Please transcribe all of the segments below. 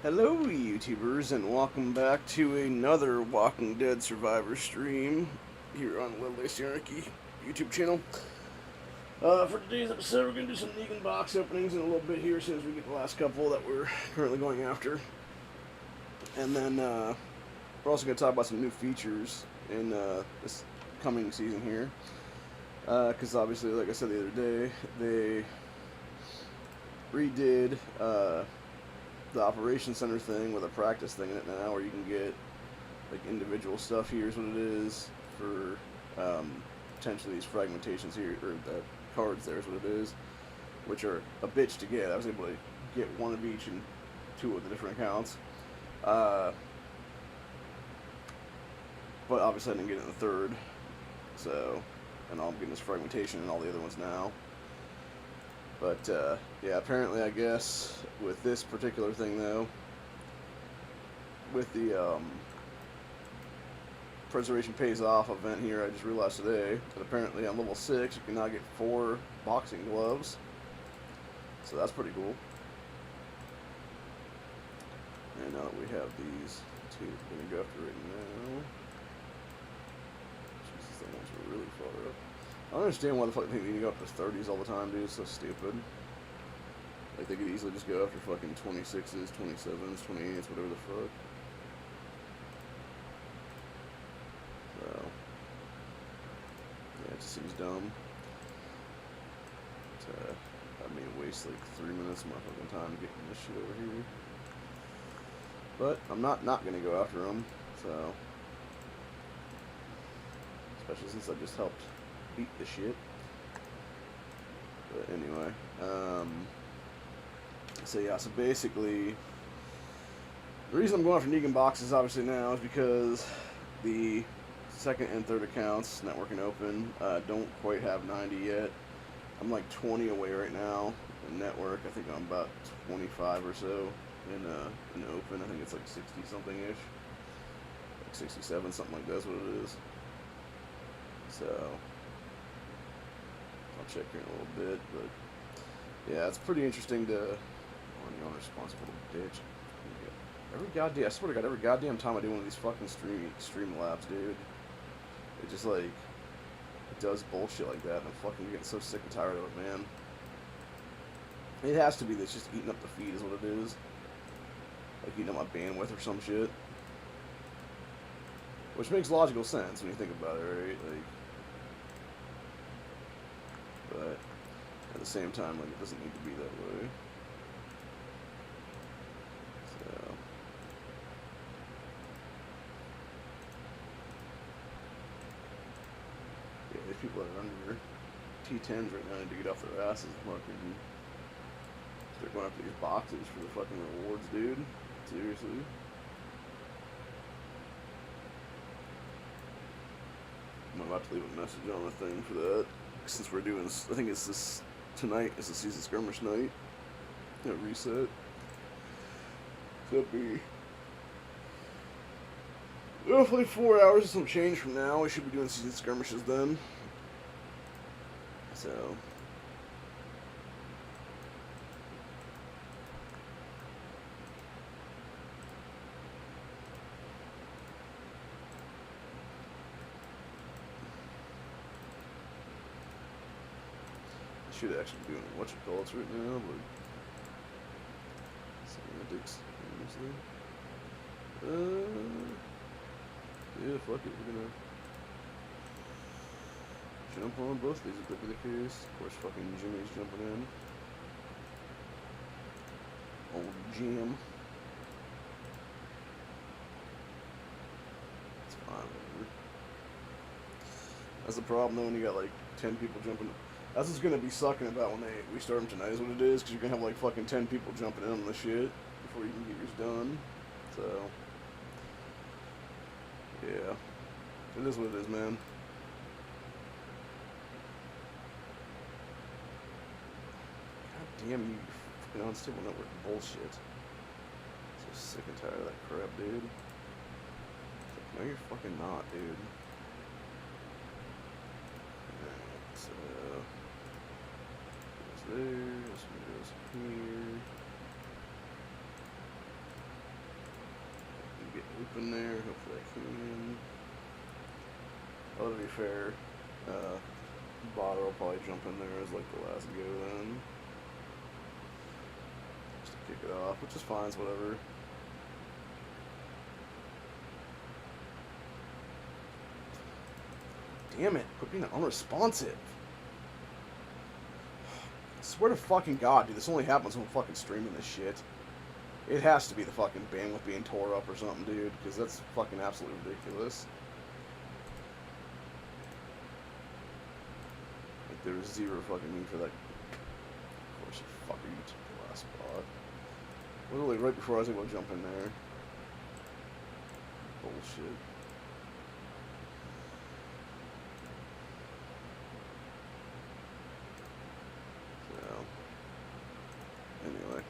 Hello, YouTubers, and welcome back to another Walking Dead Survivor stream here on Little Anarchy YouTube channel. For today's episode, we're going to do some Negan box openings in a little bit here as soon as we get the last couple that we're currently going after. And then we're also going to talk about some new features in this coming season here. Because obviously, like I said the other day, they redid the Operations Center thing with a practice thing in it now, where you can get like individual stuff. Here's what it is for potentially these fragmentations here, or the cards. There's what it is, which are a bitch to get. I was able to get one of each in two of the different accounts, but obviously I didn't get it in the third. So, and I'm getting this fragmentation and all the other ones now. But, yeah, apparently, I guess, with this particular thing, though, with the, Preservation Pays Off event here, I just realized today that apparently on level 6, you can now get 4 boxing gloves. So that's pretty cool. And now that we have these two, we're going to go after right now. Jesus, that one's really far up. I don't understand why the fuck they need to go up to 30s all the time, dude. It's so stupid. Like, they could easily just go after fucking 26s, 27s, 28s, whatever the fuck. So, yeah, it just seems dumb. I mean, waste like 3 minutes of my fucking time getting this shit over here. But I'm not gonna go after them, so. Especially since I just helped beat the shit. But anyway, so yeah, so basically, the reason I'm going for Negan boxes obviously now is because the second and third accounts, network and open, don't quite have 90 yet. I'm like 20 away right now in network. I think I'm about 25 or so in open. I think it's like 60 something ish, like 67, something like that's what it is. So I'll check here in a little bit, but yeah, it's pretty interesting to. Oh, you unresponsible bitch. Every goddamn, I swear to God, every goddamn time I do one of these fucking stream labs, dude, it just like it does bullshit like that, and I'm fucking getting so sick and tired of it, man. It has to be that's just eating up the feed, is what it is. Like eating up my bandwidth or some shit. Which makes logical sense when you think about it, right? Like. But at the same time, like, it doesn't need to be that way. So yeah, these people that are under T10s right now need to get off their asses and fucking start going after these boxes for the fucking rewards, dude. Seriously. I'm about to leave a message on the thing for that. Since we're doing, I think it's this tonight is the season skirmish night. Yeah, reset. So it'll be roughly 4 hours and some change from now. We should be doing season skirmishes then. So should actually be doing whatchamacallits right now, but semantics, honestly. Yeah, fuck it, we're gonna jump on both these if that be the case. Of course, fucking Jimmy's jumping in. Old Jim. It's fine, whatever. That's the problem though when you got like 10 people jumping. That's what's gonna be sucking about when we start them tonight, is what it is, because you're gonna have like fucking 10 people jumping in on the shit before you can get yours done. So, yeah. It is what it is, man. God damn you, fucking unstable network bullshit. So sick and tired of that crap, dude. Like, no, you're fucking not, dude. Alright, so. There, this one goes here. in there. Hopefully I can. Oh, to be fair, Botter will probably jump in there as like the last go then. Just to kick it off, which is fine, it's whatever. Damn it, quit being unresponsive. I swear to fucking God, dude, this only happens when I'm fucking streaming this shit. It has to be the fucking bandwidth being tore up or something, dude, because that's fucking absolutely ridiculous. Like, there was zero fucking need for that. Of course, you fucker, you took the last spot. Literally right before I was able to jump in there. Bullshit. Anyway.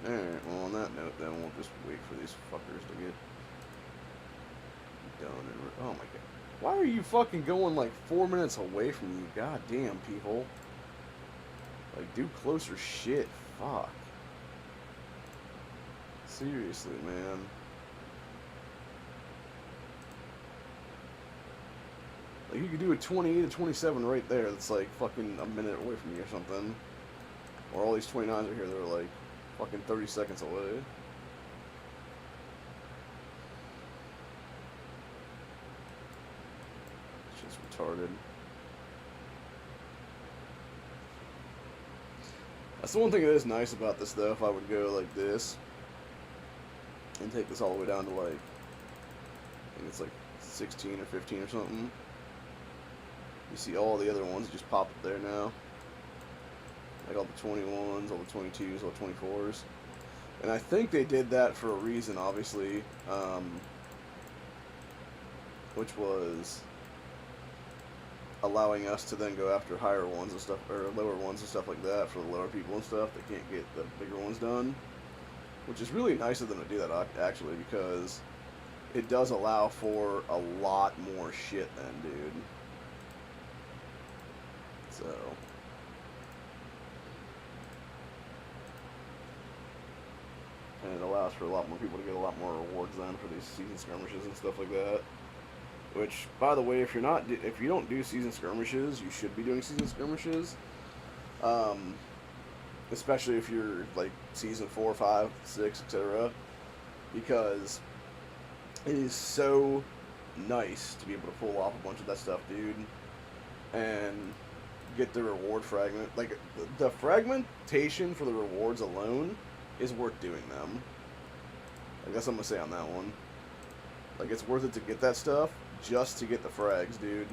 Alright, well on that note then we'll just wait for these fuckers to get done and oh my god. Why are you fucking going like 4 minutes away from me? God damn, people. Like, do closer shit. Fuck. Seriously, man. Like, you could do a 28 to 27 right there. That's like fucking a minute away from you or something. Or all these 29s are here that are like fucking 30 seconds away. It's just retarded. That's the one thing that is nice about this though, if I would go like this and take this all the way down to like, I think it's like 16 or 15 or something. You see all the other ones just pop up there now. Like all the 21s, all the 22s, all the 24s. And I think they did that for a reason, obviously. Which was allowing us to then go after higher ones and stuff, or lower ones and stuff like that for the lower people and stuff that can't get the bigger ones done. Which is really nice of them to do that, actually, because it does allow for a lot more shit then, dude. So, and it allows for a lot more people to get a lot more rewards then for these season skirmishes and stuff like that. Which, by the way, if you don't do season skirmishes, you should be doing season skirmishes. Especially if you're like season 4, 5, 6, etc. Because it is so nice to be able to pull off a bunch of that stuff, dude, and get the reward fragment. Like, the fragmentation for the rewards alone is worth doing them. I guess I'm gonna say on that one. Like, it's worth it to get that stuff just to get the frags, dude.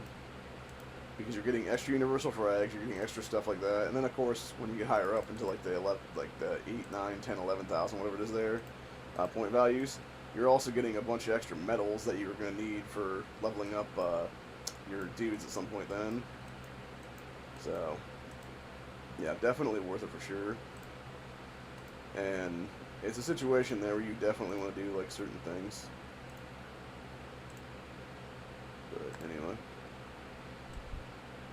Because you're getting extra universal frags, you're getting extra stuff like that. And then, of course, when you get higher up into like the 8, 9, 10, 11,000, whatever it is there, point values, you're also getting a bunch of extra medals that you're going to need for leveling up your dudes at some point then. So, yeah, definitely worth it for sure. And it's a situation there where you definitely want to do like certain things. But anyway.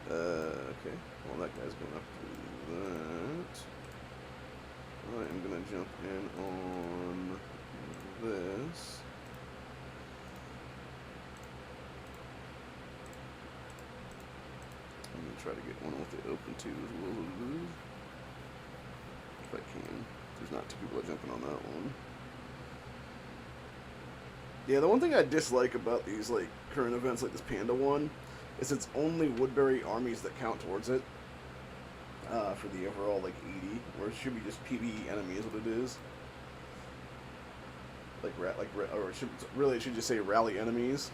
Okay. Well, that guy's going up to that. I am going to jump in on this. I'm going to try to get one with the open too as well. If I can. There's not two people jumping on that one. Yeah, the one thing I dislike about these like current events like this Panda one is it's only Woodbury armies that count towards it for the overall like 80, where it should be just PvE enemies what it is. Or it should just say rally enemies.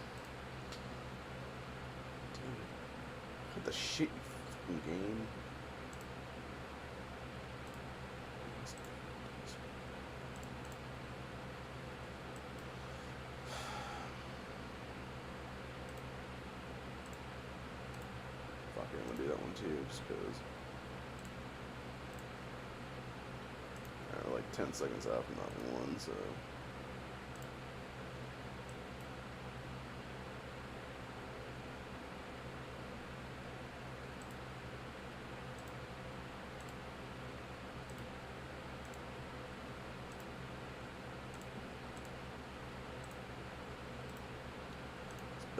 What the shit, you fucking game. I'm gonna do that one too, just because. Like 10 seconds out from that one, so.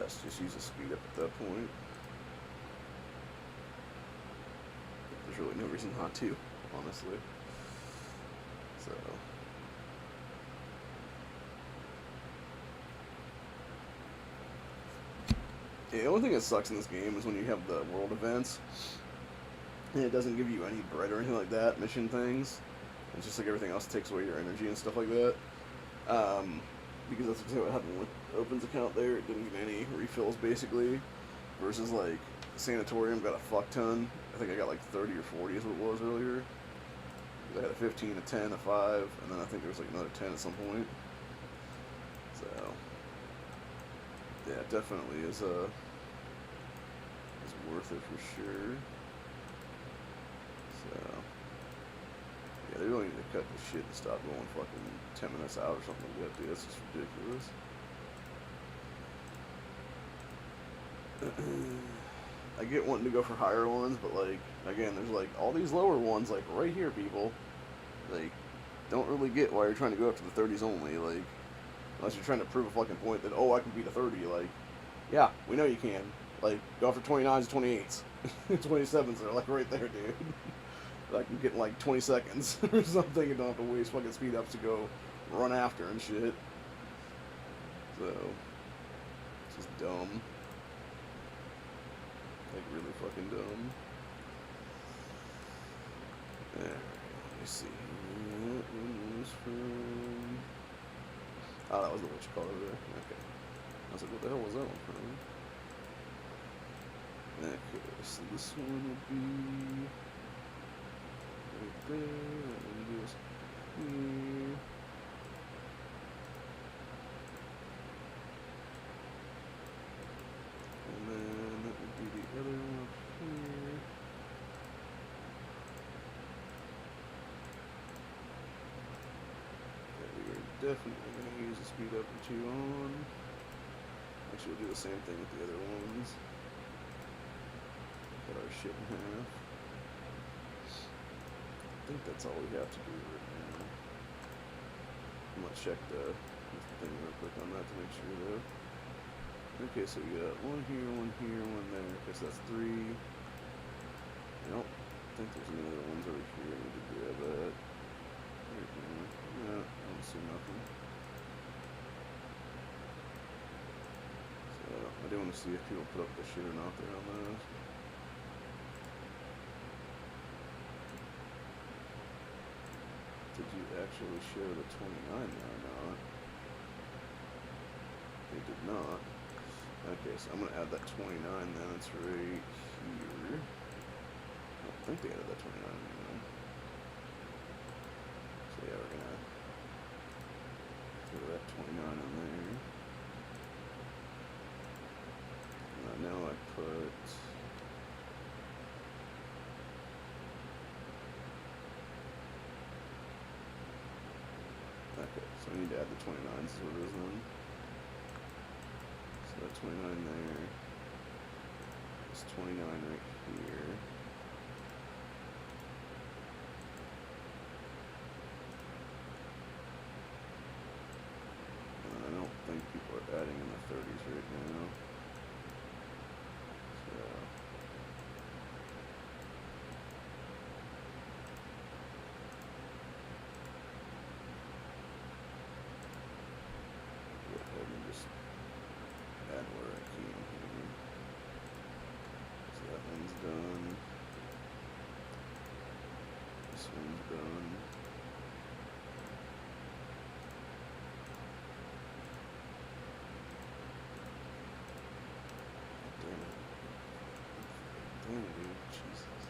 best just use a speed up at that point. There's really no reason not to, honestly. So. Yeah, the only thing that sucks in this game is when you have the world events, and it doesn't give you any bread or anything like that, mission things. It's just like everything else takes away your energy and stuff like that. Because that's exactly what happened with Open's account there. It didn't get any refills, basically. Versus, like, Sanatorium got a fuck ton. I think I got like 30 or 40 is what it was earlier. I had a 15, a 10, a 5, and then I think there was like another 10 at some point. So, yeah, it definitely is worth it for sure. So, yeah, they really need to cut this shit and stop going fucking 10 minutes out or something like that, dude. That's just ridiculous. I get wanting to go for higher ones, but like, again, there's like all these lower ones, like right here, people. Like, don't really get why you're trying to go up to the 30s only, like, unless you're trying to prove a fucking point that, oh, I can beat a 30, like, yeah, we know you can. Like, go for 29s, 28s, 27s are like right there, dude. Like, you get in like 20 seconds or something, and don't have to waste fucking speed ups to go run after and shit. So, it's just dumb. Like, really fucking dumb. Alright, let me see. What one was from... Oh, that was the witch color there. Okay. I was like, what the hell was that one from? Okay, so this one would be... right there. That one goes here. And then that would be the other one up here. Okay, we are definitely going to use the speed up and 2 on. Actually, we'll do the same thing with the other ones. Cut our shit in half. I think that's all we have to do right now. I'm going to check the thing real quick on that to make sure though. Okay, so we got one here, one there. Okay, so that's 3. Nope. I think there's any other ones over here. I need to grab that. Right now. No, I don't see nothing. So, I do want to see if people put up the shit or not there on those. Did you actually show the 29 there or not? They did not. Okay, so I'm going to add that 29 then. It's right here. I don't think they added that 29 anymore. So yeah, we're going to throw that 29 in there. Now I put... Okay, so I need to add the 29s is what it is then. So that 29 there. It's 29 right here. And I don't think people are adding in the 30s right now. So... go ahead and just add where I can here. So that one's done. This one's done. Damn it. Damn it, dude. Jesus.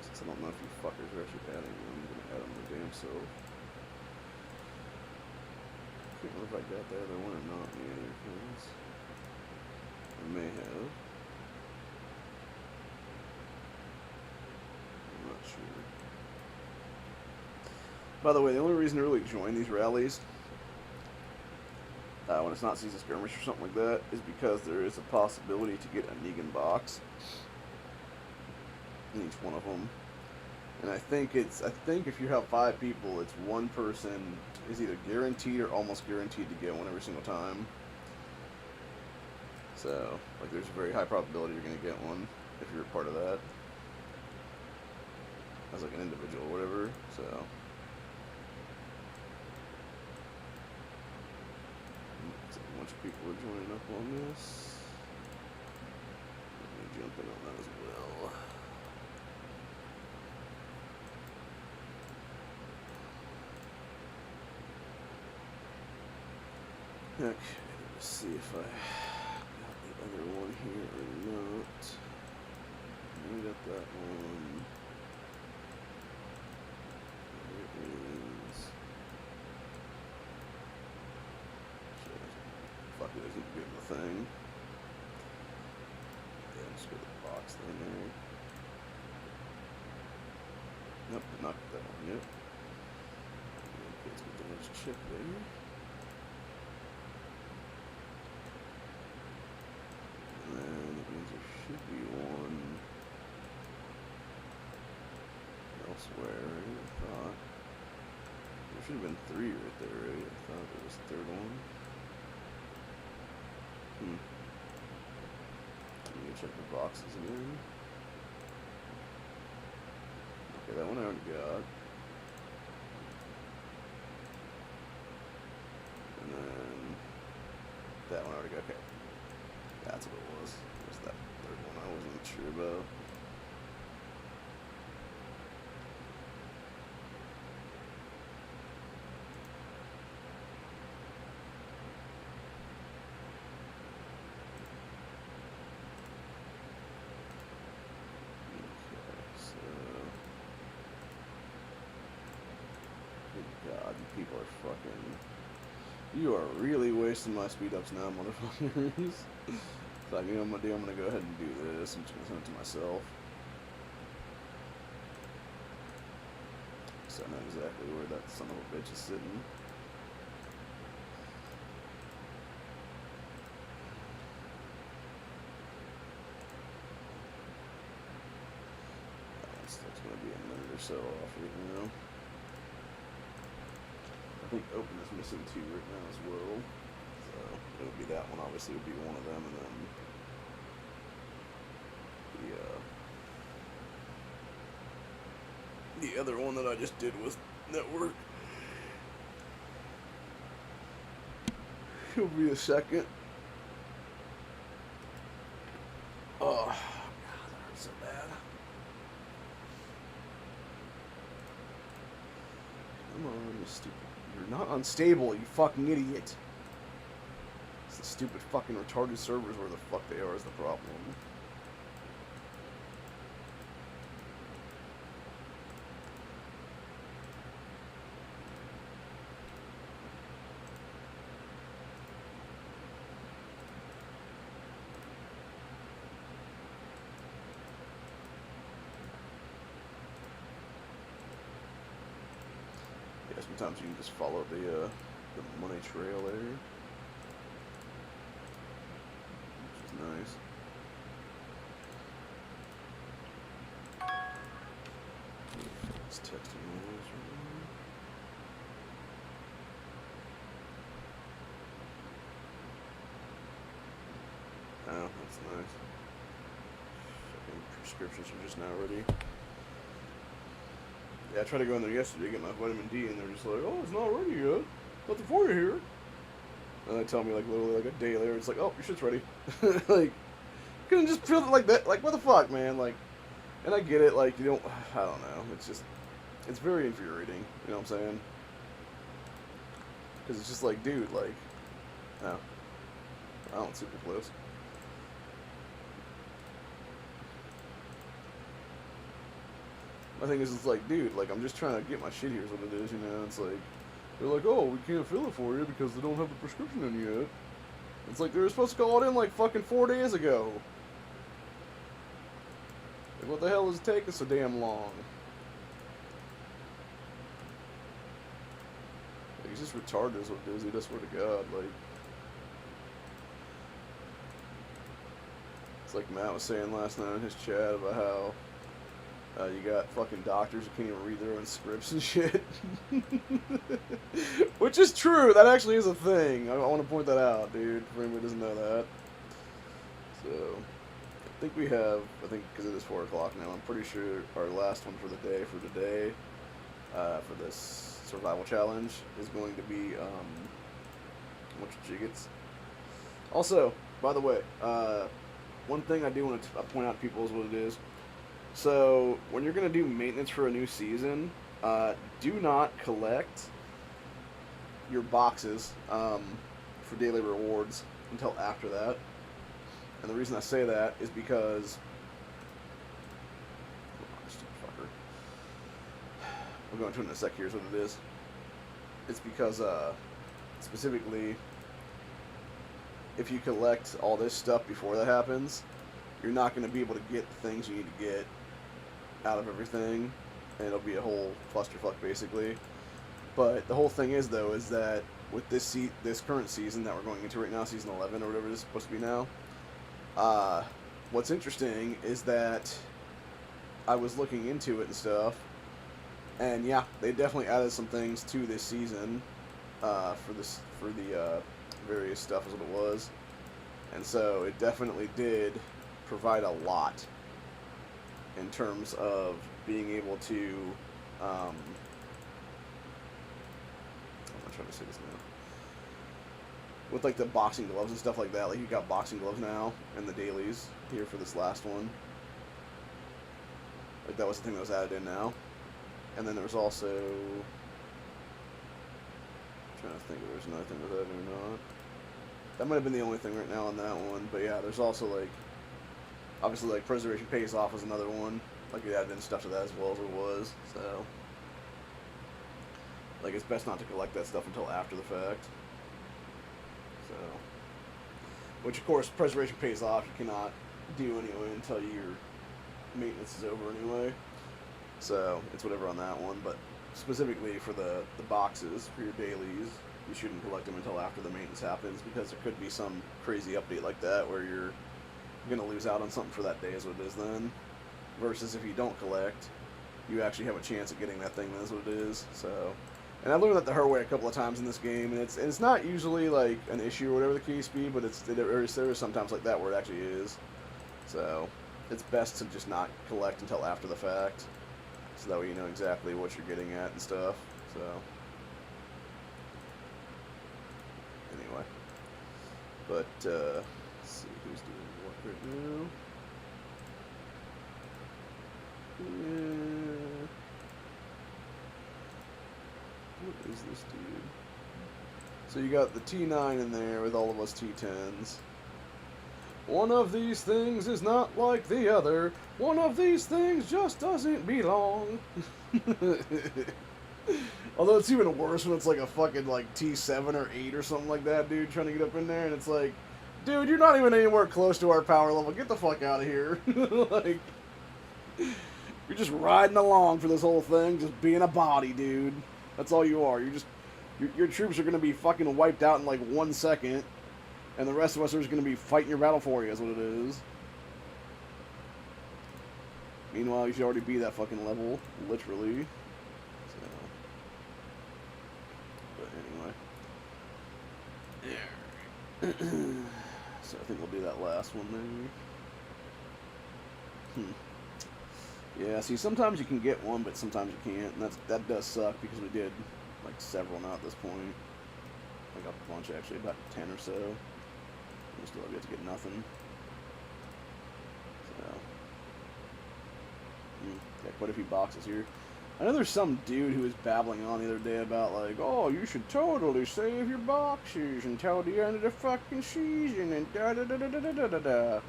Since I don't know if you fuckers are actually adding them, I'm gonna add them to damn self. Can't remember if I got that other one or not in the other things. I may have. I'm not sure. By the way, the only reason to really join these rallies when it's not season skirmish or something like that is because there is a possibility to get a Negan box. in each one of them. And I think if you have 5 people, it's one person is either guaranteed or almost guaranteed to get one every single time. So, like, there's a very high probability you're gonna get one if you're a part of that, as like an individual or whatever. So, looks like a bunch of people are joining up on this. Let me jump in on that as well. Okay, let's see if I got the other one here or not. I got that one. There it is. Fuck it, isn't good of a thing. Yeah, just go to the box thing there. Nope, not that one yet. Okay, let's get the next check there. Should be one elsewhere, right? I thought there should have been 3 right there, right? I thought there was a 3rd one. Let me check the boxes again. Okay, that one I already got. And then that one I already got. Okay, that's what it was. It was that 3rd one I wasn't sure about. God, you people are fucking... You are really wasting my speed ups now, motherfuckers. It's like, you know what I'm gonna do? I'm gonna go ahead and do this. I'm just gonna send it to myself. So I know exactly where that son of a bitch is sitting. That's gonna be a minute or so off right now. I think Open is missing 2 right now as well. So it would be that one, obviously would be one of them, and then the other one that I just did with Network. He'll be a second. Oh, God, that hurts so bad. Come on, you stupid. You're not unstable, you fucking idiot. It's the stupid fucking retarded servers where the fuck they are is the problem. Yeah, sometimes you can just follow the money trail there, which is nice. It's texting noise right now. Oh, that's nice. Fucking prescriptions are just now ready. Yeah, I tried to go in there yesterday to get my vitamin D, and they're just like, oh, it's not ready yet. Nothing for you here. And they tell me, like, literally, like, a day later, it's like, oh, your shit's ready. Like, couldn't just feel it like that. Like, what the fuck, man? Like, and I get it, like, you don't, I don't know. It's just, it's very infuriating. You know what I'm saying? Because it's just like, dude, like, no. I don't super close. My thing is, it's like, dude, like, I'm just trying to get my shit here is what it is, you know? It's like, they're like, oh, we can't fill it for you because they don't have the prescription in yet. It's like, they were supposed to call it in, like, fucking 4 days ago. Like, what the hell is it taking so damn long? Like, he's just retarded is what it is, I swear to God, like. It's like Matt was saying last night in his chat about how You got fucking doctors who can't even read their own scripts and shit. Which is true. That actually is a thing. I want to point that out, dude, for anybody who doesn't know that. So, I think we have, because it is 4 o'clock now, I'm pretty sure our last one for the day, for today, for this survival challenge, is going to be, what she gets. Also, by the way, one thing I do want to point out to people is what it is. So, when you're going to do maintenance for a new season, do not collect your boxes for daily rewards until after that. And the reason I say that is because... We'll go into it in a sec. Here's what it is. It's because, specifically, if you collect all this stuff before that happens, you're not going to be able to get the things you need to get out of everything, and it'll be a whole clusterfuck, basically. But the whole thing is, though, is that with this current season that we're going into right now, season 11 or whatever it is supposed to be now, what's interesting is that I was looking into it and stuff, and yeah, they definitely added some things to this season for the various stuff is what it was, and so it definitely did provide a lot in terms of being able to I'm not trying to say this now. With like the boxing gloves and stuff like that, like you got boxing gloves now in the dailies here for this last one. Like that was the thing that was added in now. And then there was also, I'm trying to think if there's another thing with that or not. That might have been the only thing right now on that one, but yeah, there's also like, obviously like preservation pays off was another one. Like it added in stuff to that as well as it was, so. Like it's best not to collect that stuff until after the fact. So, which of course preservation pays off. You cannot do anyway until your maintenance is over anyway. So it's whatever on that one. But specifically for the boxes for your dailies, you shouldn't collect them until after the maintenance happens, because there could be some crazy update like that where you're gonna lose out on something for that day, is what it is then. Versus if you don't collect, you actually have a chance at getting that thing. That's what it is. So. And I learned that the hard way a couple of times in this game, and it's not usually like an issue or whatever the case be, but there is sometimes like that where it actually is. So it's best to just not collect until after the fact, so that way you know exactly what you're getting at and stuff. So anyway, but let's see who's doing what right now. Yeah. What is this dude? So you got the T9 in there with all of us T10s. One of these things is not like the other. One of these things just doesn't belong. Although it's even worse when it's like a fucking like T7 or 8 or something like that, dude, trying to get up in there, and it's like, dude, you're not even anywhere close to our power level. Get the fuck out of here. Like, you're just riding along for this whole thing, just being a body, dude. That's all you are. You're just, your troops are going to be fucking wiped out in like 1 second, and the rest of us are just going to be fighting your battle for you, is what it is. Meanwhile, you should already be that fucking level, literally. So, but anyway. So I think we'll do that last one there. Yeah, see, sometimes you can get one, but sometimes you can't, and that does suck, because we did, like, several now at this point. I got a bunch, actually, about 10 or so. We still have yet to get nothing. So, got quite a few boxes here. I know there's some dude who was babbling on the other day about, like, oh, you should totally save your boxes until the end of the fucking season, and da-da-da-da-da-da-da-da.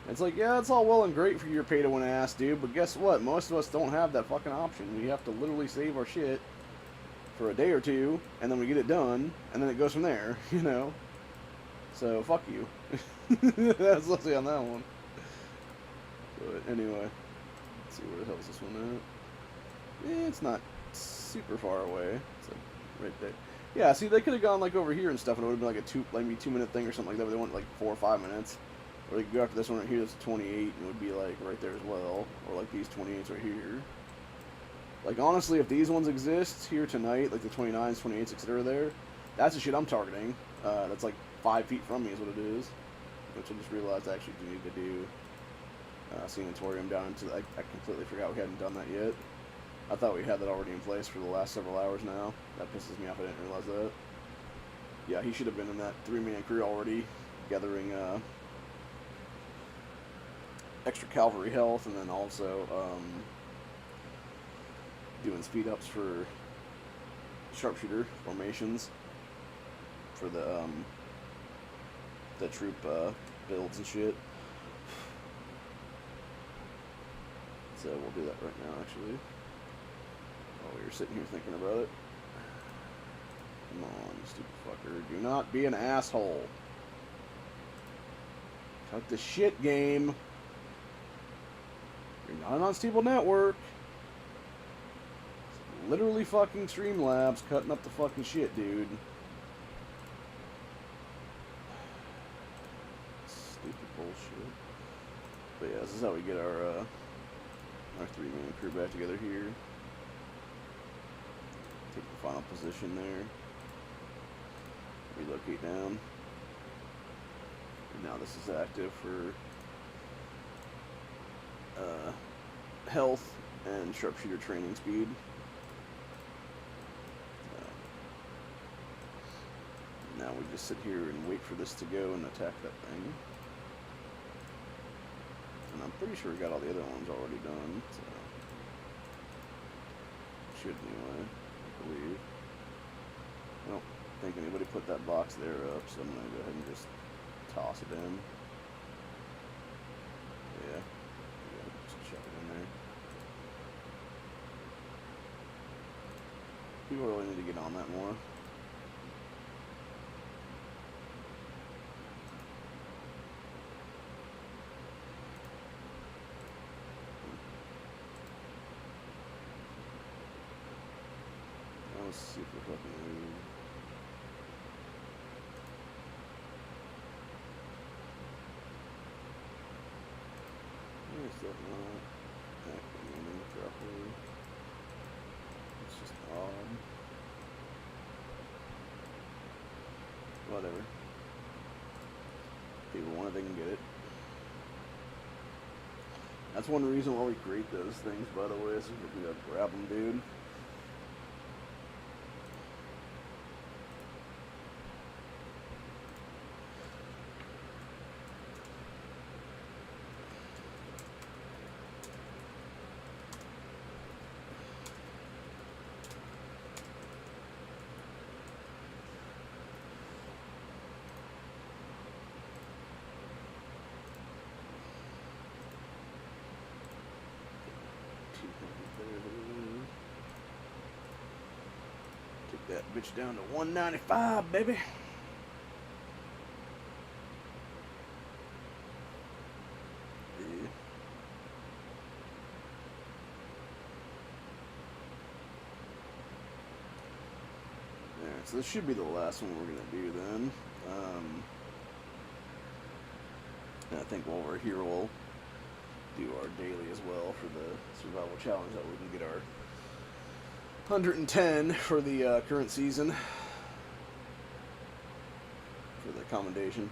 It's like, yeah, it's all well and great for your pay-to-win ass, dude, but guess what? Most of us don't have that fucking option. We have to literally save our shit for a day or two, and then we get it done, and then it goes from there, you know? So, fuck you. That's let's see on that one. But anyway, let's see, where the hell is this one at? It's not super far away. It's like right there. Yeah, see, they could have gone like over here and stuff, and it would have been like a maybe 2 minute thing or something like that, but they went like 4 or 5 minutes. Or you could go after this one right here, that's 28, and it would be like right there as well. Or like these 28s right here. Like honestly, if these ones exist here tonight, like the 29s, 28s, etc. there, that's the shit I'm targeting. That's like 5 feet from me is what it is. Which I just realized I actually do need to do. Sanatorium down into, I completely forgot we hadn't done that yet. I thought we had that already in place for the last several hours now. That pisses me off, I didn't realize that. Yeah, he should have been in that 3-man crew already, gathering extra cavalry health, and then also doing speed ups for sharpshooter formations for the troop builds and shit. So we'll do that right now, actually. While we were sitting here thinking about it. Come on, you stupid fucker. Do not be an asshole. Cut the shit, game. You're not an unstable network. It's literally fucking Streamlabs cutting up the fucking shit, dude. Stupid bullshit. But yeah, this is how we get our 3-man crew back together here. Take the final position there. Relocate down. And now this is active for health and sharpshooter training speed. Now we just sit here and wait for this to go and attack that thing. And I'm pretty sure we got all the other ones already done, so should anyway, I believe. I don't think anybody put that box there up, so I'm gonna go ahead and just toss it in. Yeah, just chuck it in there. People really need to get on that more. Let's see if we're fucking move. Where's that not acting properly? It's just odd. Whatever. People want it, they can get it. That's one reason why we create those things, by the way, so we can grab them, dude. Take that bitch down to 195, baby. Yeah. Alright, so this should be the last one we're gonna do then. And I think while we're here, we'll do our daily as well for the survival challenge, that we can get our 110 for the current season for the commendation,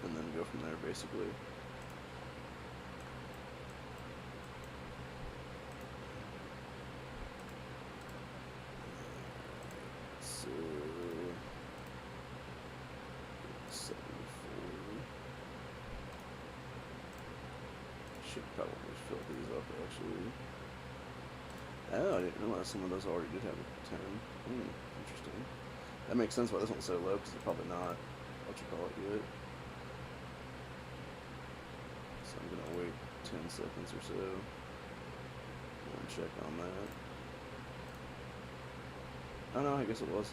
and then go from there basically. So 74. Should probably fill these up actually. Oh, I didn't realize some of those already did have a 10. Interesting. That makes sense why this one's so low, because it's probably not what you call it yet. So I'm gonna wait 10 seconds or so and check on that. Oh no, I guess it was.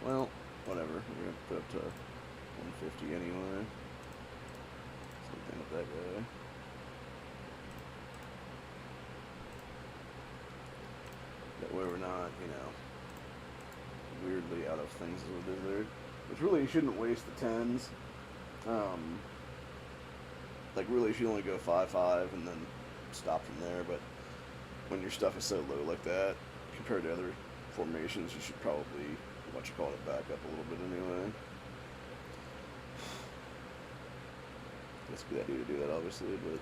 Well, whatever. We're gonna put up to 150 anyway. Same thing with that guy. That way we're not, you know, weirdly out of things as a desert. Which really, you shouldn't waste the 10s. Like, really, you should only go 5-5 and then stop from there. But when your stuff is so low like that, compared to other formations, you should probably, it back up a little bit anyway. It's a good idea to do that, obviously, but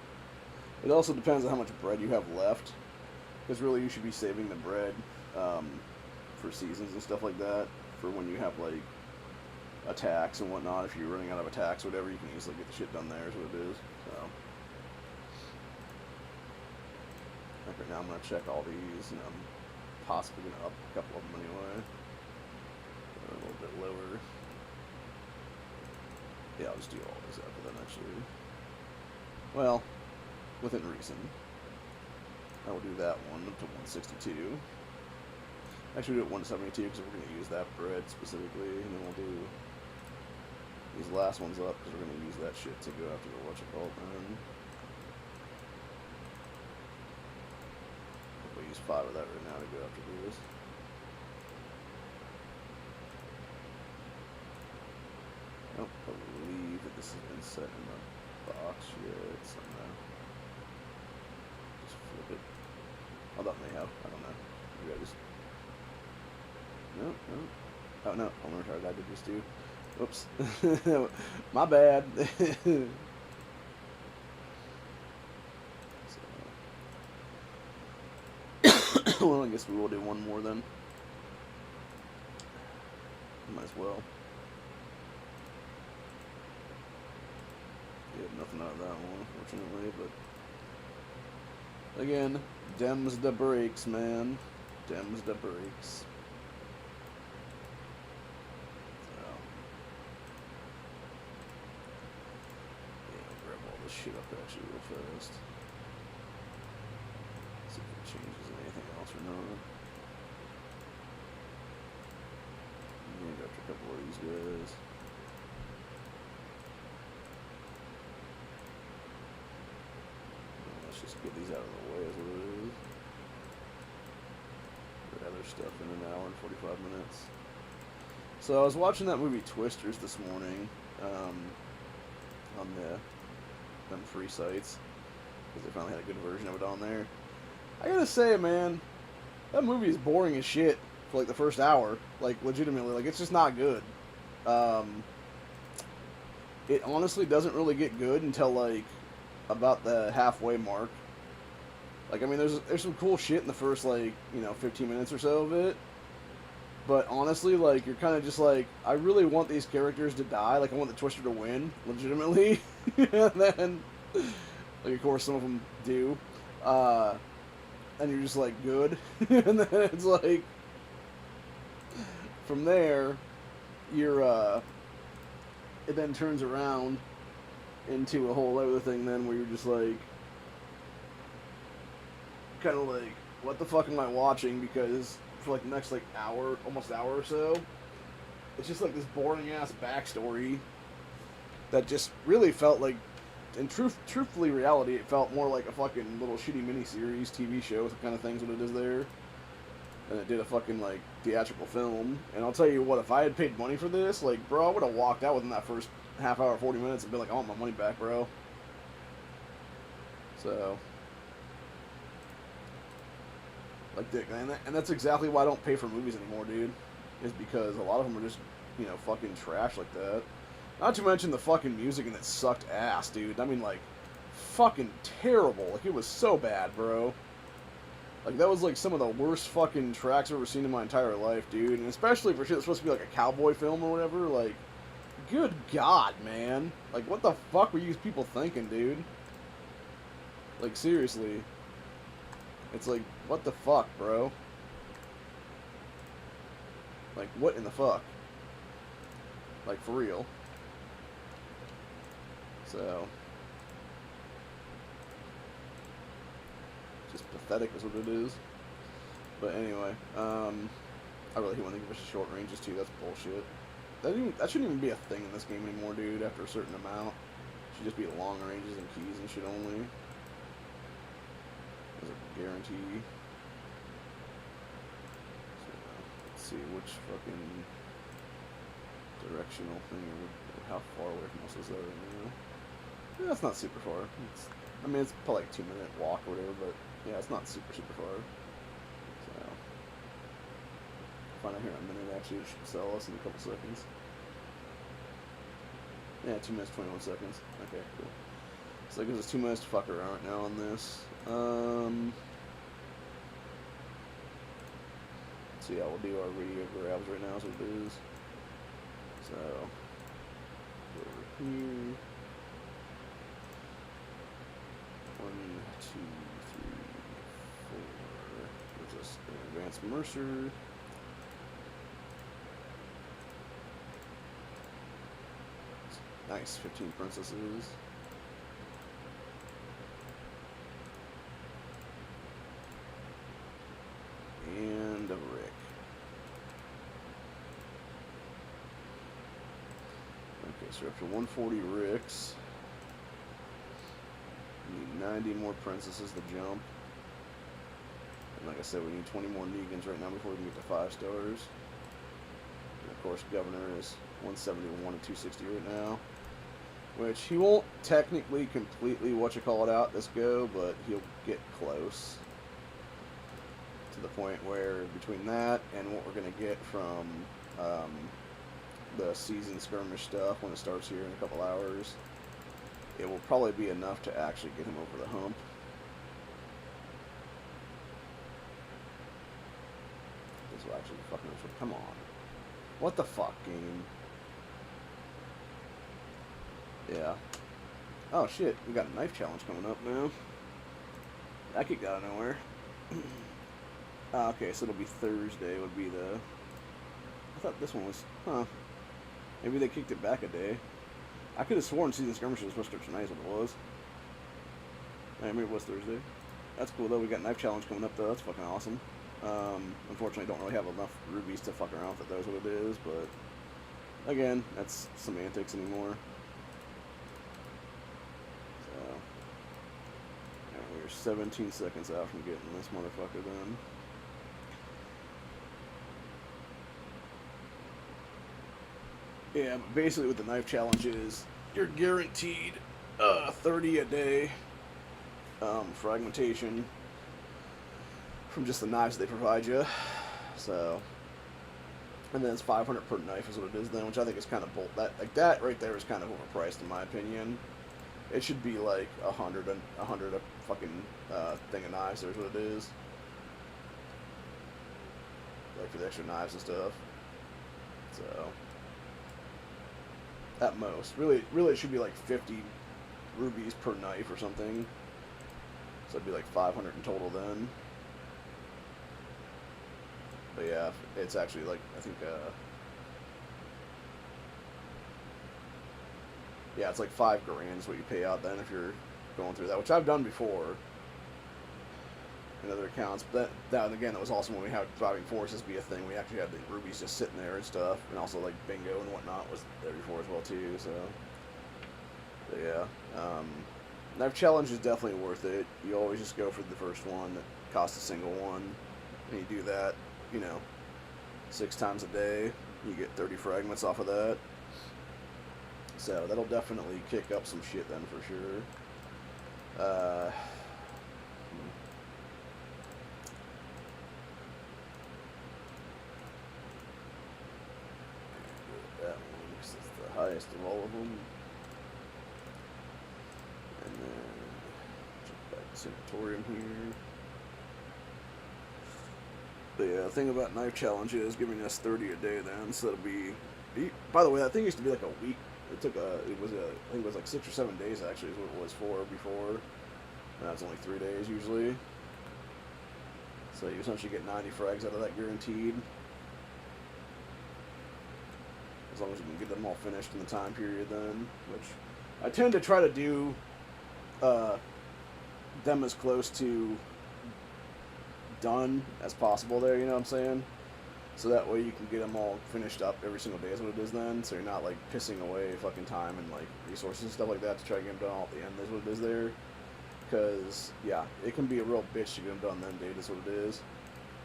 it also depends on how much bread you have left. Because really, you should be saving the bread for seasons and stuff like that. For when you have, like, attacks and whatnot. If you're running out of attacks or whatever, you can easily get the shit done there, is what it is. So, like right now, I'm going to check all these, and I'm possibly going to up a couple of them anyway. A little bit lower. Yeah, I'll just do all this after then, actually. Well, within reason. I will do that one up to 162. Actually, we'll do it 172 because we're going to use that bread specifically, and then we'll do these last ones up because we're going to use that shit to go after the then. We'll use 5 of that right now to go after this. I don't believe that this has been set in the box yet somehow. Just flip it. Oh, that may have. I don't know. Maybe I just... No, no. Oh, no. I'm retarded. I did this too. Oops. My bad. So. Well, I guess we will do one more then. Might as well. Yeah, nothing out of that one, unfortunately, but again, dems the brakes, man. Dems the brakes. So, yeah, I'll grab all this shit up actually real fast. See if it changes anything else or not. Maybe after a couple of these guys. Just get these out of the way as it is. The other stuff in an hour and 45 minutes. So I was watching that movie Twisters this morning on them free sites because they finally had a good version of it on there. I gotta say, man, that movie is boring as shit for like the first hour. Like legitimately, like it's just not good. It honestly doesn't really get good until like about the halfway mark. Like, I mean, there's some cool shit in the first, like, 15 minutes or so of it. But honestly, like, you're kind of just like, I really want these characters to die. Like, I want the Twister to win, legitimately. And then, like, of course, some of them do. And you're just like, good. And then it's like, from there, you're, it then turns around into a whole other thing then where you're just like kind of like, what the fuck am I watching? Because for like the next like hour, almost hour or so, it's just like this boring ass backstory that just really felt like, in truthfully reality, it felt more like a fucking little shitty miniseries TV show with the kind of things what it is there than it did a fucking like theatrical film. And I'll tell you what, if I had paid money for this, like, bro, I would have walked out within that first half hour, 40 minutes and been like, I want my money back, bro. So, like, and that's exactly why I don't pay for movies anymore, dude. Is because a lot of them are just, fucking trash like that. Not to mention the fucking music in it sucked ass, dude. I mean, like, fucking terrible. Like, it was so bad, bro. Like, that was, like, some of the worst fucking tracks I've ever seen in my entire life, dude. And especially for shit that's supposed to be, like, a cowboy film or whatever, like, good God, man. Like, what the fuck were you people thinking, dude? Like, seriously. It's like, what the fuck, bro? Like, what in the fuck? Like, for real. So, just pathetic is what it is. But anyway, I really hate when they give us short ranges too. That's bullshit. That shouldn't even be a thing in this game anymore, dude. After a certain amount, it should just be long ranges and keys and shit only. As a guarantee. So, let's see which fucking directional thing, or how far away from us is that right now? Yeah, it's not super far. I mean, it's probably like a 2-minute walk or whatever, but yeah, it's not super far. So, find out here in a minute. Actually, it should sell us in a couple seconds. Yeah, 2 minutes 21 seconds. Okay, cool. So that gives us 2 minutes to fuck around right now on this. So yeah, we'll do our radio grabs right now, so it is. So, over here. 1, 2, 3, 4. There's just an advanced Mercer. Nice, 15 princesses. And a Rick. Okay, so we're up to 140 Ricks. We need 90 more princesses to jump. And like I said, we need 20 more Negans right now before we can get to 5 stars. And of course, Governor is 171 and 260 right now. Which he won't technically completely out this go, but he'll get close. To the point where between that and what we're going to get from the season skirmish stuff when it starts here in a couple hours, it will probably be enough to actually get him over the hump. This will actually fucking come on. What the fuck, game? Yeah. Oh shit, we got a knife challenge coming up now. That kicked out of nowhere. Okay, so it'll be Thursday would be the... I thought this one was... Huh. Maybe they kicked it back a day. I could have sworn season skirmish was supposed to start tonight is what it was. Maybe it was Thursday. That's cool though, we got knife challenge coming up though, that's fucking awesome. Unfortunately I don't really have enough rubies to fuck around with it, that's what it is, but... Again, that's semantics anymore. So... Alright, we're 17 seconds out from getting this motherfucker done. Yeah, but basically what the knife challenge is, you're guaranteed 30 a day fragmentation from just the knives they provide you. So, and then it's 500 per knife is what it is then, which I think is kind of that right there is kind of overpriced in my opinion. It should be like 100 a fucking thing of knives. There's what it is, like for the extra knives and stuff. So. At most. Really it should be like 50 rubies per knife or something. So it'd be like 500 in total then. But yeah, it's actually like, I think, yeah, it's like $5 grand is what you pay out then if you're going through that, which I've done before in other accounts. But that again, that was also when we had driving forces be a thing. We actually had the rubies just sitting there and stuff, and also like bingo and whatnot was there before as well too. So, but yeah, knife challenge is definitely worth it. You always just go for the first one that costs a single one, and you do that, you know, 6 times a day. You get 30 fragments off of that. So that'll definitely kick up some shit then for sure. That one, because it's the highest of all of them. And then jump back to Sanatorium here. But yeah, the thing about knife challenge is giving us 30 a day then, so that'll be. By the way, that thing used to be like a week. I think it was like 6 or 7 days actually is what it was for before. Now it's only 3 days usually. So you essentially get 90 frags out of that guaranteed. As long as you can get them all finished in the time period then, which I tend to try to do them as close to done as possible there, you know what I'm saying? So that way you can get them all finished up every single day is what it is then, so you're not like pissing away fucking time and like resources and stuff like that to try to get them done all at the end is what it is there. Because, yeah, it can be a real bitch to get them done then, dude, is what it is.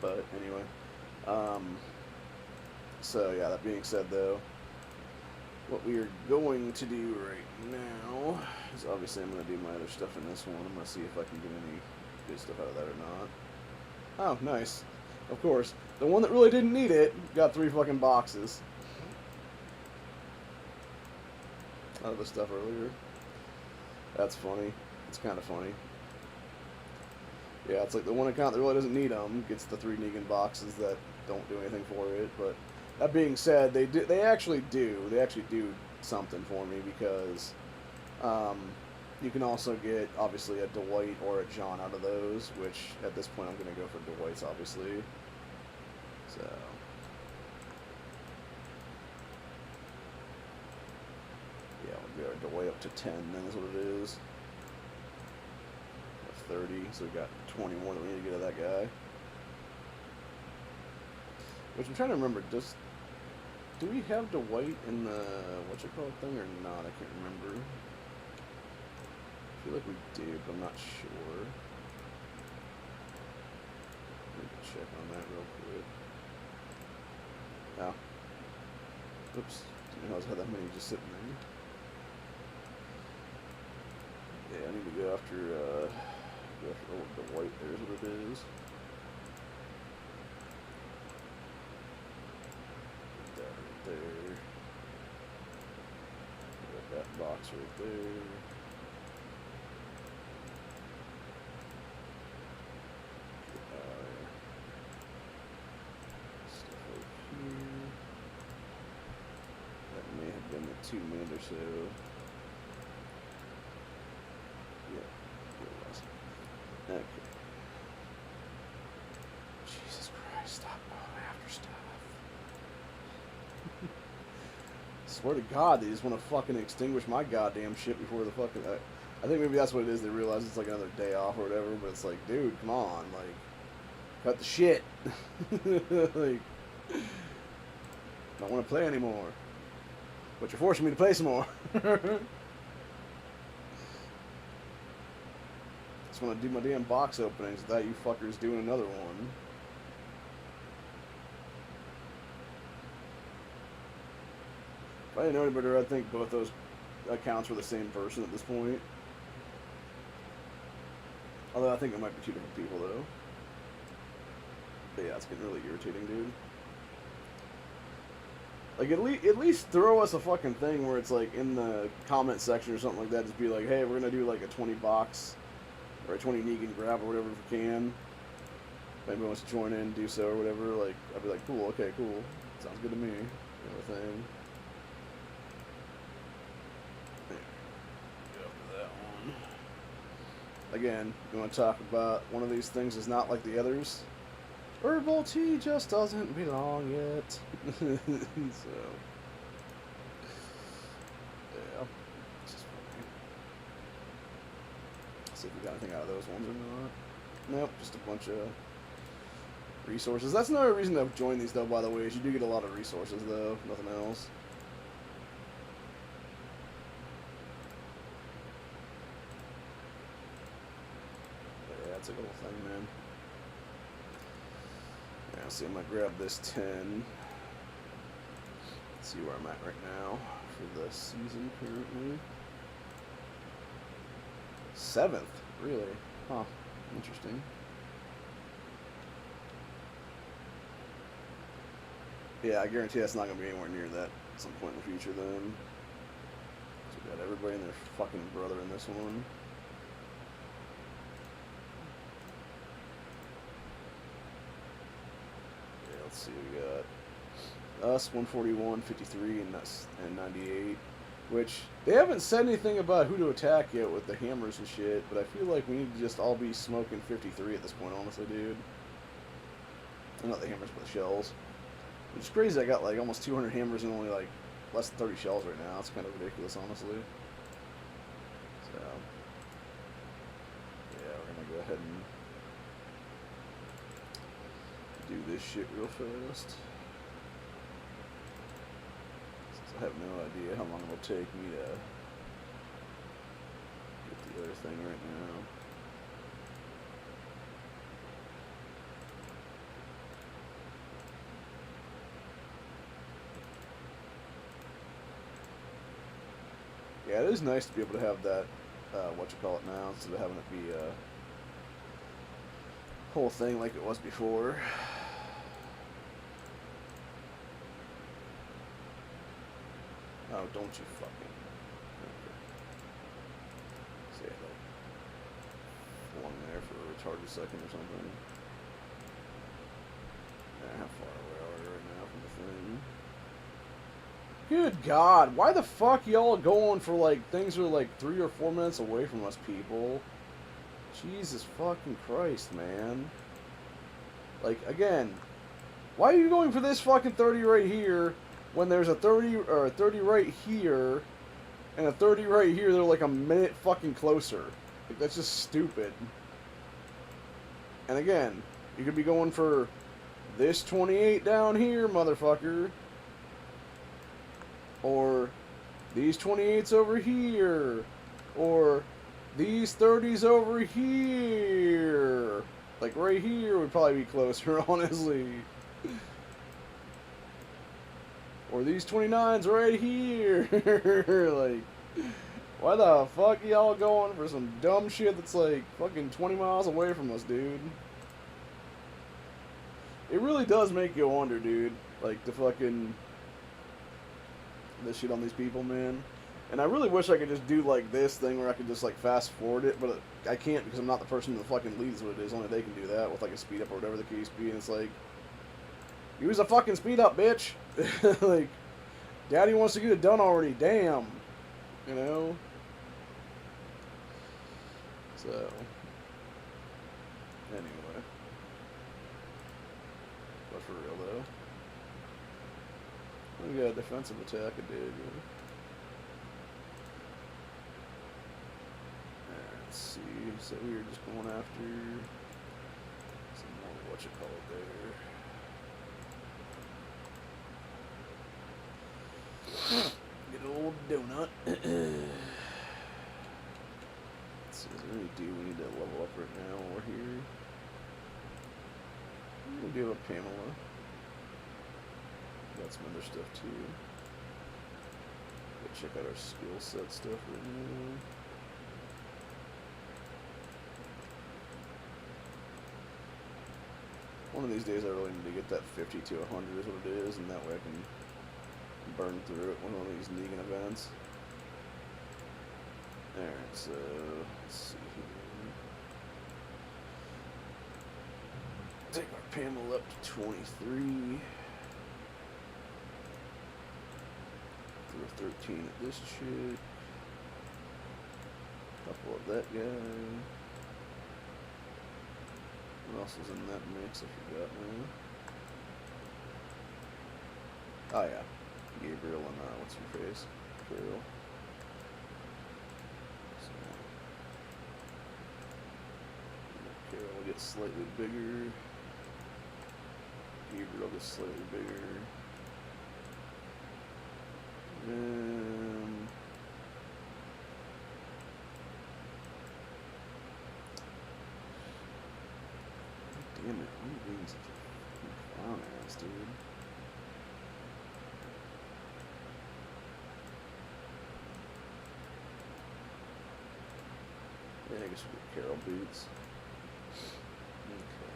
But anyway, so yeah, that being said though, what we are going to do right now is obviously I'm going to do my other stuff in this one. I'm going to see if I can get any good stuff out of that or not. Oh, nice. Of course. The one that really didn't need it got 3 fucking boxes. Out of the stuff earlier. That's funny. It's kind of funny. Yeah, it's like the one account that really doesn't need them gets the 3 Negan boxes that don't do anything for it. But that being said, they actually do something for me because you can also get obviously a Dwight or a John out of those, which at this point I'm gonna go for Dwight's obviously. So yeah, we'll get our Dwight up to 10. Then is what it is. 30, so we got 20 more that we need to get of that guy. Which I'm trying to remember, do we have Dwight in the whatchamacallit thing or not? I can't remember. I feel like we do, but I'm not sure. Let me check on that real quick. Oh. Oops. Didn't realize I had that many just sitting there. Yeah, I need to go after the white, there's what it is. Put that right there. Got that box right there. Stuff over here. That may have been the 2 minute or so. Okay. Jesus Christ, stop going after stuff. Swear to God, they just want to fucking extinguish my goddamn shit before the fucking... I think maybe that's what it is. They realize it's like another day off or whatever, but it's like, dude, come on. Like, cut the shit. Like, don't want to play anymore. But you're forcing me to play some more. Just want to do my damn box openings without you fuckers doing another one. If I didn't know any better, I think both those accounts were the same person at this point. Although I think it might be 2 different people though. But yeah, it's getting really irritating, dude. Like, at least throw us a fucking thing where it's like in the comment section or something like that. Just be like, hey, we're gonna do like a 20 box or a 20 Negan grab or whatever if we can. If anybody wants to join in, do so or whatever. Like, I'd be like, cool, okay, cool. Sounds good to me. Kind of thing. Go for that one. Again, you want to talk about one of these things is not like the others. Herbal tea just doesn't belong yet. So, yeah. It's just funny. See if we got anything out of those ones or not. Nope, just a bunch of resources. That's another reason to join these though, by the way, is you do get a lot of resources though, nothing else. Yeah, it's a little thing, man. Yeah, see, I'm gonna grab this 10. See where I'm at right now for the season currently. 7th, really? Huh, interesting. Yeah, I guarantee that's not going to be anywhere near that at some point in the future then. So we got everybody and their fucking brother in this one. Yeah, let's see, we got us, 141, 53, and 98. Which, they haven't said anything about who to attack yet with the hammers and shit, but I feel like we need to just all be smoking 53 at this point, honestly, dude. Well, not the hammers, but the shells. Which is crazy, I got like almost 200 hammers and only like less than 30 shells right now. It's kind of ridiculous, honestly. So, yeah, we're gonna go ahead and do this shit real fast. I have no idea how long it'll take me to get the other thing right now. Yeah, it is nice to be able to have that, what you call it now, instead of having it be a whole thing like it was before. Oh, don't you fucking... Okay. See, I like flung there for a retarded second or something. How far away are we right now from the thing? Good God, why the fuck y'all going for like things that are like 3 or 4 minutes away from us, people? Jesus fucking Christ, man. Like, again, why are you going for this fucking 30 right here when there's a 30 or a 30 right here and a 30 right here? They're like a minute fucking closer. Like, that's just stupid. And again, you could be going for this 28 down here, motherfucker. Or these 28s over here. Or these 30s over here. Like, right here would probably be closer, honestly. Or these 29s right here. Like, why the fuck y'all going for some dumb shit that's like fucking 20 miles away from us, dude? It really does make you wonder, dude. Like, the fucking... this shit on these people, man. And I really wish I could just do, like, this thing where I could just, like, fast forward it, but I can't because I'm not the person that fucking leads what it is. Only they can do that with, like, a speed up or whatever the case be. And it's like, use a fucking speed up, bitch. Like, Daddy wants to get it done already. Damn. You know? So, anyway. But for real, though. We got a defensive attack, I did, yeah. Let's see, so we were just going after some more whatchamacallit there. Good old donut. Let's see, is there any dude we need to level up right now while we're here? We do have a Pamela. Got some other stuff too. Go check out our skill set stuff right now. One of these days I really need to get that 50 to 100 is what it is, and that way I can burn through it one of these Negan events. Alright, so let's see here. Take our Pamela up to 23. Through 13 at this chick. Couple of that guy. What else is in that mix? I forgot now. Oh yeah, Gabriel and what's her face? Carol. So, Carol gets slightly bigger. Gabriel gets slightly bigger. Damn it, I'm being such a clown ass, dude. Yeah, I guess we'll get Carol boots. Okay.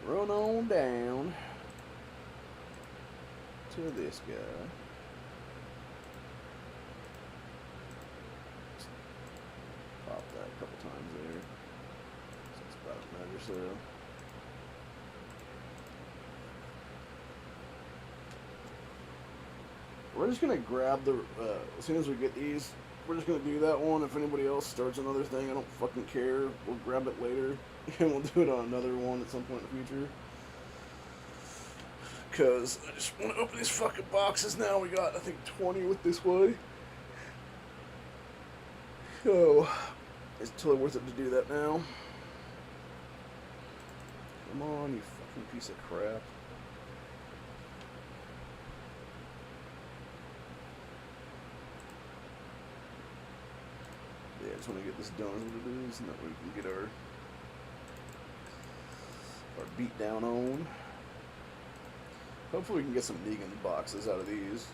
So, run on down to this guy. Pop that a couple times there. So it's about a minute or so. We're just gonna grab the, as soon as we get these, we're just gonna do that one. If anybody else starts another thing, I don't fucking care. We'll grab it later, and we'll do it on another one at some point in the future. Because I just want to open these fucking boxes now. We got, I think, 20 with this way. So, it's totally worth it to do that now. Come on, you fucking piece of crap. Yeah, I just want to get this done as what it is, and that way we can get our beat down on. Hopefully we can get some Negan boxes out of these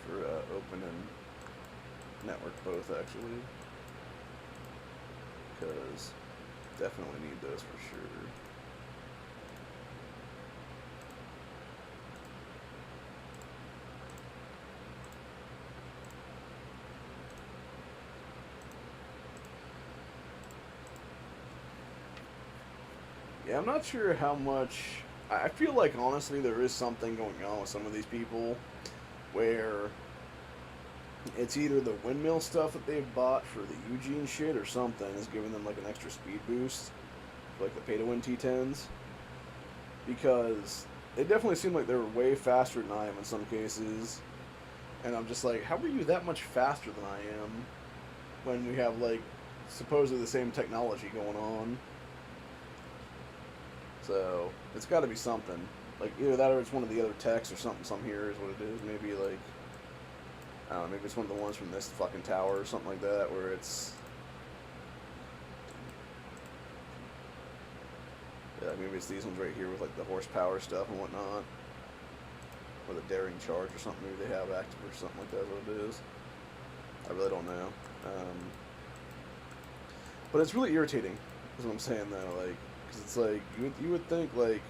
for open and network both, actually. Because definitely need those for sure. Yeah, I'm not sure how much. I feel like honestly there is something going on with some of these people where it's either the windmill stuff that they've bought for the Eugene shit or something is giving them like an extra speed boost, like the pay to win T10s, because they definitely seem like they were way faster than I am in some cases, and I'm just like, how are you that much faster than I am when we have like supposedly the same technology going on? So it's got to be something. Like either that or it's one of the other techs or something. Some here is what it is. Maybe like I don't know. Maybe it's one of the ones from this fucking tower or something like that, where it's yeah. Maybe it's these ones right here with like the horsepower stuff and whatnot, or the daring charge or something. Maybe they have active or something like that. Is what it is. I really don't know. But it's really irritating. Is what I'm saying though. Like. Because it's like, you would think, like,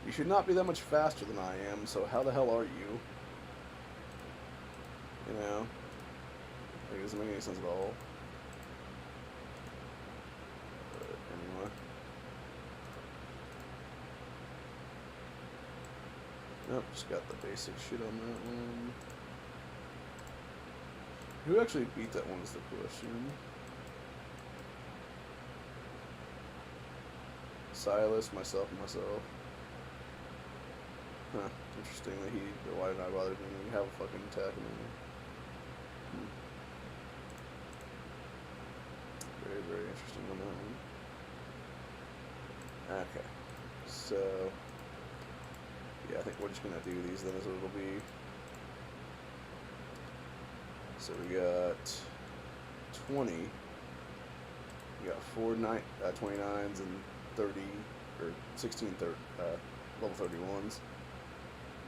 you should not be that much faster than I am, so how the hell are you? You know? Like, it doesn't make any sense at all. But anyway. Nope, just got the basic shit on that one. Who actually beat that one is the question. Silas, myself, and myself. Huh. Interesting that why did I bother to even have a fucking attack in there? Very, very interesting on that one. Okay. So, yeah, I think we're just gonna do these then, is what it'll be. So we got 20. We got 29s and 30 or 16 level 31s.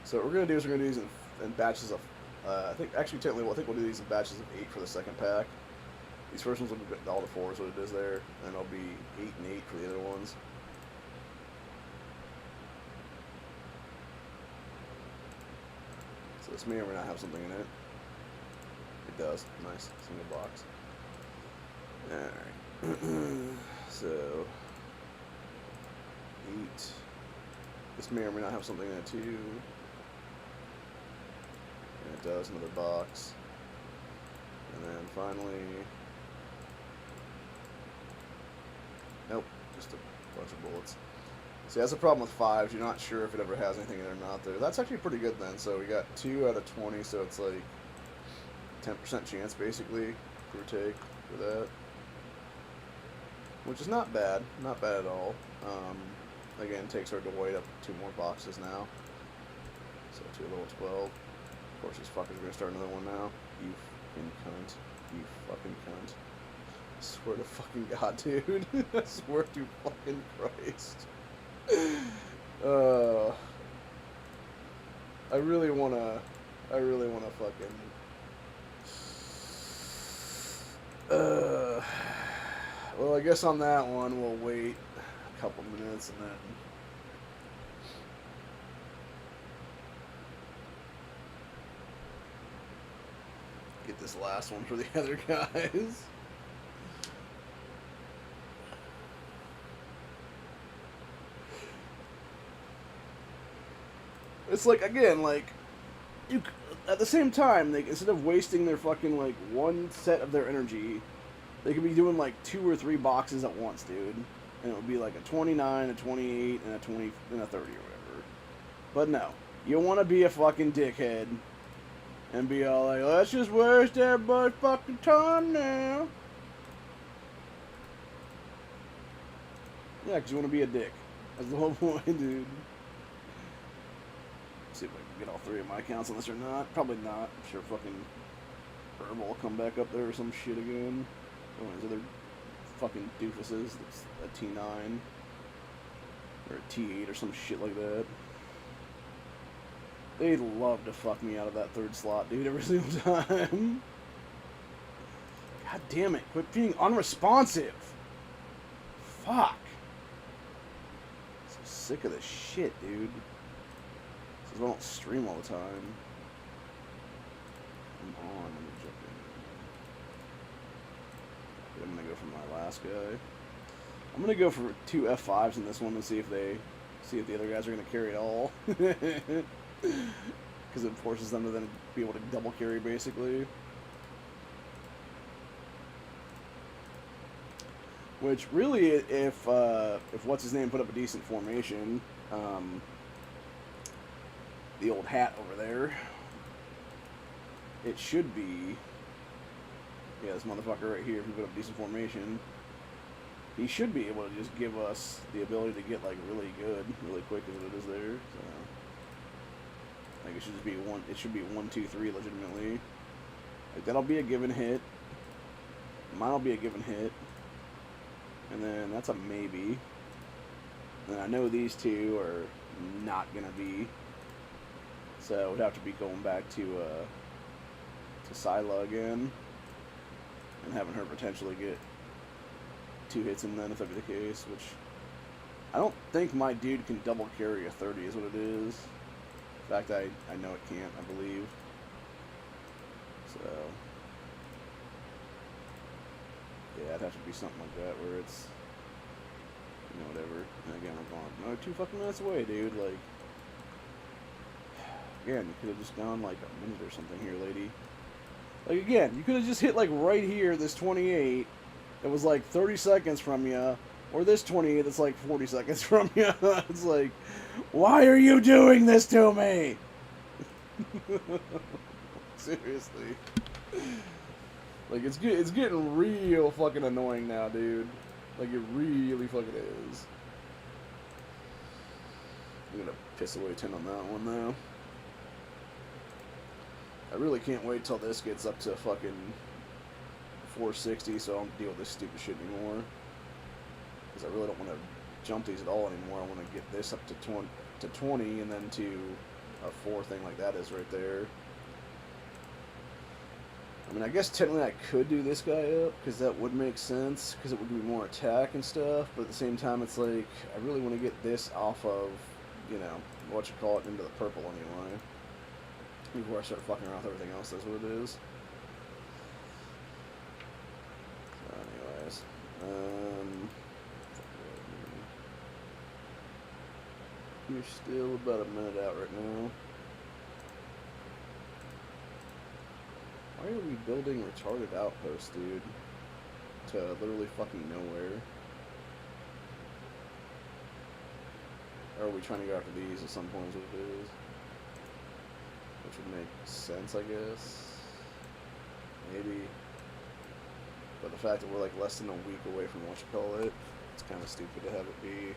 So what we're gonna do is we're gonna do these in batches of I think we'll do these in batches of 8 for the second pack. These first ones will be all the 4s, what it is there, and it'll be 8 and 8 for the other ones. So this may or may not have something in it. It does. Nice single box. Alright. So 8. This may or may not have something in it too. And it does, another box. And then finally, nope, just a bunch of bullets. See, that's the problem with 5s. You're not sure if it ever has anything in it or not there. That's actually pretty good then. So we got 2 out of 20, so it's like 10% chance basically, give or take, for that. Which is not bad. Not bad at all. Again, takes our Dwight up 2 more boxes now. So 2 level 12. Of course, these fuckers are going to start another one now. You fucking cunt. You fucking cunt. I swear to fucking God, dude. I swear to fucking Christ. I really wanna fucking well, I guess on that one we'll wait a couple minutes and then get this last one for the other guys. It's like, again, like, you at the same time, like, instead of wasting their fucking, like, one set of their energy, they could be doing, like, 2 or 3 boxes at once, dude. And it would be, like, a 29, a 28, and a 20, and a 30 or whatever. But no. You want to be a fucking dickhead and be all like, let's just waste everybody's fucking time now. Yeah, because you want to be a dick. That's the whole point, dude. See if I can get all 3 of my accounts on this or not. Probably not. I'm sure fucking Herbal will come back up there or some shit again. One of these other fucking doofuses that's a T9 or a T8 or some shit like that. They'd love to fuck me out of that third slot, dude, every single time. God damn it, quit being unresponsive. Fuck. So sick of this shit, dude. This is why I don't stream all the time. Come on, let me jump in. I'm gonna go for my last guy. I'm gonna go for 2 F5s in this one and see if the other guys are gonna carry it all. Because it forces them to then be able to double carry, basically. Which really, if what's his name put up a decent formation, the old hat over there, it should be, yeah, this motherfucker right here. If he put up a decent formation, he should be able to just give us the ability to get like really good, really quick as it is there. So, like it should just be one. It should be 1, 2, 3 legitimately. Like that'll be a given hit. Mine'll be a given hit. And then that's a maybe. And I know these two are not gonna be. So it would have to be going back to Sila again. And having her potentially get 2 hits in then if that be the case, which I don't think my dude can double carry a 30 is what it is. In fact, I know it can't, I believe. So yeah, it'd have to be something like that where it's, you know, whatever. And again, we're going another 2 fucking minutes away, dude. Like, again, you could have just gone like a minute or something here, lady. Like, again, you could have just hit like right here, this 28. It was like 30 seconds from you, or this 28 that's like 40 seconds from you. It's like, why are you doing this to me? Seriously. Like, it's getting real fucking annoying now, dude. Like, it really fucking is. I'm gonna piss away 10 on that one, though. I really can't wait till this gets up to fucking 460 so I don't deal with this stupid shit anymore. Because I really don't want to jump these at all anymore. I want to get this up to 20 and then to a 4 thing like that is right there. I mean, I guess technically I could do this guy up, because that would make sense, because it would be more attack and stuff, but at the same time, it's like, I really want to get this off of, you know, into the purple anyway, before I start fucking around with everything else, that's what it is. So anyways, you're still about a minute out right now. Why are we building retarded outposts, dude? To literally fucking nowhere. Or are we trying to go after these at some point is what it is? Which would make sense, I guess. Maybe. But the fact that we're like less than a week away from what you call it, it's kind of stupid to have it be.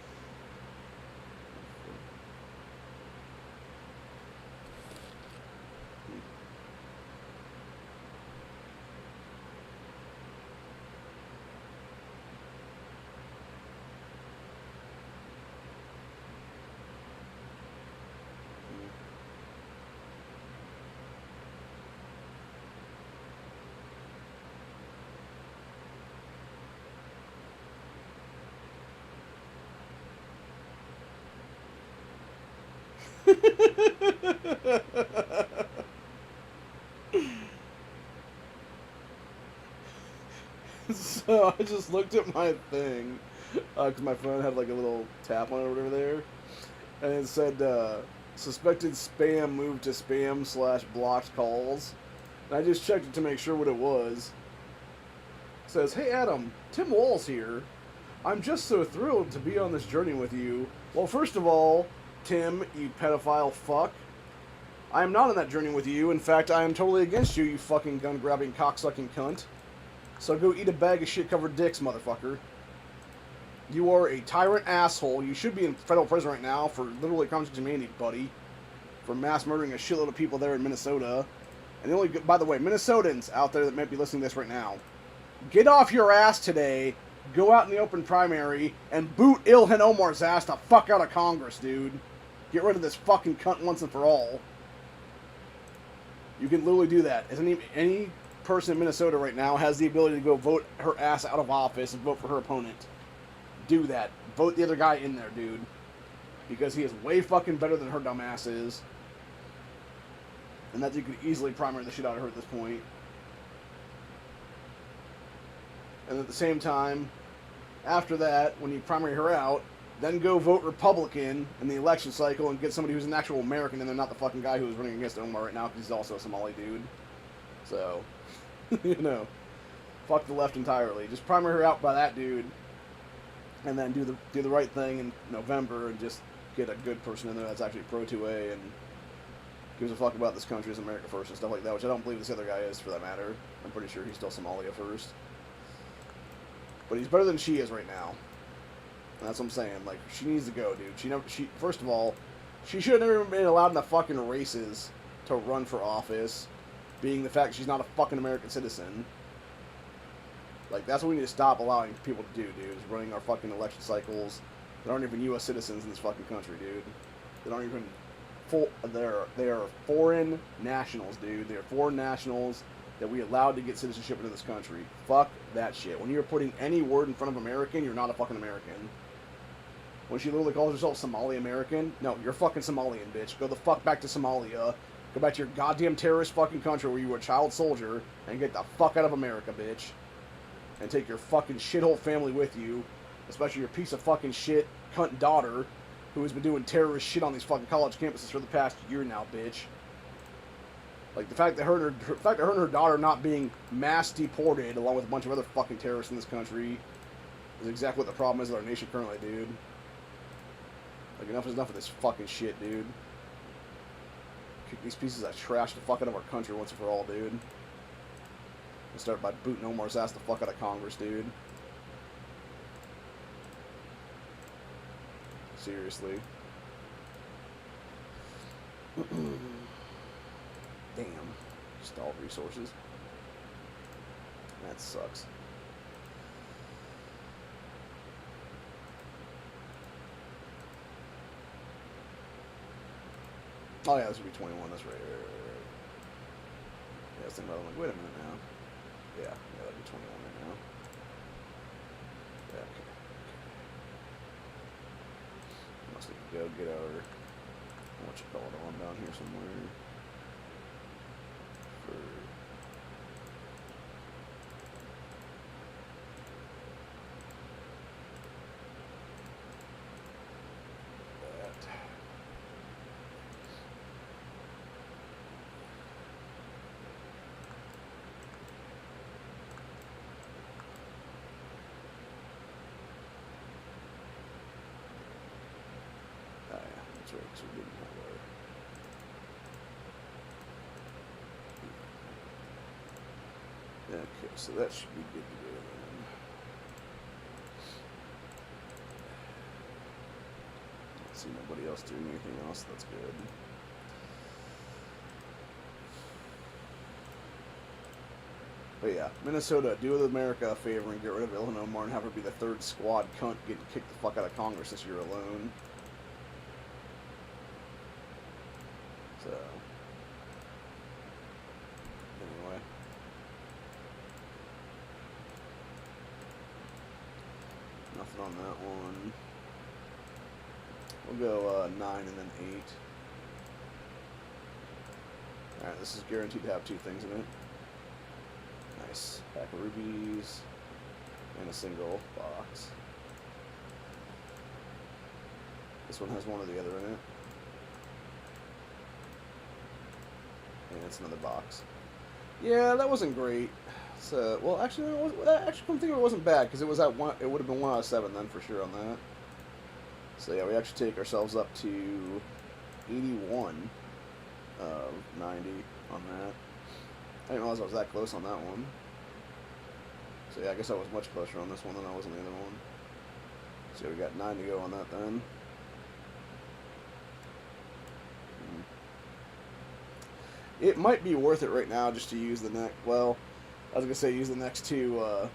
So I just looked at my thing, because my phone had like a little tap on it or whatever there, and it said, suspected spam moved to spam/blocked calls. And I just checked it to make sure what it was. It says, hey Adam, Tim Wall's here. I'm just so thrilled to be on this journey with you. Well, first of all, Tim, you pedophile fuck. I am not on that journey with you. In fact, I am totally against you, you fucking gun-grabbing, cocksucking cunt. So go eat a bag of shit-covered dicks, motherfucker. You are a tyrant asshole. You should be in federal prison right now for literally crimes against humanity, buddy. For mass murdering a shitload of people there in Minnesota. And the only, by the way, Minnesotans out there that might be listening to this right now, get off your ass today, go out in the open primary, and boot Ilhan Omar's ass the fuck out of Congress, dude. Get rid of this fucking cunt once and for all. You can literally do that. As any person in Minnesota right now has the ability to go vote her ass out of office and vote for her opponent. Do that. Vote the other guy in there, dude. Because he is way fucking better than her dumbass is. And that you could easily primary the shit out of her at this point. And at the same time, after that, when you primary her out, then go vote Republican in the election cycle and get somebody who's an actual American and they're not the fucking guy who's running against Omar right now because he's also a Somali dude. So, you know, fuck the left entirely. Just primary her out by that dude, and then do the right thing in November and just get a good person in there that's actually pro-2A and gives a fuck about this country as America first and stuff like that, which I don't believe this other guy is, for that matter. I'm pretty sure he's still Somalia first. But he's better than she is right now. And that's what I'm saying. Like, she needs to go, dude. First of all, she should have never been allowed in the fucking races to run for office, being the fact she's not a fucking American citizen. Like, that's what we need to stop allowing people to do, dude, is running our fucking election cycles. They aren't even U.S. citizens in this fucking country, dude. They aren't even they are foreign nationals, dude. They are foreign nationals that we allowed to get citizenship into this country. Fuck that shit. When you're putting any word in front of American, you're not a fucking American. When she literally calls herself Somali American, no, you're fucking Somalian, bitch. Go the fuck back to Somalia. Go back to your goddamn terrorist fucking country where you were a child soldier and get the fuck out of America, bitch. And take your fucking shithole family with you, especially your piece of fucking shit cunt daughter who has been doing terrorist shit on these fucking college campuses for the past year now, bitch. Like, the fact that her and her daughter not being mass deported along with a bunch of other fucking terrorists in this country is exactly what the problem is with our nation currently, dude. Like, enough is enough of this fucking shit, dude. Kick these pieces of trash the fuck out of our country once and for all, dude. And start by booting Omar's ass the fuck out of Congress, dude. Seriously. Damn. Stalled resources. That sucks. Oh yeah, this would be 21, that's right. Yeah, I was thinking about it, I'm like, wait a minute now. Yeah, that'd be 21 right now. Yeah, okay. Must need to go get our, what you call it, on down here somewhere. For that. That's right, because we're getting that way. Okay, so that should be good to go then. Let's see, nobody else doing anything else, that's good. But yeah, Minnesota, do America a favor and get rid of Illinois Omar and have her be the third squad cunt getting kicked the fuck out of Congress this year alone. So, anyway. Nothing on that one. We'll go 9 and then 8. Alright, this is guaranteed to have 2 things in it. Nice. Pack of rubies. And a single box. This one has one or the other in it. And it's another box. Yeah, that wasn't great. So, well, actually, come think of it, wasn't bad because it was at one. It would have been 1 out of 7 then for sure on that. So yeah, we actually take ourselves up to 81 of 90 on that. I didn't realize I was that close on that one. So yeah, I guess I was much closer on this one than I was on the other one. So we got 9 to go on that then. It might be worth it right now just to use the next. Well, I was gonna say use the next 2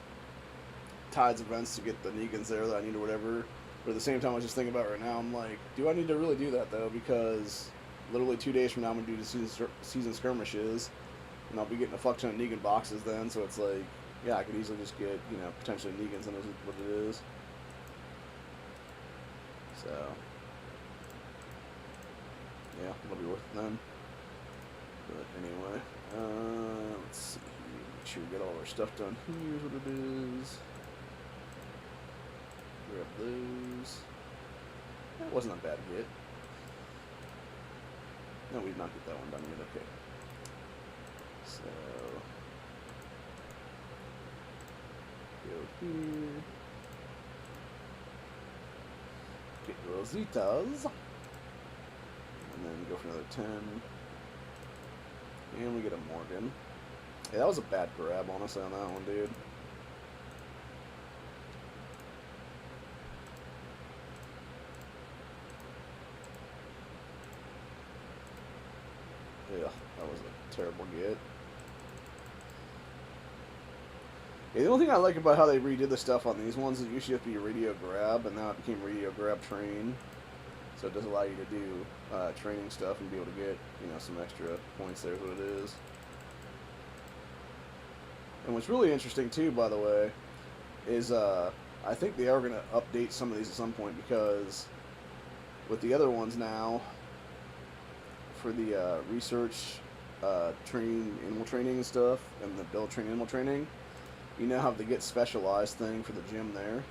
Tides events to get the Negans there that I need or whatever. But at the same time, I was just thinking about right now. I'm like, do I need to really do that though? Because literally 2 days from now, I'm gonna do the season skirmishes, and I'll be getting a fuck ton of Negan boxes then. So it's like, yeah, I could easily just get, you know, potentially Negans, and what it is. So, yeah, it'll be worth it then. But anyway, let's see here. Make sure we get all our stuff done. Here's what it is. Grab those. That wasn't a bad get. No, we did not get that one done yet. Okay. So, go here. Get Rositas. And then go for another 10. And we get a Morgan. Yeah, that was a bad grab, honestly, on that one, dude. Yeah, that was a terrible get. Yeah, the only thing I like about how they redid the stuff on these ones is it used to have to be a radio grab, and now it became radio grab train. So it does allow you to do training stuff and be able to get, you know, some extra points there is what it is. And what's really interesting too, by the way, is I think they are going to update some of these at some point, because with the other ones now, for the research animal training and stuff, and the build train animal training, you now have the get specialized thing for the gym there,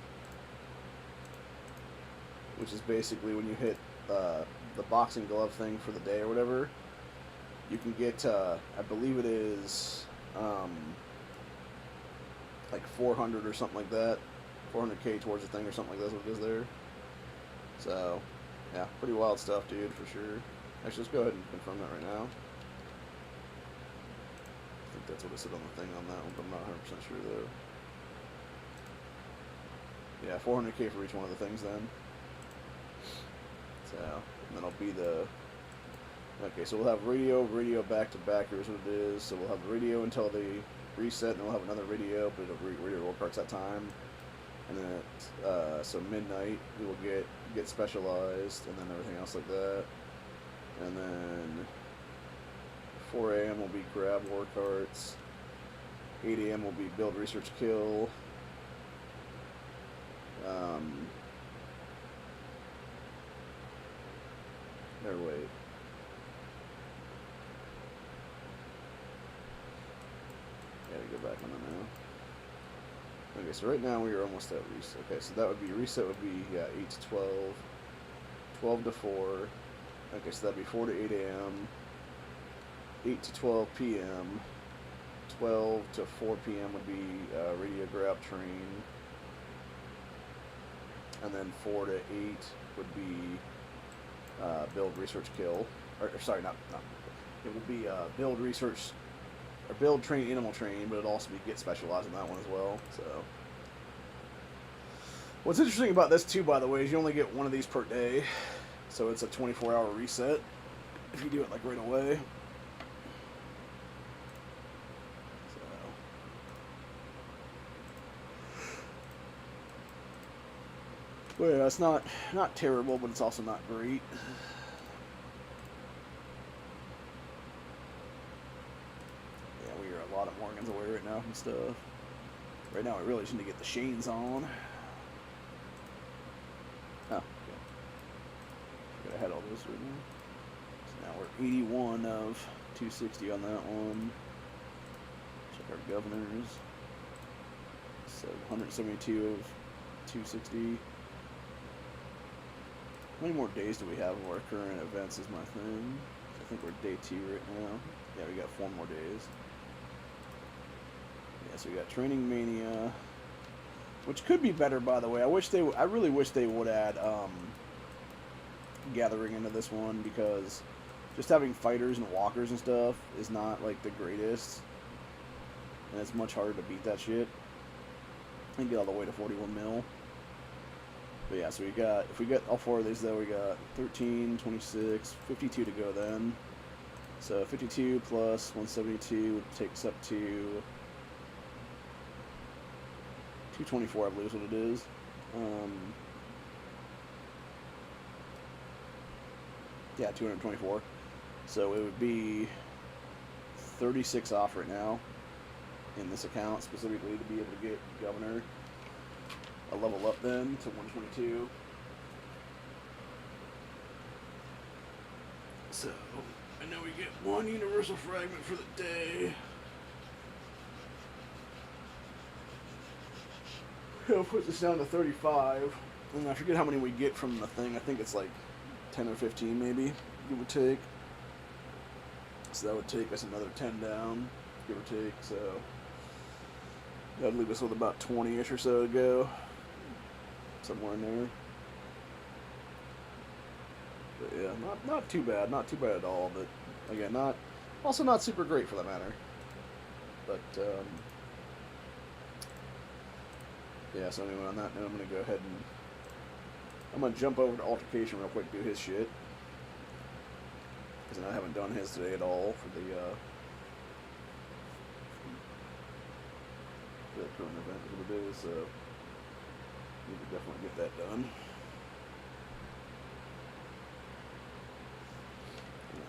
which is basically when you hit the boxing glove thing for the day or whatever, you can get, I believe it is like 400 or something like that, 400k towards the thing or something like that's what it is there. So, yeah, pretty wild stuff, dude, for sure. Actually, let's go ahead and confirm that right now. I think that's what it said on the thing on that one, but I'm not 100% sure though. Yeah, 400k for each one of the things then. So, and then I'll be the... Okay, so we'll have radio back to back, here's what it is. So we'll have the radio until they reset, and then we'll have another radio, but it'll radio roll carts that time. And then at, so midnight, we will get specialized, and then everything else like that. And then 4 a.m. will be grab war carts. 8 a.m. will be build, research, kill. Or wait. Gotta go back on it now. Okay, so right now we are almost at reset. Okay, so that would be, reset would be, yeah, 8 to 12. 12 to 4. Okay, so that'd be 4 to 8 a.m. 8 to 12 p.m. 12 to 4 p.m. would be radio grab train. And then 4 to 8 would be build, research, kill. Or sorry, not it would be build, research, or build, train, animal train, but it'd also be get specialized in that one as well. So, what's interesting about this too, by the way, is you only get one of these per day. So it's a 24-hour reset if you do it like right away. So, well, yeah, it's not terrible, but it's also not great. Yeah, we are a lot of Morgans away right now from stuff. Right now, I really just need to get the Shanes on. Oh, okay. I had all those right now. So now we're 81 of 260 on that one. Check our governors. So 172 of 260. How many more days do we have of our current events is my thing. I think we're day 2 right now. Yeah, we got 4 more days. Yeah, so we got Training Mania, which could be better, by the way. I really wish they would add Gathering into this one, because just having fighters and walkers and stuff is not like the greatest, and it's much harder to beat that shit and get all the way to 41 mil. But yeah, so if we get all 4 of these though, we got 13, 26, 52 to go then. So 52 plus 172 takes up to 224, I believe is what it is. Yeah, 224. So it would be 36 off right now in this account specifically to be able to get Governor a level up then to 122. So I know we get one universal fragment for the day. I'll put this down to 35. And I forget how many we get from the thing. I think it's like 10 or 15 maybe, give or take. So that would take us another 10 down, give or take. So that'd leave us with about 20-ish or so to go. Somewhere in there. But yeah, not too bad. Not too bad at all. But again, also not super great for that matter. But yeah, so anyway, on that note, I'm going to go ahead and I'm going to jump over to Altercation real quick, do his shit. Because I haven't done his today at all for the current event for the day, so need to definitely get that done.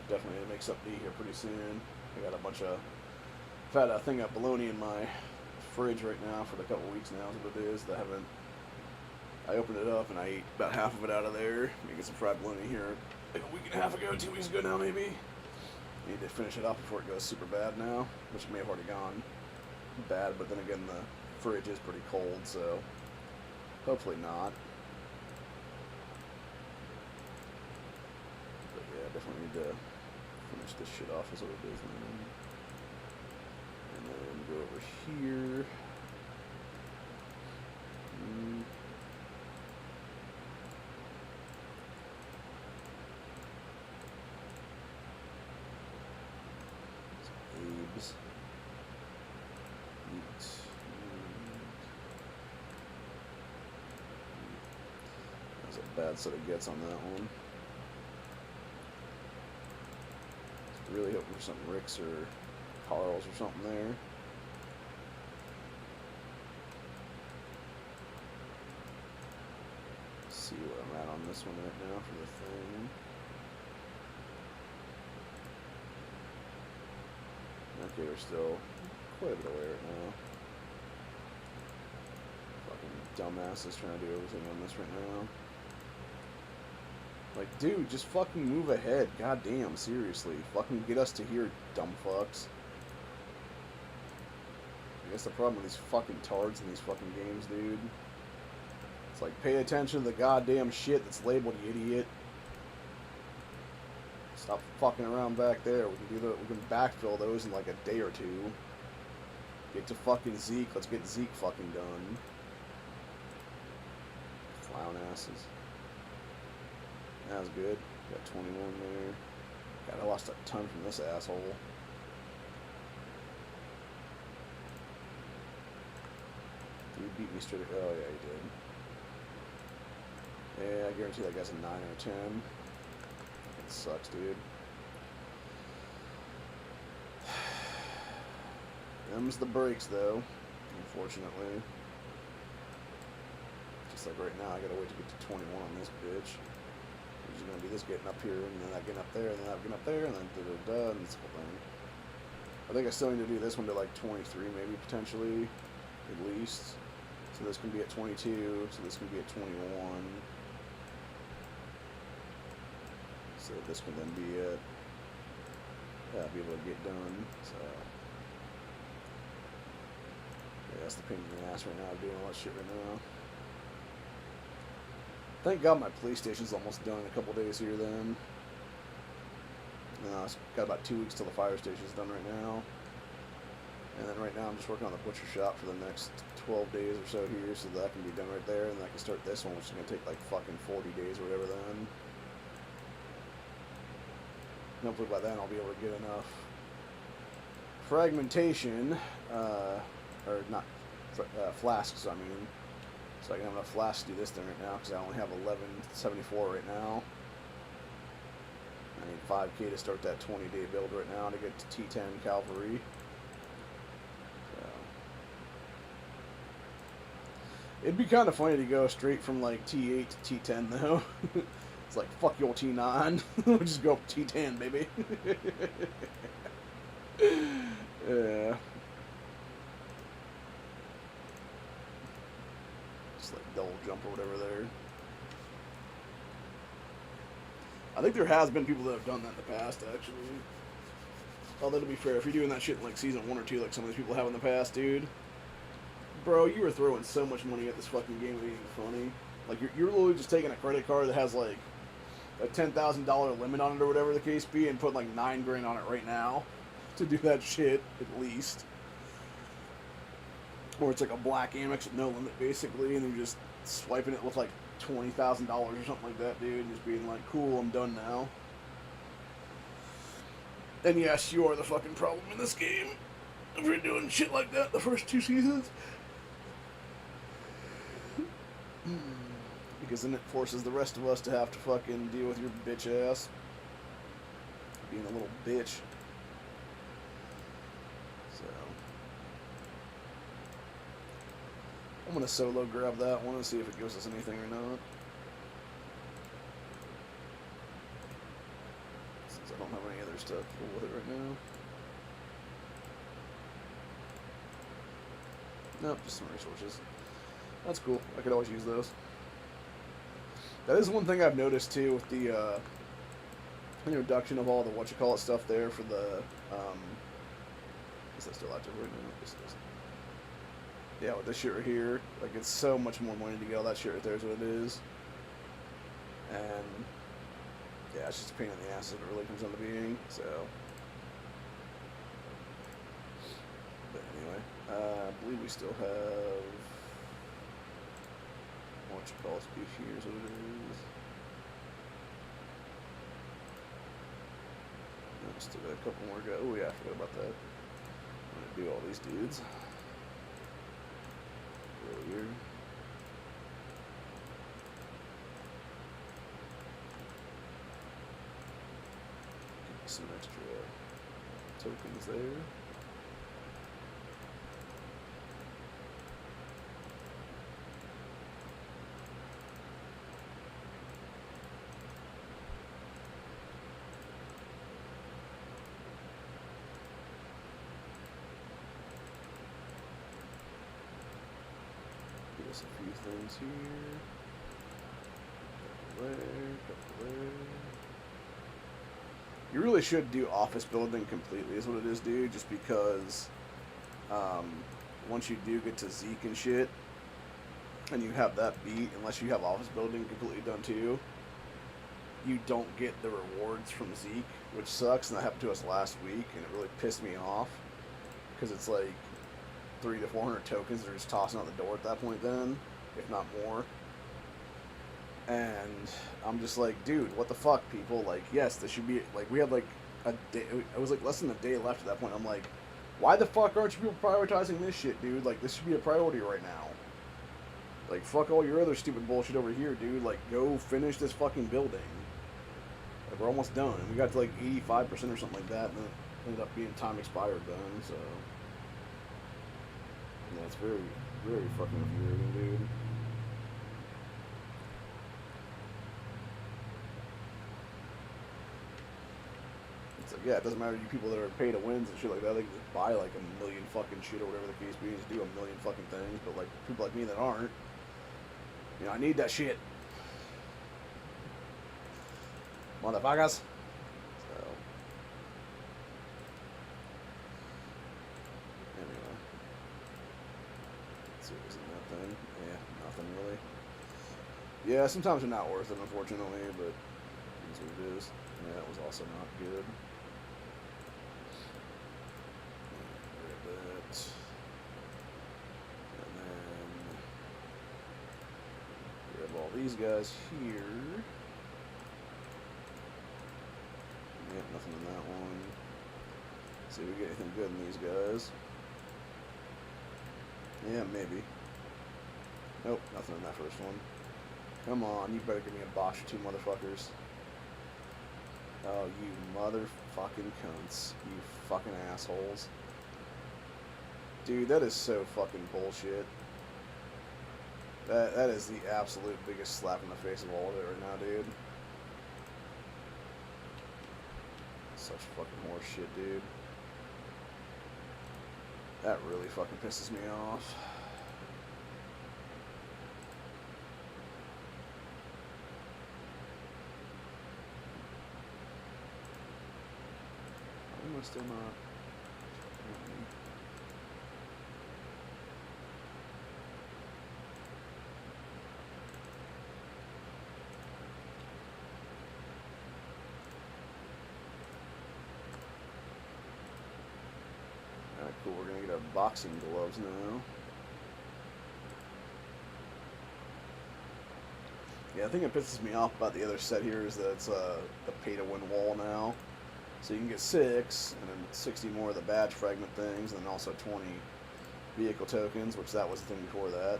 Definitely going to make something to eat here pretty soon. I got a bunch of, I've had a thing of bologna in my fridge right now for a couple weeks now is what it is. I opened it up and I ate about half of it out of there. Making some fried bologna here like a week and a half ago, 2 weeks ago now maybe. Need to finish it off before it goes super bad now, which may have already gone bad, but then again the fridge is pretty cold, so hopefully not. But yeah, definitely need to finish this shit off is what it is, man. And then go over here. Abe's. Eat. That's a bad set of gets on that one. Really hoping for some Ricks or Carls or something there. Let's see where I'm at on this one right now for the thing. Okay, we're still quite a bit away right now. Fucking dumbasses trying to do everything on this right now. Like, dude, just fucking move ahead. Goddamn, seriously. Fucking get us to here, dumb fucks. I guess the problem with these fucking tards in these fucking games, dude. It's like, pay attention to the goddamn shit that's labeled, you idiot. Stop fucking around back there. We can do that. We can backfill those in like a day or two. Get to fucking Zeke. Let's get Zeke fucking done. Clown asses. That was good. Got 21 there. God, I lost a ton from this asshole. Dude beat me straight. Oh yeah, he did. Yeah, I guarantee that guy's a 9 or a 10. It sucks, dude. Them's the breaks, though. Unfortunately. Just like right now, I gotta wait to get to 21 on this bitch. I'm just gonna do this getting up here, and then that getting up there, and then that getting up there, and then da-da-da, and this whole thing. I think I still need to do this one to like 23, maybe, potentially. At least. So this can be at 22, so this can be at 21. So this can then be it. Yeah, be able to get done. So yeah, that's the pain in the ass right now, doing all that shit right now. Thank God my PlayStation's almost done in a couple days here then. It's got about 2 weeks till the fire station's done right now. And then right now I'm just working on the butcher shop for the next 12 days or so here, so that can be done right there, and then I can start this one, which is going to take like fucking 40 days or whatever then. Hopefully by then I'll be able to get enough fragmentation, or not, flasks, I mean. So I can have enough flasks to do this thing right now, because I only have 1174 right now. I need 5K to start that 20-day build right now to get to T10 Cavalry. So it'd be kind of funny to go straight from like T8 to T10 though. It's like, fuck your T9. We'll just go up T10, baby. Yeah. Just like double jump or whatever there. I think there has been people that have done that in the past, actually. Although, to be fair, if you're doing that shit in like season 1 or 2, like some of these people have in the past, dude, bro, you were throwing so much money at this fucking game, it ain't even funny. Like, you're literally just taking a credit card that has like a $10,000 limit on it or whatever the case be, and putting like $9 grand on it right now to do that shit, at least. Or it's like a black Amex with no limit, basically, and you're just swiping it with like $20,000 or something like that, dude, and just being like, cool, I'm done now. And yes, you are the fucking problem in this game. If you're doing shit like that the first 2 seasons. Because then it forces the rest of us to have to fucking deal with your bitch ass. Being a little bitch. So. I'm gonna solo grab that one and see if it gives us anything or not. Since I don't have any other stuff to pull with it right now. Nope, just some resources. That's cool. I could always use those. That is one thing I've noticed too with the introduction of all the whatchamacallit stuff there for the is that still active right now? Yes, it is. Yeah, with this shit right here, like it's so much more money to get all that shit right there is what it is. And yeah, it's just a pain in the ass if it really comes into being, so. But anyway, I believe we still have whatchamacallit beef here is what it is. No, still got a couple more guys. Oh yeah, I forgot about that. I'm gonna do all these dudes. Earlier. Some extra tokens there. A few things here. Couple there, couple there. You really should do office building completely, is what it is, dude. Just because once you do get to Zeke and shit, and you have that beat, unless you have office building completely done too, you don't get the rewards from Zeke, which sucks. And that happened to us last week, and it really pissed me off because it's like 300 to 400 tokens that are just tossing out the door at that point then, if not more. And I'm just like, dude, what the fuck, people? Like, yes, this should be, like, we had like a day, it was like less than a day left at that point. I'm like, why the fuck aren't you people prioritizing this shit, dude? Like, this should be a priority right now. Like, fuck all your other stupid bullshit over here, dude. Like, go finish this fucking building. Like, we're almost done. And we got to like 85% or something like that, and then it ended up being time expired then, so. Yeah, it's very, very fucking infuriating, dude. It's like, yeah, it doesn't matter, you people that are paid to wins and shit like that, they can just buy like a million fucking shit or whatever the case be, just do a million fucking things, but like, people like me that aren't, you know, I need that shit. Motherfuckers. So. Anyway. Let's see what's in that thing. Yeah, nothing really. Yeah, sometimes they're not worth it, unfortunately, but that's what it is. Yeah, that was also not good. Grab that. And then grab all these guys here. Yep, nothing in that one. See if we get anything good in these guys. Yeah, maybe. Nope, nothing in that first one. Come on, you better give me a box or two, motherfuckers. Oh, you motherfucking cunts. You fucking assholes. Dude, that is so fucking bullshit. That is the absolute biggest slap in the face of all of it right now, dude. Such fucking horse shit, dude. That really fucking pisses me off. Why am I still not? Alright, cool. We're gonna get our boxing gloves now. Yeah, I think it pisses me off about the other set here is that it's the pay-to-win wall now. So you can get 6, and then 60 more of the badge fragment things, and then also 20 vehicle tokens, which that was the thing before that.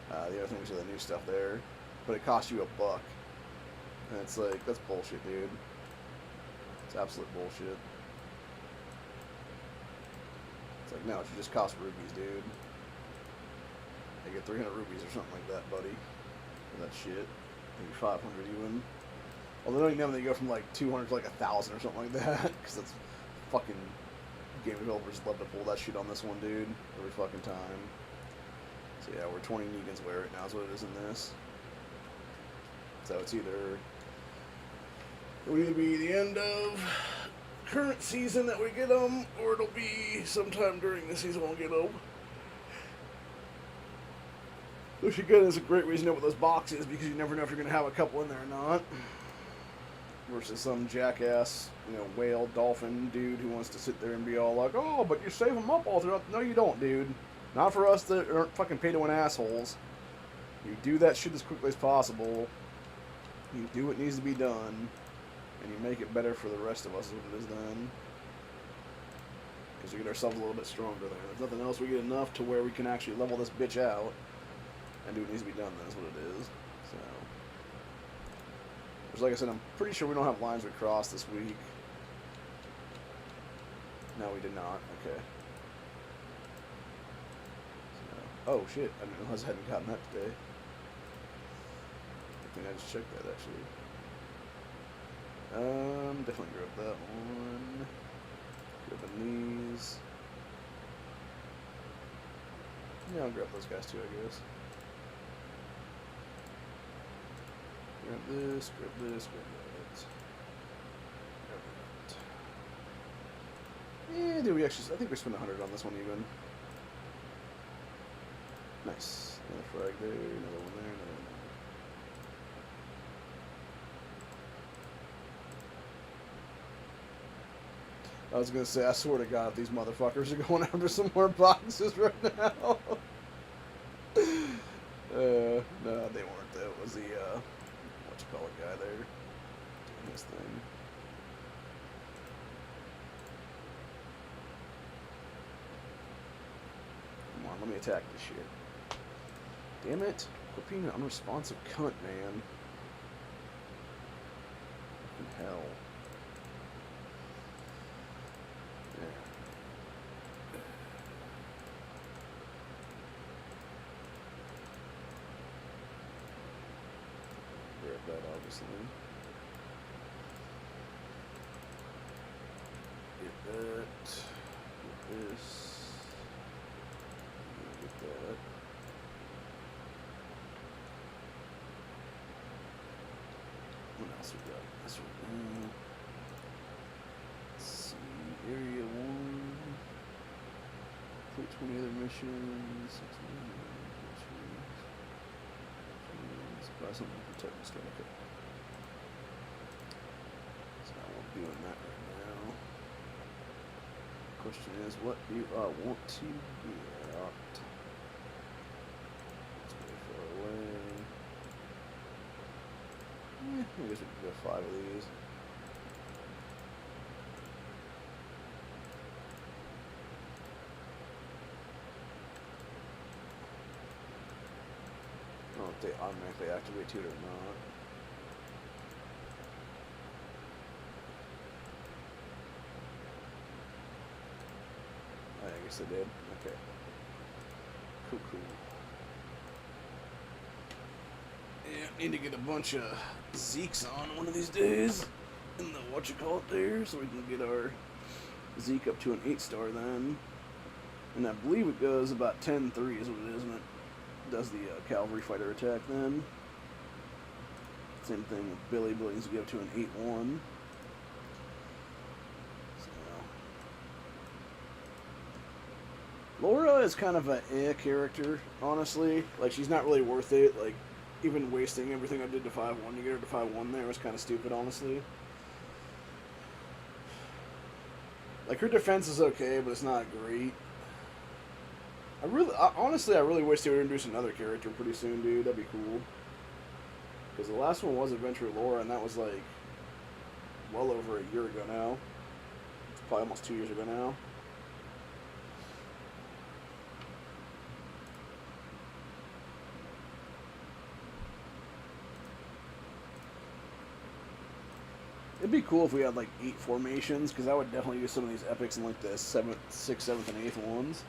The other things are the new stuff there. But it costs you $1. And it's like, that's bullshit, dude. It's absolute bullshit. It's like, no, it should just cost rubies, dude. I get 300 rubies or something like that, buddy. For that shit. Maybe 500 even. Although I don't even know they go from like 200 to like 1,000 or something like that. Because that's fucking... game developers love to pull that shit on this one, dude. Every fucking time. So yeah, we're 20 Negan's away right now is what it is in this. So it's either... it'll either be the end of current season that we get them, or it'll be sometime during the season we'll get them. Which again is a great reason to know what those boxes, because you never know if you're going to have a couple in there or not. Versus some jackass, you know, whale, dolphin dude who wants to sit there and be all like, oh, but you save them up all throughout. No, you don't, dude. Not for us that aren't fucking pay-to-win assholes. You do that shit as quickly as possible. You do what needs to be done. And you make it better for the rest of us as it is then. Because we get ourselves a little bit stronger there. If nothing else, we get enough to where we can actually level this bitch out. And do what needs to be done, that's what it is. So... which, like I said, I'm pretty sure we don't have lines we crossed this week. No, we did not. Okay. So, oh, shit. I didn't realize I hadn't gotten that today. I think I just checked that, actually. Definitely grab that one. Grabbing these. Yeah, I'll grab those guys too, I guess. Grab this, grab this, grab that. Grab that. Yeah, did we actually... I think we spent 100 on this one even. Nice. Another frag there, another one there, another one there. I was gonna say, I swear to God, these motherfuckers are going after some more boxes right now. No, they weren't. That was the, whatchamacallit guy there doing his thing. Come on, let me attack this shit. Damn it. Quit being an unresponsive cunt, man. Fucking hell. That obviously. Get that. Get this. Get that. What else we got? This one. Let's see. Area 1. Complete 20 other missions. 6 missions. Buy something to protect this guy. Okay. So I won't be doing that right now. Question is, what do I want to get? It's way far away. I guess we could go 5 of these. I don't know if they automatically activate to it or not. I guess they did. Okay. Cool, cool. Yeah, need to get a bunch of Zeeks on one of these days. in the whatchamacallit there, so we can get our Zeke up to an 8-star then. And I believe it goes about 10-3 is what it is, and it does the cavalry fighter attack then. Same thing with Billy. Billy needs to get up to an 8-1. Laura is kind of a character, honestly. Like, she's not really worth it. Like, even wasting everything I did to 5-1 to get her to 5-1 there was kind of stupid, honestly. Like, her defense is okay, but it's not great. Honestly, I really wish they would introduce another character pretty soon, dude. That'd be cool. Because the last one was Adventure Laura, and that was, like, well over a year ago now. It's probably almost 2 years ago now. It'd be cool if we had like 8 formations, because I would definitely use some of these epics in like the 7th, 6th, 7th, and 8th ones.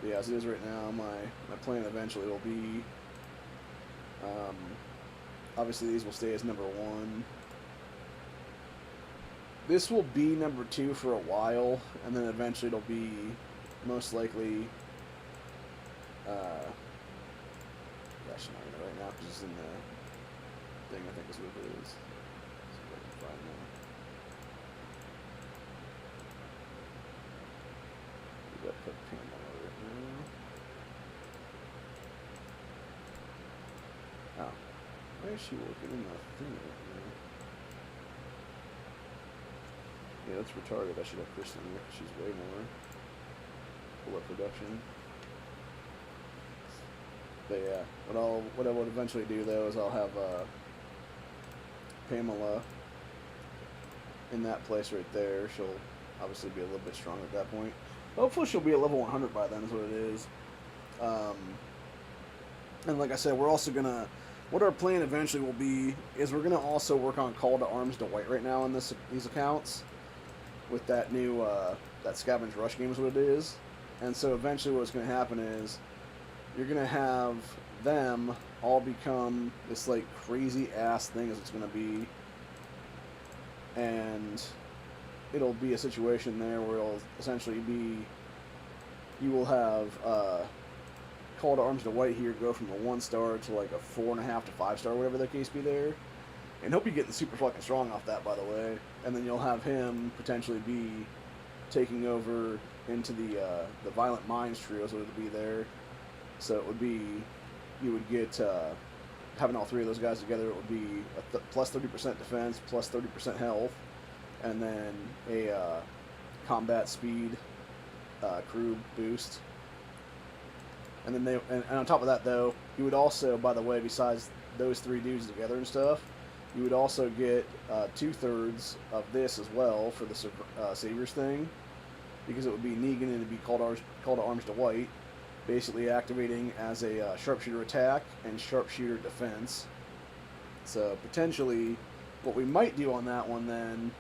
But yeah, as it is right now, my plan eventually will be, obviously these will stay as number 1. This will be number 2 for a while, and then eventually it'll be most likely, actually not gonna right now because it's in the thing, I think is what it is. See if I can find that. We got put Pamela right now. Oh. Why is she working in the thing right now? Yeah, that's retarded. I should have Kristen here because she's way more. Pull up production. But yeah, what I would eventually do though is I'll have Pamela in that place right there. She'll obviously be a little bit stronger at that point. Hopefully she'll be at level 100 by then is what it is. And like I said, we're also gonna, what our plan eventually will be is we're gonna also work on Call to Arms to White right now on these accounts with that new that Scavenge Rush game is what it is. And so eventually what's gonna happen is you're gonna have them all become this like crazy ass thing as it's gonna be, and it'll be a situation there where it'll essentially be, you will have Call to Arms to White here go from a 1-star to like a 4.5 to 5-star, whatever the case be there, and he'll be getting super fucking strong off that, by the way. And then you'll have him potentially be taking over into the Violent Minds trio, so it'll be there. So it would be, you would get, having all 3 of those guys together, it would be a plus 30% defense, plus 30% health, and then a combat speed crew boost. And then and on top of that, though, you would also, by the way, besides those 3 dudes together and stuff, you would also get 2/3 of this as well for the Saviors thing, because it would be Negan and it'd be Call to Arms to White, basically activating as a sharpshooter attack and sharpshooter defense. So potentially, what we might do on that one then,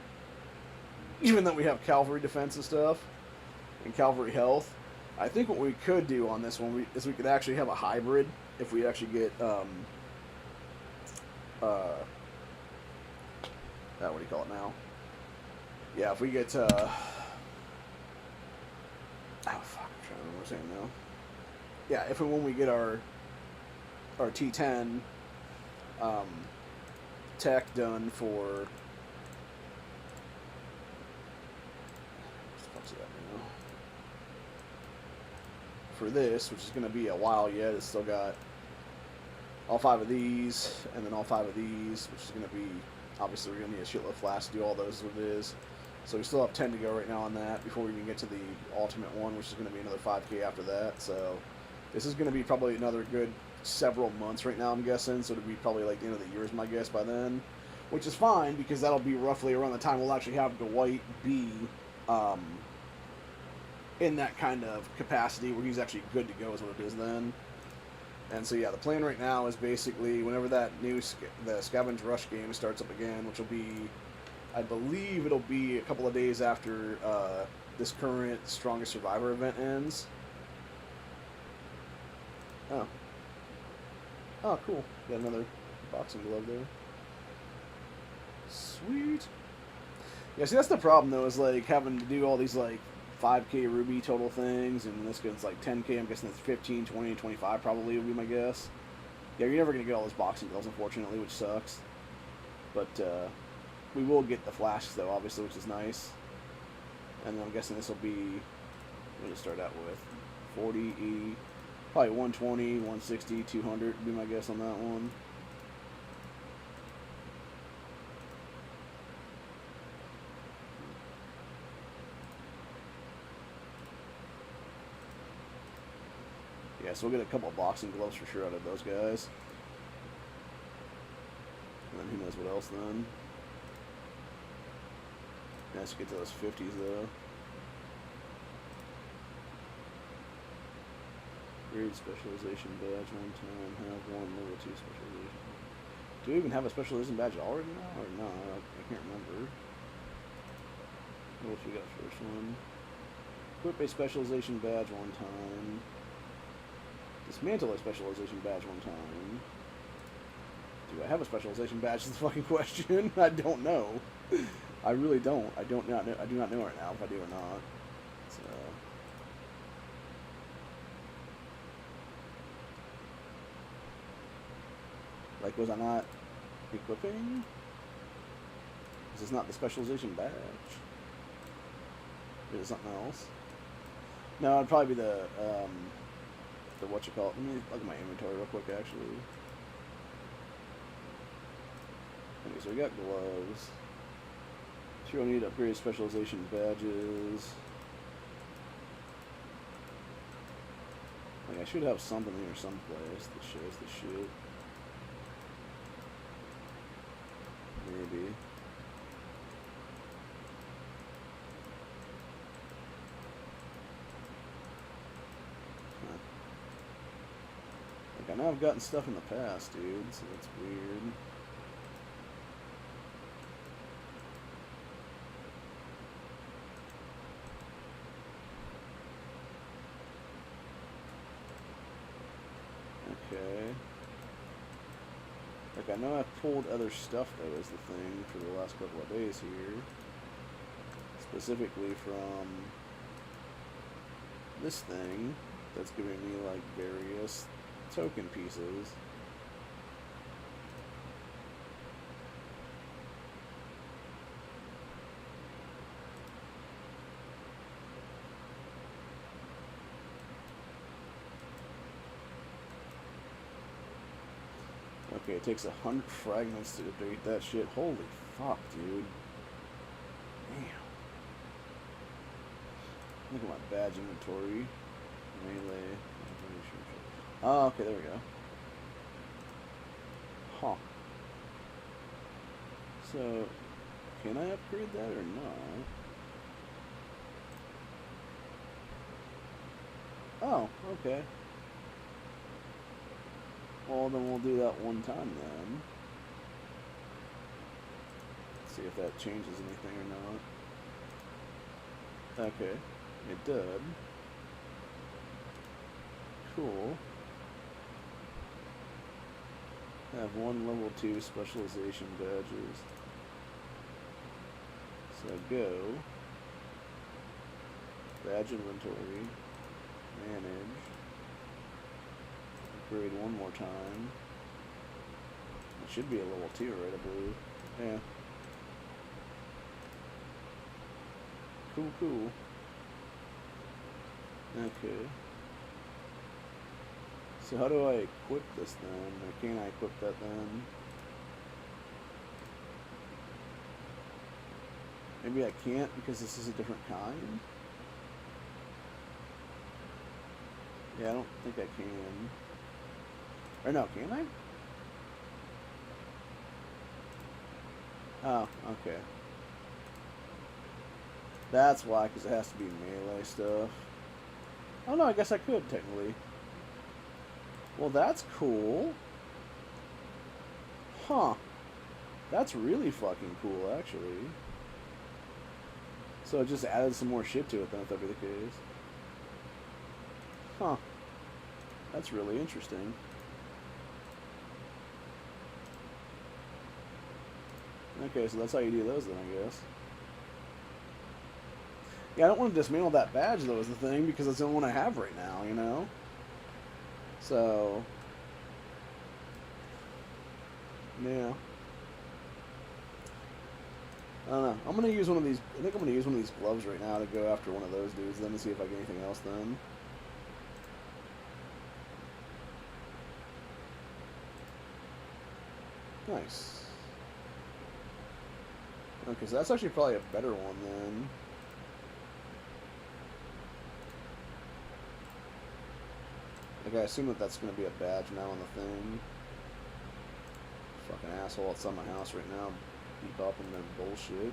even though we have cavalry defense and stuff, and cavalry health, I think what we could do on this one is we could actually have a hybrid if we actually get, what do you call it now? Yeah, if we get, oh fuck, I'm trying to remember what I'm saying now. Yeah, if and when we get our T10 tech done for, for this, which is going to be a while yet. It's still got all 5 of these, and then all 5 of these, which is going to be, obviously we're going to need a shitload of flasks to do all those, is what it is. So we still have 10 to go right now on that before we even get to the ultimate one, which is going to be another 5K after that. So this is going to be probably another good several months right now, I'm guessing. So it'll be probably like the end of the year is my guess by then, which is fine because that'll be roughly around the time we'll actually have Dwight be in that kind of capacity where he's actually good to go is what it is then. And so yeah, the plan right now is basically whenever that new the Scavenge Rush game starts up again, which will be, I believe it'll be a couple of days after this current Strongest Survivor event ends. Oh, cool. Got another Boxing glove there. Sweet. Yeah, see, that's the problem, though, is, like, having to do all these, like, 5K Ruby total things, and this gets, like, 10K. I'm guessing that's 15, 20, 25 probably would be my guess. Yeah, you're never going to get all those boxing gloves, unfortunately, which sucks. But, we will get the flashes, though, obviously, which is nice. And then I'm guessing this will be, what to start out with? 40, 80, probably 120, 160, 200 would be my guess on that one. Yeah, so we'll get a couple of boxing gloves for sure out of those guys. And then who knows what else then. Let's get to those 50s though. Grade specialization badge one time. Have one level 2 specialization. Do we even have a specialization badge already now or not? I can't remember. What we got first one? Equip a specialization badge one time. Dismantle a specialization badge one time. Do I have a specialization badge is the fucking question. I don't know. I really don't. I do not know right now if I do or not. So like, was I not equipping? This is not the specialization badge. Is it something else? No, it'd probably be the what you call it. Let me look at my inventory real quick, actually. Okay, so we got gloves. Sure, we'll need upgraded specialization badges. Like, I should have something here someplace that shows the shit. Maybe. I know I've gotten stuff in the past, dude, so that's weird. Okay. Like, I know I've pulled other stuff, though, is the thing, for the last couple of days here. Specifically from this thing that's giving me, like, various token pieces. Okay, it takes 100 fragments to deplete that shit. Holy fuck, dude. Damn. Look at my badge inventory. Melee. Oh, okay, there we go. Huh. So, can I upgrade that or not? Oh, okay. Well, then we'll do that one time then. See if that changes anything or not. Okay, it did. Cool. I have one level 2 specialization badges. So go. Badge inventory. Manage. Upgrade one more time. It should be a level 2, right, I believe. Yeah. Cool, cool. Okay. So how do I equip this then? Or can I equip that then? Maybe I can't because this is a different kind? Yeah, I don't think I can. Or no, can I? Oh, okay. That's why, because it has to be melee stuff. Oh no, I guess I could, technically. Well, that's cool. Huh. That's really fucking cool, actually. So it just added some more shit to it then, if that be the case. Huh. That's really interesting. Okay, so that's how you do those then, I guess. Yeah, I don't want to dismantle that badge, though, is the thing, because it's the only one I have right now, you know? So... yeah. I don't know. I'm gonna use one of these. I think I'm gonna use one of these gloves right now to go after one of those dudes, then to see if I get anything else then. Nice. Okay, so that's actually probably a better one then. Like, I assume that that's gonna be a badge now on the thing. Fucking asshole outside my house right now, bebopping their bullshit.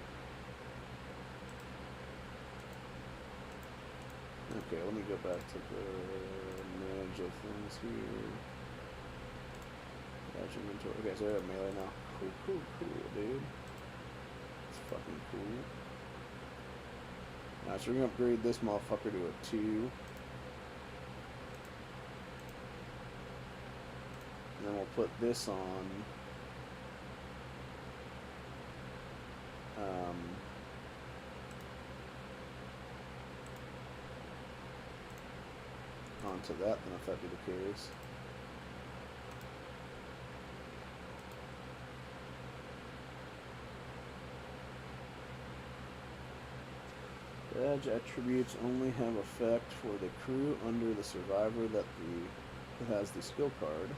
Okay, let me go back to the manage of things here. Badge inventory. Okay, so I have melee now. Cool, dude. It's fucking cool. Alright, so we're gonna upgrade this motherfucker to a 2. And then we'll put this on. Onto that, then if that be the case. Badge attributes only have effect for the crew under the survivor that has the skill card.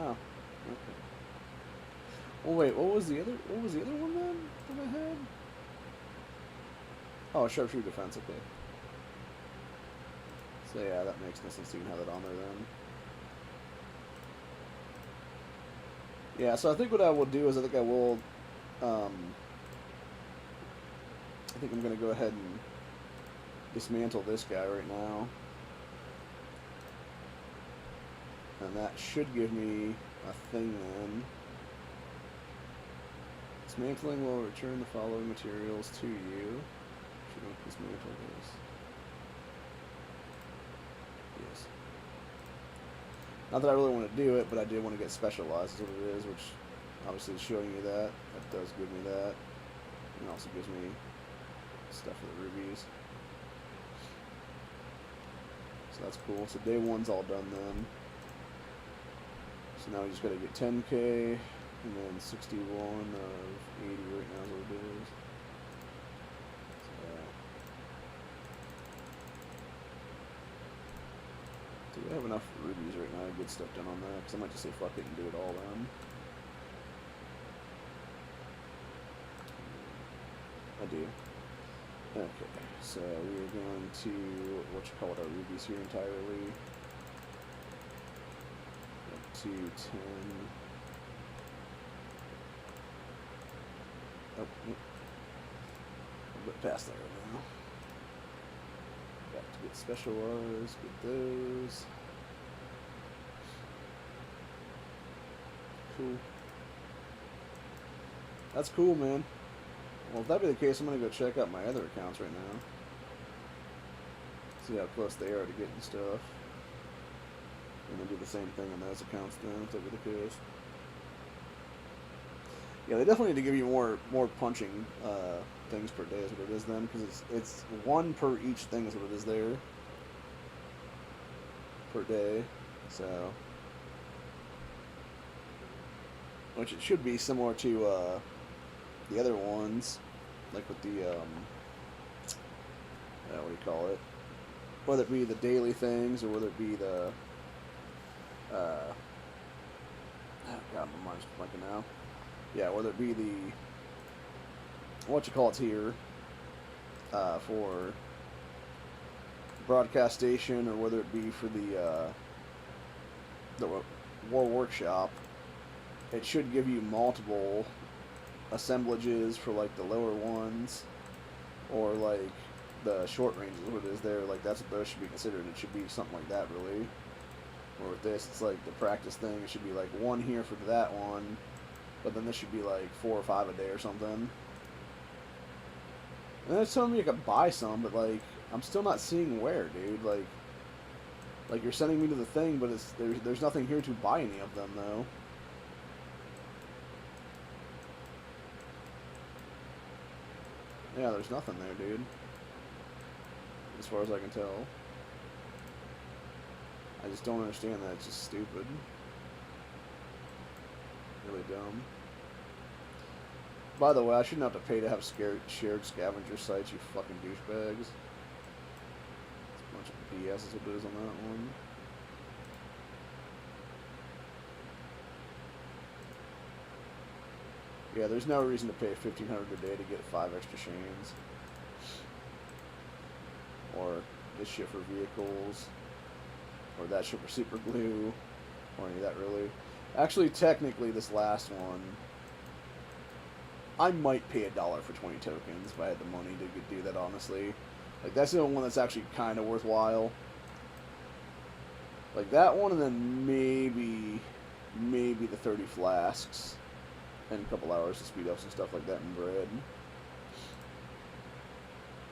Oh, okay. Well, wait, what was the other one then that I had? Oh, sharpshooter defense. Okay. So yeah, that makes no sense to even have that on there then. Yeah, so I think what I will do is I think I will, I think I'm going to go ahead and dismantle this guy right now. And that should give me a thing then. Dismantling will return the following materials to you. Should we dismantle this? Yes. Not that I really want to do it, but I did want to get specialized is what it is, which obviously is showing you that. That does give me that. And it also gives me stuff for the rubies. So that's cool. So day 1's all done then. So now we just got to get 10k, and then 61 of 80 right now is what it is. So we have enough rubies right now to get stuff done on that, because I might just say fuck it and do it all then. I do. Okay, so we are going to, our rubies here entirely. 2, 10. Oh, a bit past that right now. Back to get specialized, get those. Cool. That's cool, man. Well, if that be the case, I'm going to go check out my other accounts right now. See how close they are to getting stuff. And then do the same thing on those accounts then, if that be the case. Yeah, they definitely need to give you more punching things per day is what it is then, because it's 1 per each thing is what it is there. Per day, so. Which it should be similar to the other ones, like with the, what do you call it? Whether it be the daily things or whether it be the, oh god, my mind's blanking now. Yeah, whether it be the, here, for broadcast station, or whether it be for the War Workshop, it should give you multiple assemblages for like the lower ones, or like the short ranges, what it is there, like that's what those should be considered. It should be something like that, really. Or with this, it's like the practice thing, it should be like 1 here for that one, but then this should be like 4 or 5 a day or something. And then it's telling me I could buy some, but like I'm still not seeing where, dude. Like you're sending me to the thing, but there's nothing here to buy any of them though. Yeah, there's nothing there, dude. As far as I can tell. I just don't understand that. It's just stupid. Really dumb. By the way, I shouldn't have to pay to have shared scavenger sites, you fucking douchebags. It's a bunch of BS is what it is on that one. Yeah, there's no reason to pay $1,500 a day to get 5 extra chains. Or this shit for vehicles. Or that shit for super glue. Or any of that really. Actually, technically, this last one, I might pay $1 for 20 tokens if I had the money to do that, honestly. Like, that's the only one that's actually kind of worthwhile. Like, that one, and then maybe the 30 flasks. And a couple hours to speed ups and stuff like that in bread.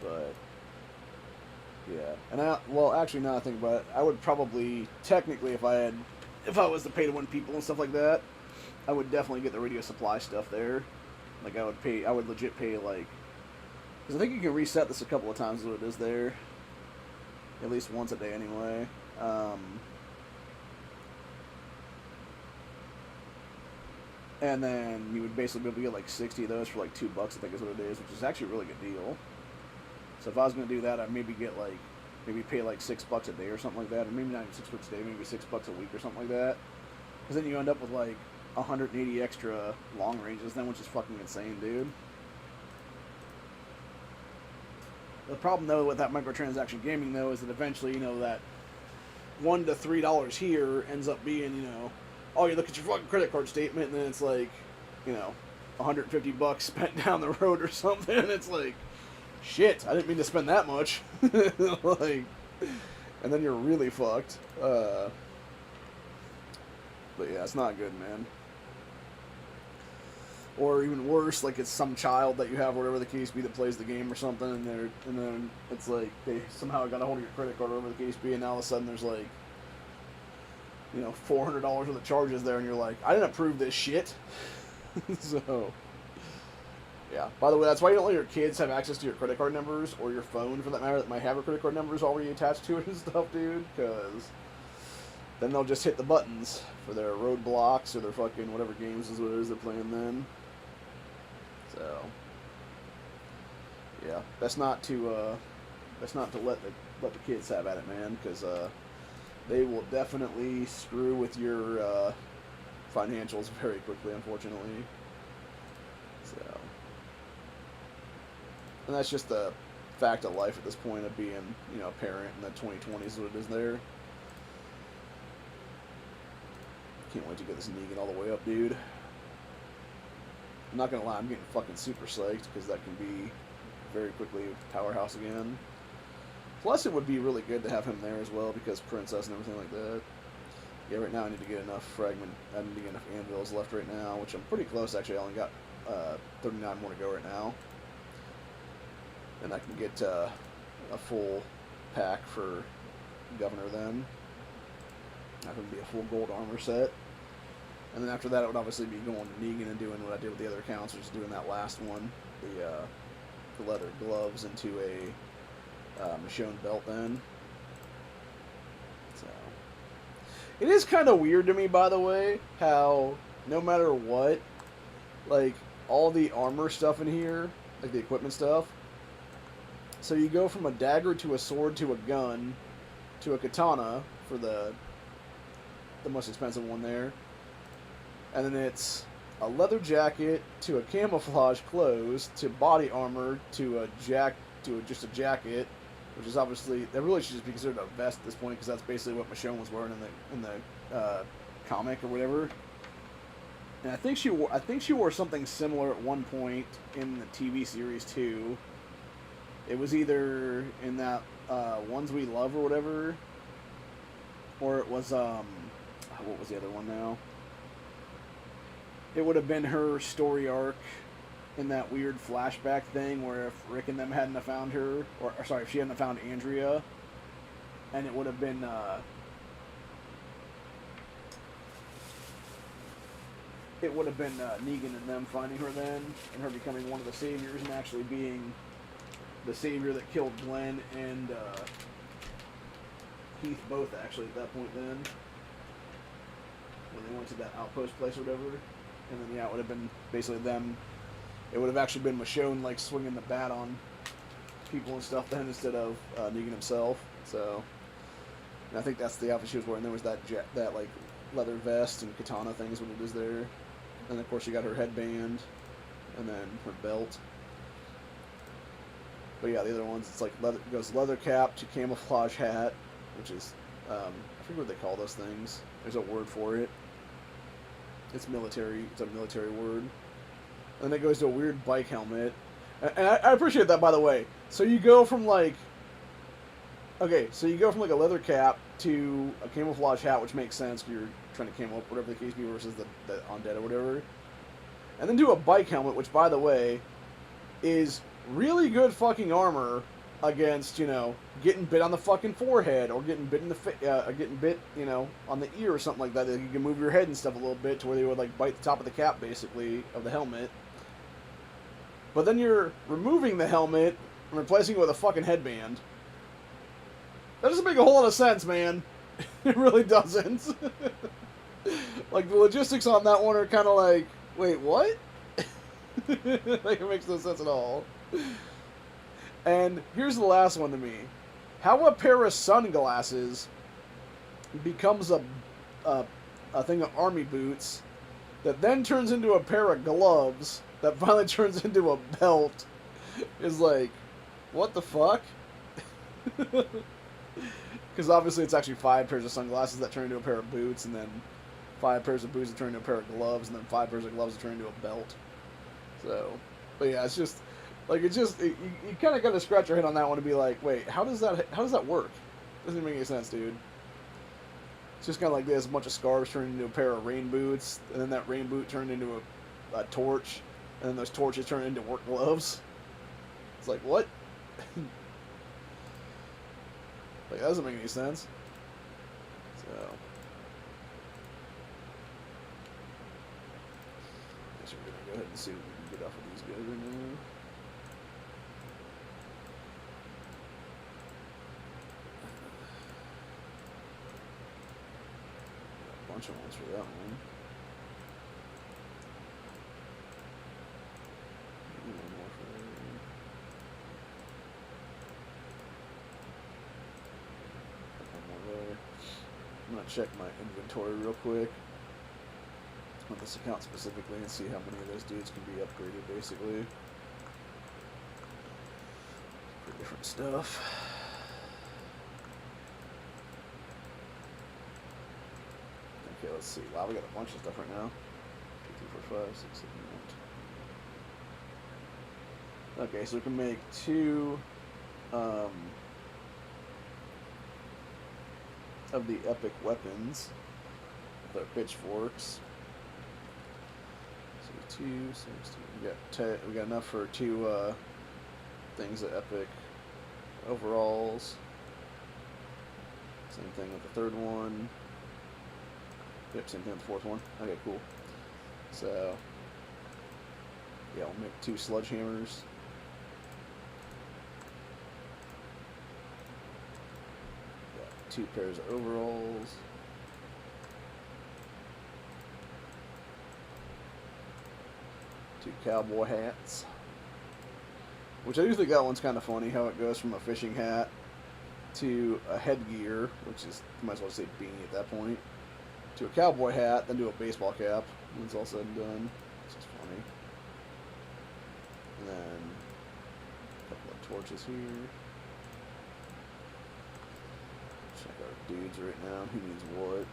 But, yeah. And well, actually, now I think about it, I would probably, technically, if I was to pay to win people and stuff like that, I would definitely get the radio supply stuff there. Like, I would legit pay, like, because I think you can reset this a couple of times what it is there. At least once a day anyway. And then you would basically be able to get like 60 of those for like $2, I think is what it is, which is actually a really good deal. So if I was going to do that, I'd maybe pay like $6 a day or something like that, or maybe not even $6 a day, maybe $6 a week or something like that. Because then you end up with like 180 extra long ranges then, which is fucking insane, dude. The problem though with that microtransaction gaming though is that eventually, you know, that $1 to $3 here ends up being, you know, oh, you look at your fucking credit card statement, and then it's like, you know, $150 spent down the road or something, and it's like, shit, I didn't mean to spend that much. Like, and then you're really fucked. But yeah, it's not good, man. Or even worse, like it's some child that you have, whatever the case be, that plays the game or something, and then it's like they somehow got a hold of your credit card, or whatever the case be, and now all of a sudden there's like, you know, $400 worth of charges there, and you're like, I didn't approve this shit. So, yeah. By the way, that's why you don't let your kids have access to your credit card numbers, or your phone, for that matter, that might have your credit card numbers already attached to it and stuff, dude, because then they'll just hit the buttons for their roadblocks or their fucking whatever games is what it is they're playing then. So, yeah, best not to let the kids have at it, man, because they will definitely screw with your financials very quickly, unfortunately. So, and that's just the fact of life at this point of being, you know, a parent in the 2020s is what it is there. Can't wait to get this Negan all the way up, dude. I'm not gonna lie, I'm getting fucking super psyched because that can be very quickly powerhouse again. Plus, it would be really good to have him there as well because Princess and everything like that. Yeah, right now I need to get enough I need to get enough anvils left right now, which I'm pretty close actually. I only got 39 more to go right now. And I can get a full pack for Governor then. That would be a full gold armor set. And then after that, it would obviously be going to Negan and doing what I did with the other accounts, which is doing that last one, the leather gloves into a Michonne belt then. So, it is kind of weird to me, by the way, how no matter what, like, all the armor stuff in here, like the equipment stuff, so you go from a dagger to a sword to a gun to a katana for the most expensive one there, and then it's a leather jacket to a camouflage clothes to body armor to just a jacket, which is obviously, that really should just be considered a vest at this point because that's basically what Michonne was wearing in the comic or whatever. And I think she wore something similar at one point in the TV series too. It was either in that Ones We Love or whatever, or it was what was the other one now? It would have been her story arc in that weird flashback thing where if Rick and them hadn't have found her, or sorry, if she hadn't have found Andrea, and it would have been Negan and them finding her then, and her becoming one of the saviors and actually being the savior that killed Glenn and Keith both, actually, at that point then. When they went to that outpost place or whatever. And then, yeah, it would have been basically them. It would have actually been Michonne, like, swinging the bat on people and stuff then instead of Negan himself. So, and I think that's the outfit she was wearing. There was that, like, leather vest and katana thing is what it is there. And, of course, she got her headband and then her belt. But, yeah, the other ones, it's like it goes leather cap to camouflage hat, which is, I forget what they call those things. There's a word for it. It's military. It's a military word. And then it goes to a weird bike helmet. And I appreciate that, by the way. So you go from, like... Okay, so you go from, like, a leather cap to a camouflage hat, which makes sense because you're trying to camo up, whatever the case be, versus the undead or whatever. And then to a bike helmet, which, by the way, is really good fucking armor against, you know, getting bit on the fucking forehead or getting bit in the getting bit, you know, on the ear or something like that. You can move your head and stuff a little bit to where they would, like, bite the top of the cap, basically, of the helmet. But then you're removing the helmet and replacing it with a fucking headband. That doesn't make a whole lot of sense, man. It really doesn't. Like, the logistics on that one are kind of like, wait, what? Like, it makes no sense at all. And here's the last one to me. How a pair of sunglasses becomes a thing of army boots that then turns into a pair of gloves that finally turns into a belt is like, what the fuck? Because obviously it's actually 5 pairs of sunglasses that turn into a pair of boots, and then 5 pairs of boots that turn into a pair of gloves, and then 5 pairs of gloves that turn into a belt. So, but yeah, it's just, like, you kind of got to scratch your head on that one to be like, wait, how does that work? Doesn't make any sense, dude. It's just kind of like this: a bunch of scarves turned into a pair of rain boots, and then that rain boot turned into a torch, and then those torches turned into work gloves. It's like, what? Like, that doesn't make any sense. So, I guess we're gonna go ahead and see what we can get off of these guys right now. Got a bunch of ones for that one. I'm going to check my inventory real quick on this account specifically and see how many of those dudes can be upgraded, basically. For different stuff. Okay, let's see. Wow, we got a bunch of stuff right now. 2, 3, 4, 5, 6, 7, 8. Okay, so we can make 2... of the epic weapons with our pitchforks. So 2, 6, 2. We got enough for 2 things of epic overalls. Same thing with the 3rd one. Yep, same thing with the 4th one. Okay, cool. So yeah, we'll make 2 sledgehammers. 2 pairs of overalls. 2 cowboy hats. Which I do think that one's kind of funny, how it goes from a fishing hat to a headgear, which is, you might as well say beanie at that point, to a cowboy hat, then to a baseball cap when it's all said and done. It's just funny. And then a couple of torches here. Check our dudes right now. Who needs what?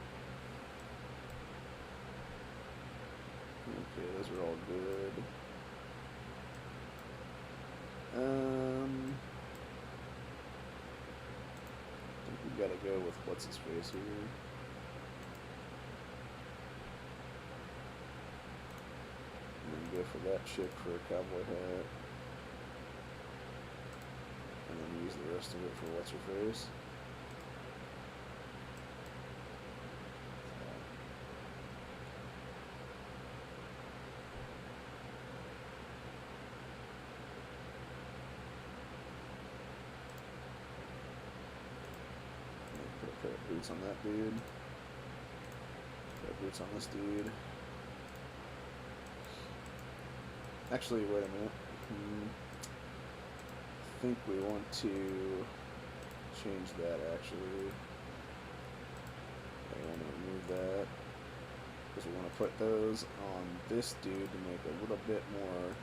Okay, those are all good. I think we gotta go with what's his face here. And then go for that chick for a cowboy hat. And then use the rest of it for what's her face. boots on that dude. Got boots on this dude. Actually, wait a minute. I think we want to change that, actually. I want to remove that. Because we want to put those on this dude to make a little bit more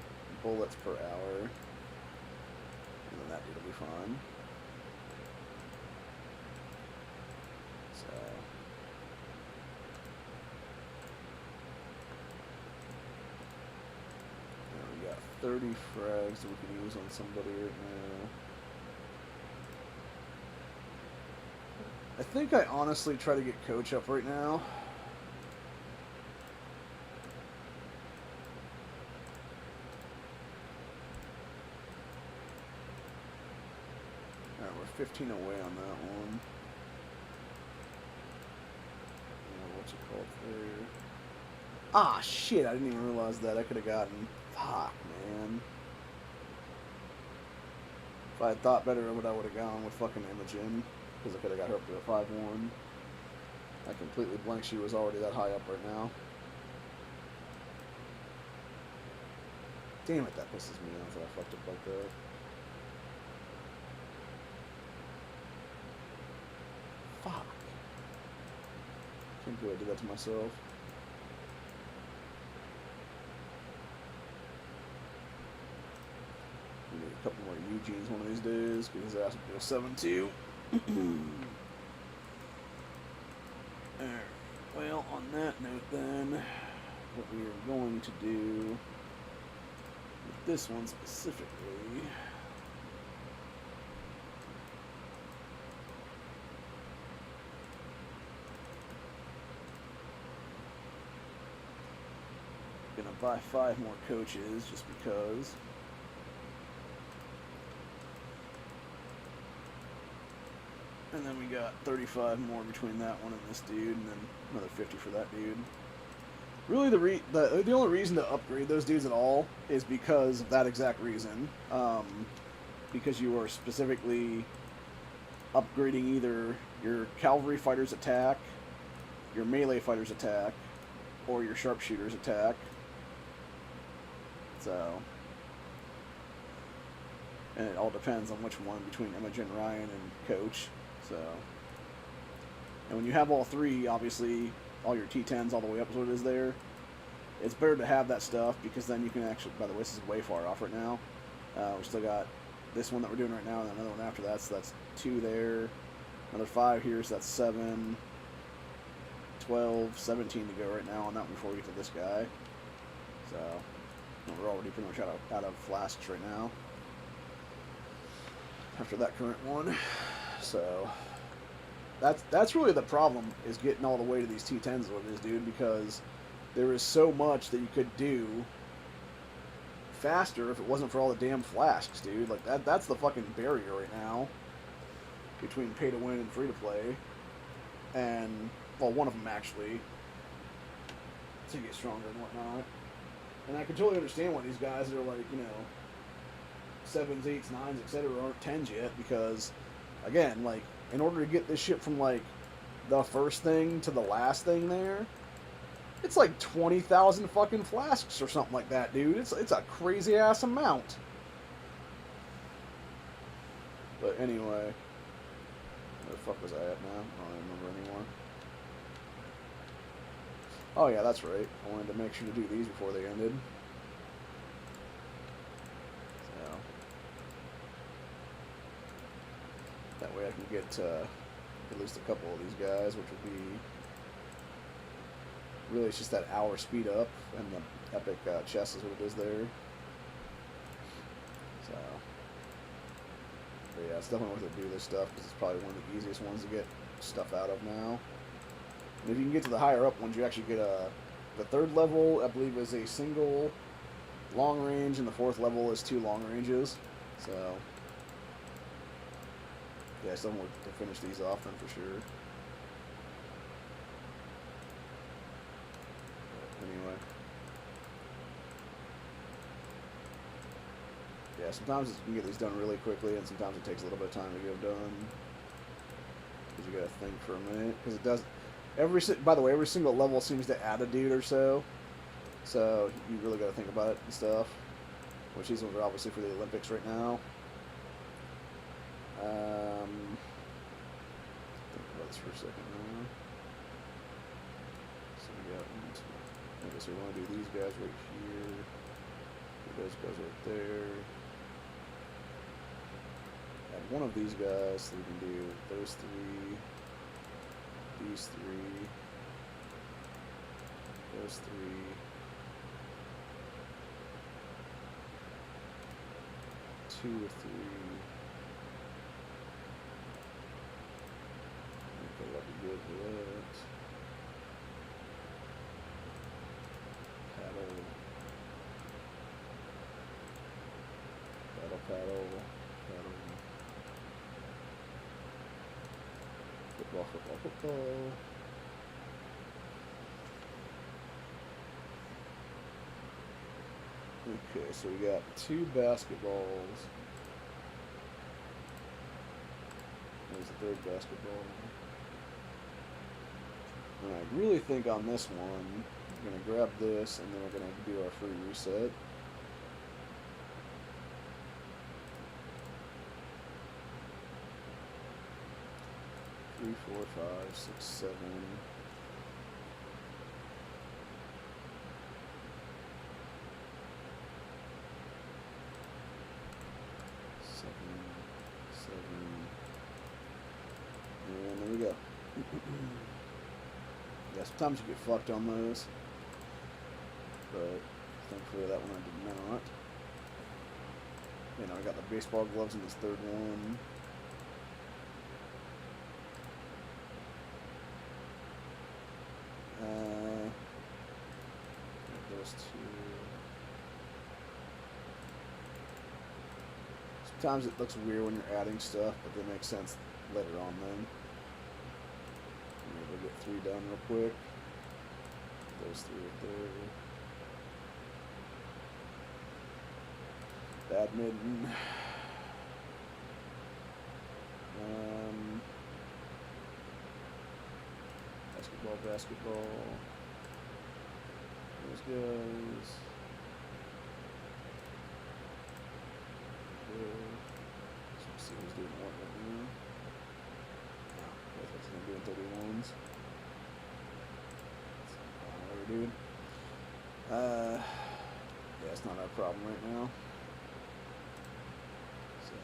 bullets per hour. And then that dude will be fine. So... now we got 30 frags that we can use on somebody right now. I think I honestly try to get Coach up right now. Alright, we're 15 away on that one. What's it called there? Ah, shit, I didn't even realize that. I could have gotten... Fuck, man. If I had thought better of it, I would have gone with fucking Imogen. Because I could have got her up to a 5-1. I completely blanked. She was already that high up right now. Damn it, that pisses me off that I fucked up like that. Fuck. Can't believe I did that to myself. We need a couple more Eugenes one of these days, because his ass will go 7-2. Alright, well, on that note then, what we are going to do with this one specifically, gonna buy 5 more coaches just because. And then we got 35 more between that one and this dude, and then another 50 for that dude. Really, the only reason to upgrade those dudes at all is because of that exact reason. Because you are specifically upgrading either your cavalry fighter's attack, your melee fighter's attack, or your sharpshooter's attack. So... and it all depends on which one between Imogen, Ryan, and Coach. So, and when you have all 3, obviously, all your T10s all the way up is what it is there, it's better to have that stuff, because then you can actually, by the way, this is way far off right now. We still got this one that we're doing right now, and then another one after that, so that's 2 there, another 5 here, so that's 7, 12, 17 to go right now on that one before we get to this guy. So, we're already pretty much out of flasks right now after that current one. So that's really the problem, is getting all the way to these T10s is what it is, dude, because there is so much that you could do faster if it wasn't for all the damn flasks, dude. Like that's the fucking barrier right now between pay to win and free to play. And well, one of them actually, to get stronger and whatnot. And I can totally understand why these guys that are like, you know, 7s, 8s, 9s, etc. aren't 10s yet, because again, like, in order to get this shit from, like, the first thing to the last thing there, it's like 20,000 fucking flasks or something like that, dude. It's a crazy-ass amount. But anyway, where the fuck was I at now? I don't remember anymore. Oh yeah, that's right. I wanted to make sure to do these before they ended. That way I can get at least a couple of these guys, which would be... really, it's just that hour speed up, and the epic chest is what it is there. So... but yeah, it's definitely worth it to do this stuff, because it's probably one of the easiest ones to get stuff out of now. And if you can get to the higher up ones, you actually get the 3rd level, I believe, is a single long range, and the 4th level is 2 long ranges. So... yeah, someone to finish these off then for sure. But anyway. Yeah, sometimes you can get these done really quickly, and sometimes it takes a little bit of time to get them done. Because you gotta think for a minute, because it does. By the way, every single level seems to add a dude or so. So you really gotta think about it and stuff. Which these ones are obviously for the Olympics right now. Think about this for a second now. So we got one, two. Okay, so we want to do these guys right here. Those guys right there. Add one of these guys, so we can do those three, these three, those three, two or three. Okay, that'll be good for that. Paddle. Paddle, paddle, paddle. Football, football, football. Okay, so we got 2 basketballs. There's the 3rd basketball. And I really think on this one, we're going to grab this and then we're going to do our free reset. Three, 4, 5, 6, 7. 7. And there we go. Yeah, sometimes you get fucked on those. But thankfully that one I did not. You know, I got the baseball gloves in this 3rd one. Those 2. Sometimes it looks weird when you're adding stuff, but they make sense later on then. We'll get 3 done real quick. Those 3 right there. Badminton. Basketball, basketball. Those guys. So let's see who's doing what right now. That's not doing 31s. Whatever, dude. Yeah, it's not our problem right now. So.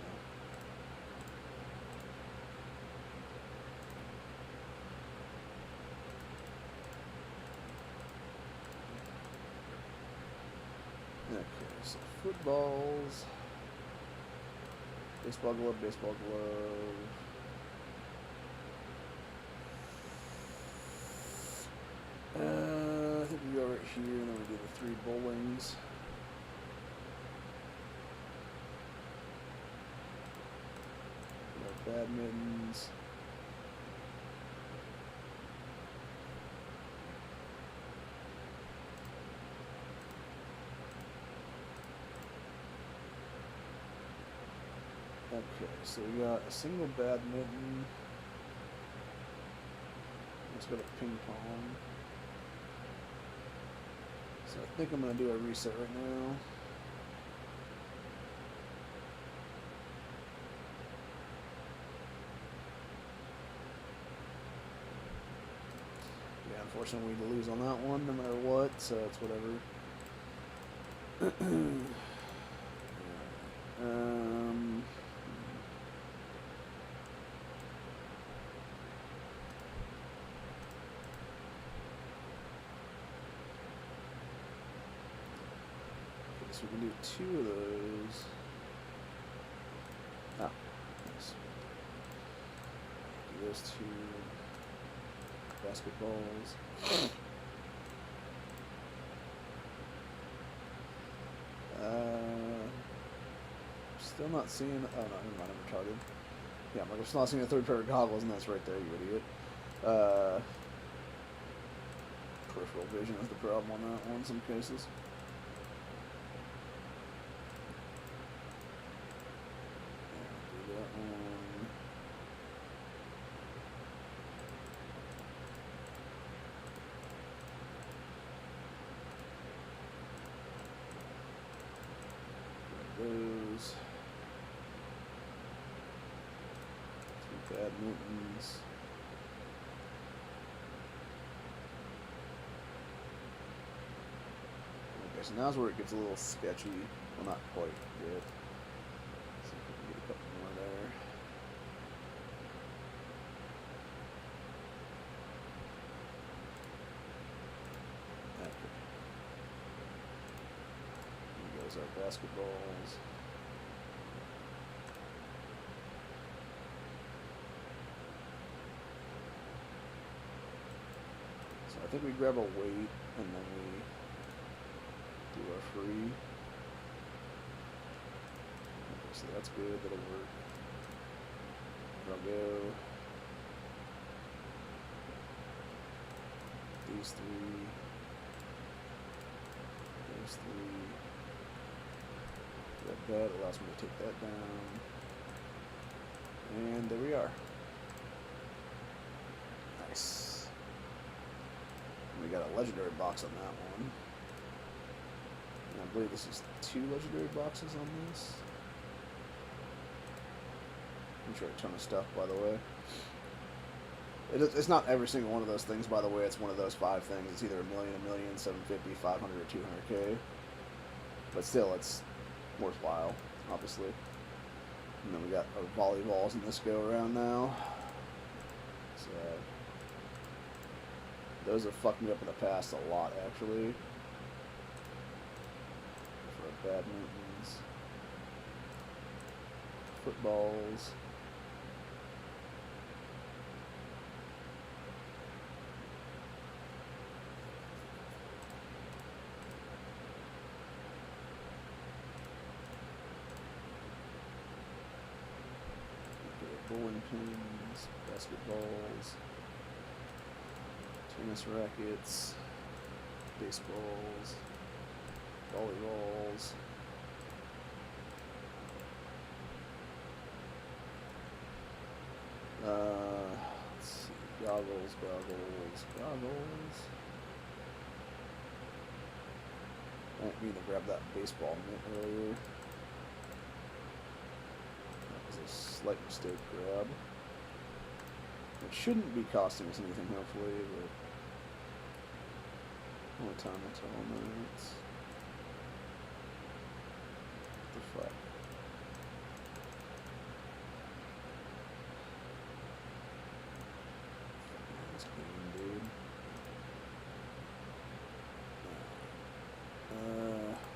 Okay, so footballs. Baseball glove, baseball glove. I think we go right here and then we do the 3 bowlings. Badmintons. Okay, so we got a single badminton. Let's go to ping pong. So I think I'm going to do a reset right now. Yeah, unfortunately we lose on that one no matter what, so it's whatever. So we can do 2 of those. Oh, nice. Do those 2 basketballs. Still not seeing. Oh no, never mind. I'm retarded. Yeah, I'm still not seeing a 3rd pair of goggles, and that's right there, you idiot. Peripheral vision is the problem on that one in some cases. mittens. Okay, so now's where it gets a little sketchy. Well, not quite yet. See if we can get a couple more there. Okay. Here goes our basketballs. So I think we grab a weight and then we do our free. Okay, so that's good, that'll work. I'll go these three, those three. That allows me to take that down. And there we are. Nice. We got a legendary box on that one. And I believe this is 2 legendary boxes on this. I'm sure a ton of stuff, by the way. It's not every single one of those things, by the way. It's one of those 5 things. It's either a million, 750, 500, or 200k. But still, it's worthwhile, obviously. And then we got our volleyballs in this go around now. So those have fucked me up in the past a lot, actually. For badmintons, footballs. Bowling pins, basketballs, tennis rackets, baseballs, volleyballs. Let's see, goggles. I didn't mean to grab that baseball mitt earlier. A slight mistake grab. It shouldn't be costing us anything, hopefully, but only time will tell on that. What the fuck? That's clean, dude.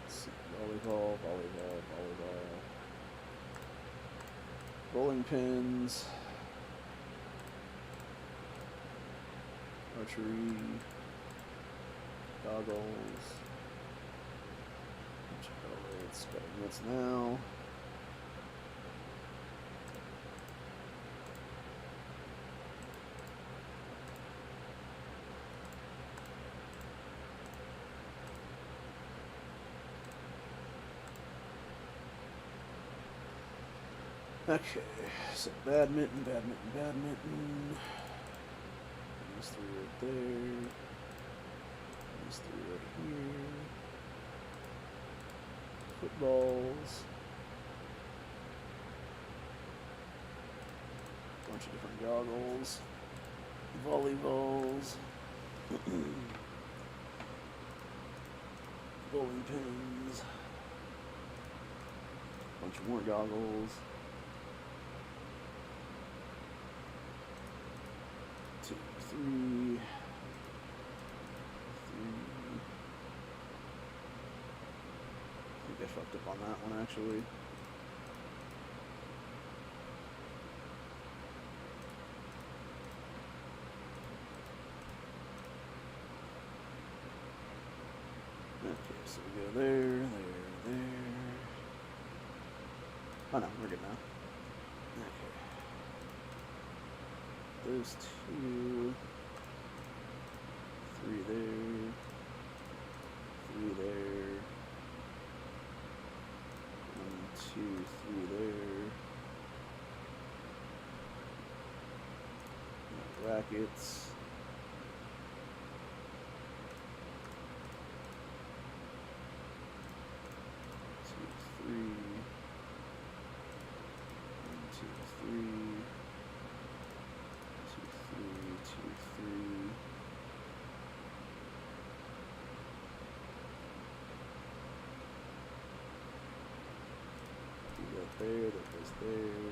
Let's see. Volleyball. Bowling pins, archery, goggles, it's got mitts now. Okay, so badminton. These 3 right there. These 3 right here. Footballs. Bunch of different goggles. Volleyballs. Bowling pins. Bunch of more goggles. 2, 3. I think I fucked up on that one, actually. Okay, so we go there. Oh no, we're good now. Okay. Those 2, 3 there, 3 there, 1, 2, 3 there. Rackets. 2, 3. 1, 2, 3. that's there.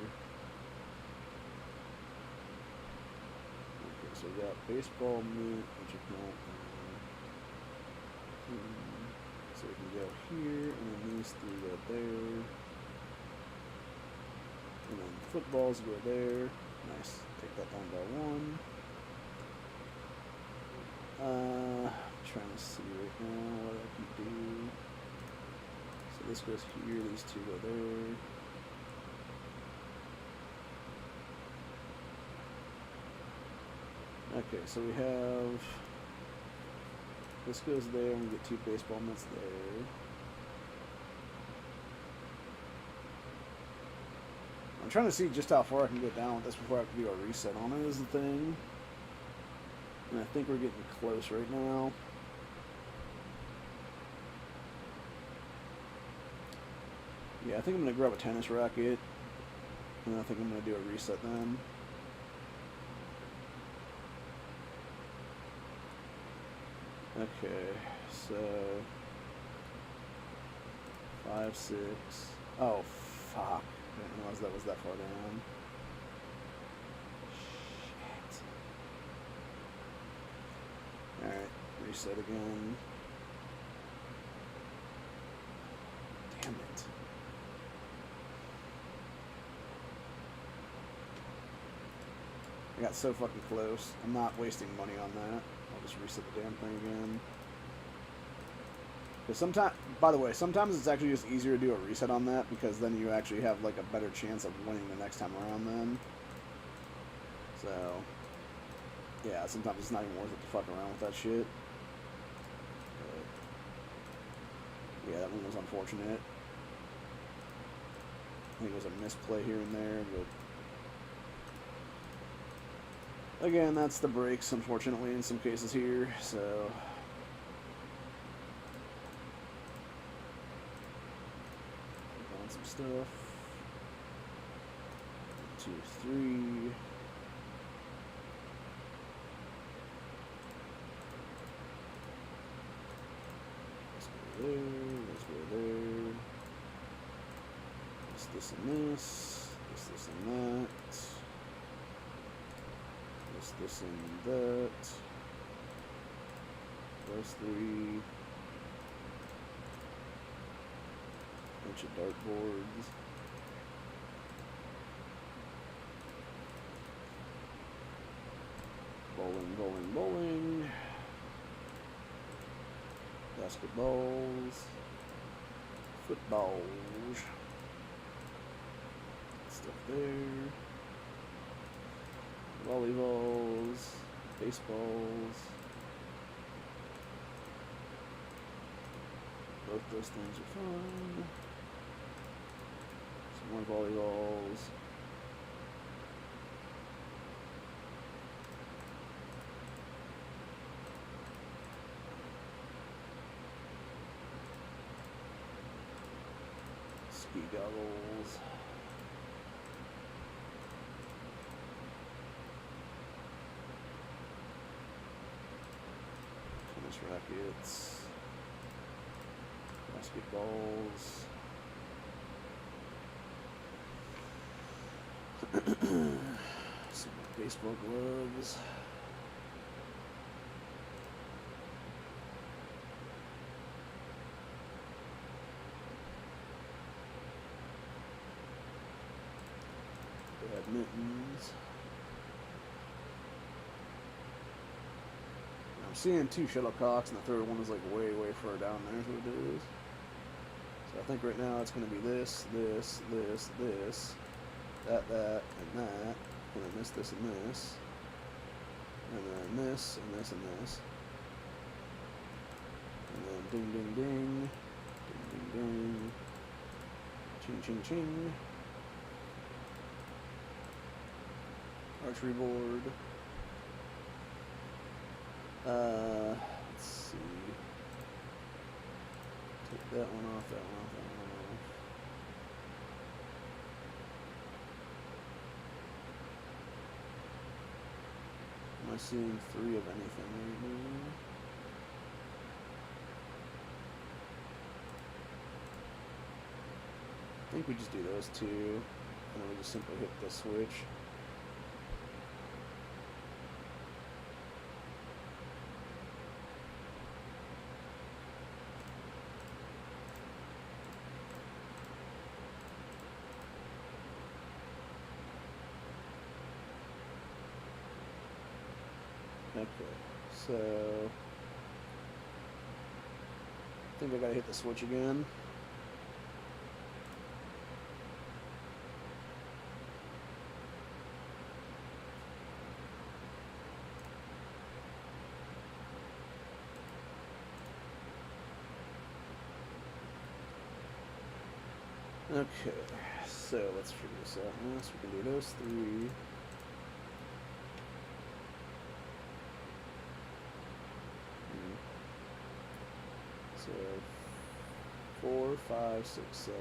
Okay, so we got baseball mitt, which is not so we can go here, and then these three go there. And then footballs go there. Nice. Take that down by one. Trying to see right now what I can do. So this goes here, these two go there. Okay, so we have this goes there, and we get 2 baseball mitts there. I'm trying to see just how far I can get down with this before I have to do a reset on it is the thing. And I think we're getting close right now. Yeah, I think I'm going to grab a tennis racket. And I think I'm going to do a reset then. Okay, so 5, 6. Oh, fuck. I didn't realize that was that far down. Shit. Alright, reset again. Damn it. I got so fucking close. I'm not wasting money on that. I'll just reset the damn thing again. Because sometimes, by the way, sometimes it's actually just easier to do a reset on that because then you actually have like a better chance of winning the next time around then. So, yeah, sometimes it's not even worth it to fuck around with that shit. But, yeah, that one was unfortunate. I think it was a misplay here and there, but again, that's the breaks, unfortunately, in some cases here, so. On some stuff. 2, 3. Let's go there, let's go there. This and this and that. This and that. Those 3. Bunch of dartboards. Bowling, bowling, bowling. Basketballs. Footballs. Stuff there. Volleyballs, baseballs. Both those things are fine. Some more volleyballs. Ski goggles. Rackets, basketballs, some baseball gloves, badmintons. I'm seeing 2 shuttlecocks, and the third one is like way far down there, is what it is. So I think right now it's going to be this, this, this, this, that, and that, and then this, and this, and then this, and this, and this. And then ding, ding, ding, ding, ding, ding, ching, ching, ching. Archery board. Let's see. Take that one off, that one off, that one off. Am I seeing 3 of anything right now? I think we just do those 2. and then we just simply hit the switch. Okay, so I think I gotta hit the switch again. Okay, so let's figure this out now. So we can do those three. So 4, 5, 6, 7.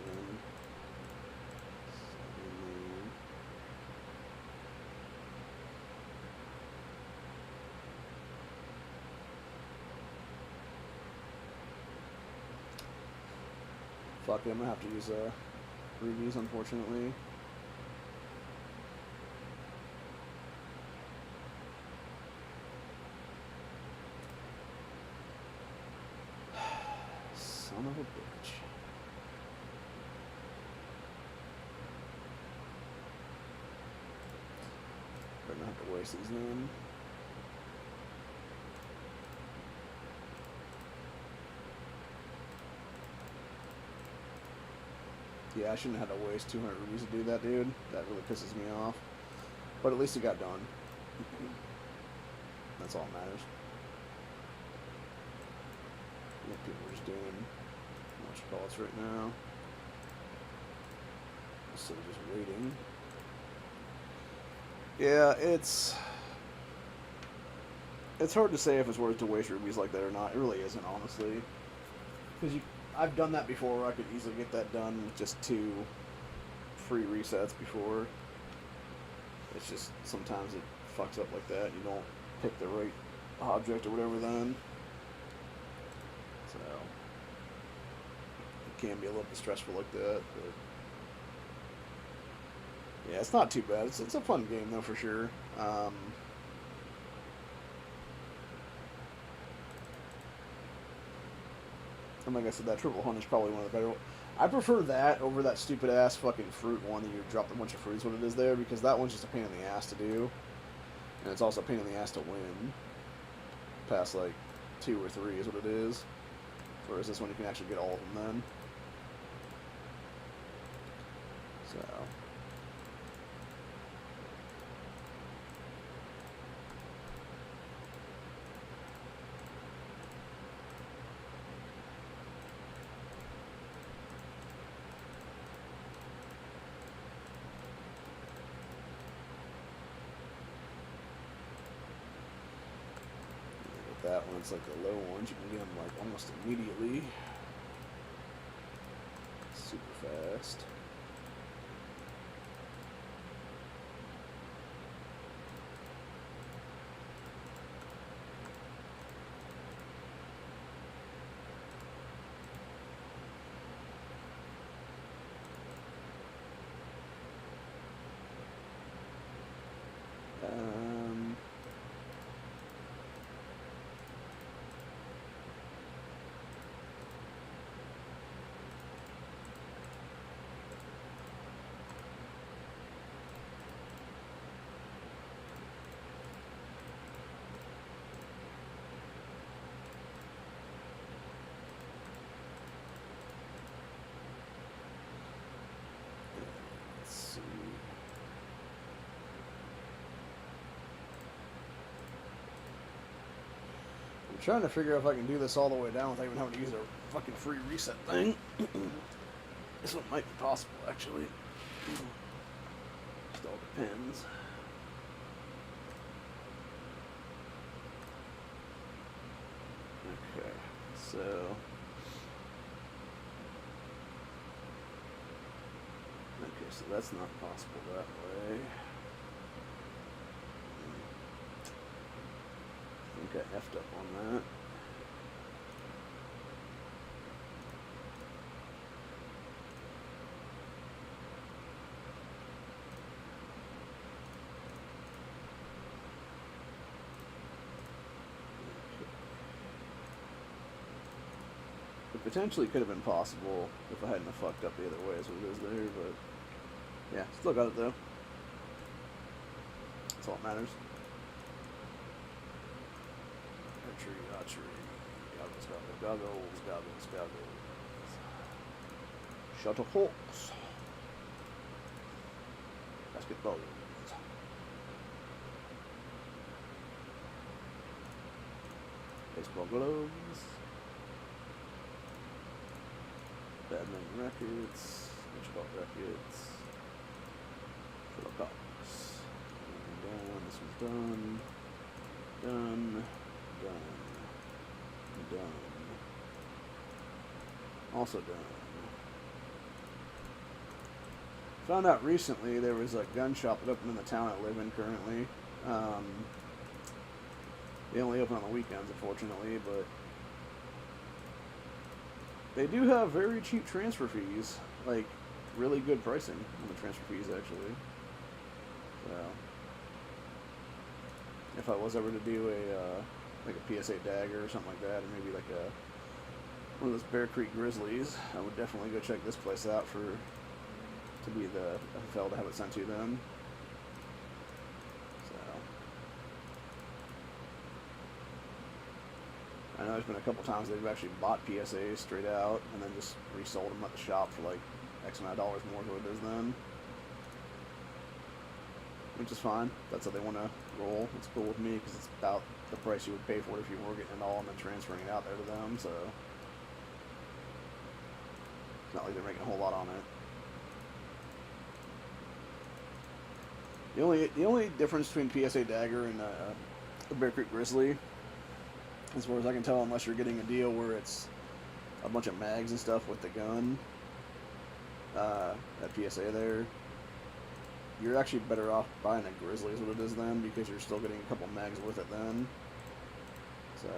Fuck it, I'm gonna have to use rubies, unfortunately. Son of a bitch. Better not have to waste these then. Yeah, I shouldn't have had to waste 200 rubies to do that, dude. That really pisses me off. But at least it got done. That's all that matters. Yeah, people are just doing what you call it right now. So just waiting. Yeah, it's hard to say if it's worth to waste rubies like that or not. It really isn't, honestly. Because I've done that before where I could easily get that done with just 2 free resets before. It's just sometimes it fucks up like that. You don't pick the right object or whatever then. So it can be a little bit stressful like that, but yeah, it's not too bad. It's a fun game though for sure. And like I said, that triple hunt is probably one of the better. I prefer that over that stupid ass fucking fruit one that you drop a bunch of fruits when it is there, because that one's just a pain in the ass to do, and it's also a pain in the ass to win. Past like 2 or 3 is what it is. Whereas this one you can actually get all of them then. So. That one's like the low ones. You can get them like almost immediately. Super fast. I'm trying to figure out if I can do this all the way down without even having to use a fucking free reset thing. This one might be possible, actually. Just all depends. Okay, so... Okay, so that's not possible that way. I think I effed up on that. It potentially could have been possible if I hadn't have fucked up the other way, is what it is there, but yeah, still got it though. That's all that matters. Archery. Goggles. Shuttlecocks. Basketball. Baseball gloves. Badminton rackets. Baseball rackets. Shuttlecocks. Done. This one's done. Done. Also done. Found out recently there was a gun shop that opened in the town I live in currently. They only open on the weekends, unfortunately, but they do have very cheap transfer fees. Like, really good pricing on the transfer fees, actually. So, if I was ever to do like a PSA dagger or something like that, or maybe like one of those Bear Creek Grizzlies, I would definitely go check this place out to be the FFL to have it sent to them. So I know there's been a couple times they've actually bought PSAs straight out and then just resold them at the shop for like X amount of dollars more than what it is then. Which is fine. That's how they want to roll. It's cool with me because it's about the price you would pay for it if you were getting it all and then transferring it out there to them. So it's not like they're making a whole lot on it. The only difference between PSA Dagger and the Bear Creek Grizzly, as far as I can tell, unless you're getting a deal where it's a bunch of mags and stuff with the gun, that PSA there, you're actually better off buying a Grizzly is what it is then, because you're still getting a couple mags with it then. So,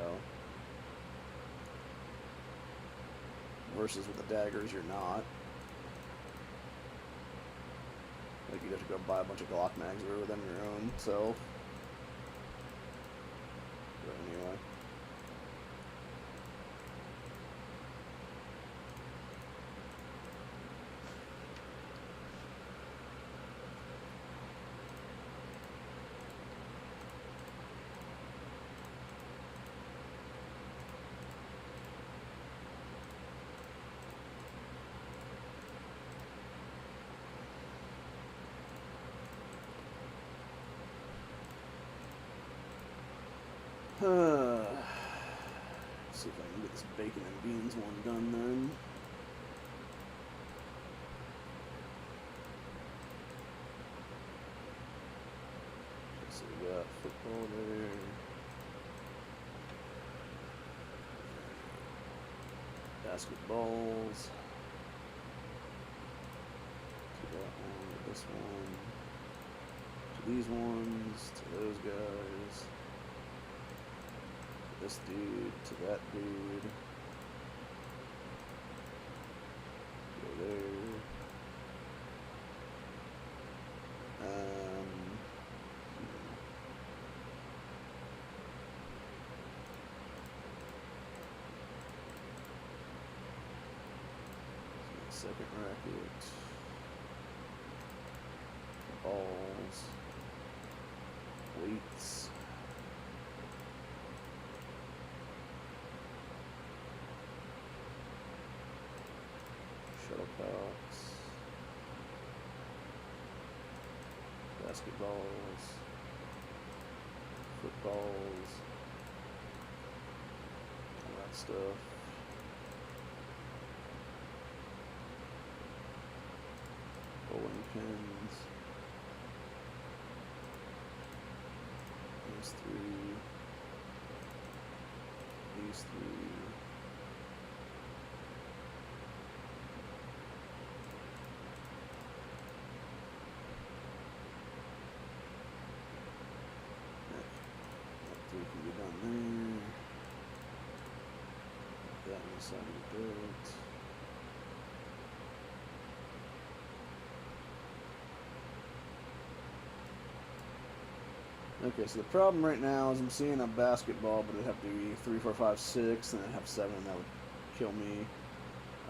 versus with the daggers, you're not. Like, you'd have to go buy a bunch of Glock mags or them your own self. But anyway. See if I can get this bacon and beans one done then. So we got football there. Basketballs. To that one, to this one. To these ones, to those guys. This dude to that dude. Go there. Second racket. Balls. Weights. Shuttlecocks, basketballs, footballs, all that stuff. Bowling pins. These three. These three. Can be done there. That on the side of the belt. Okay, so the problem right now is I'm seeing a basketball, but it'd have to be 3, 4, 5, 6, and I'd have 7, and that would kill me.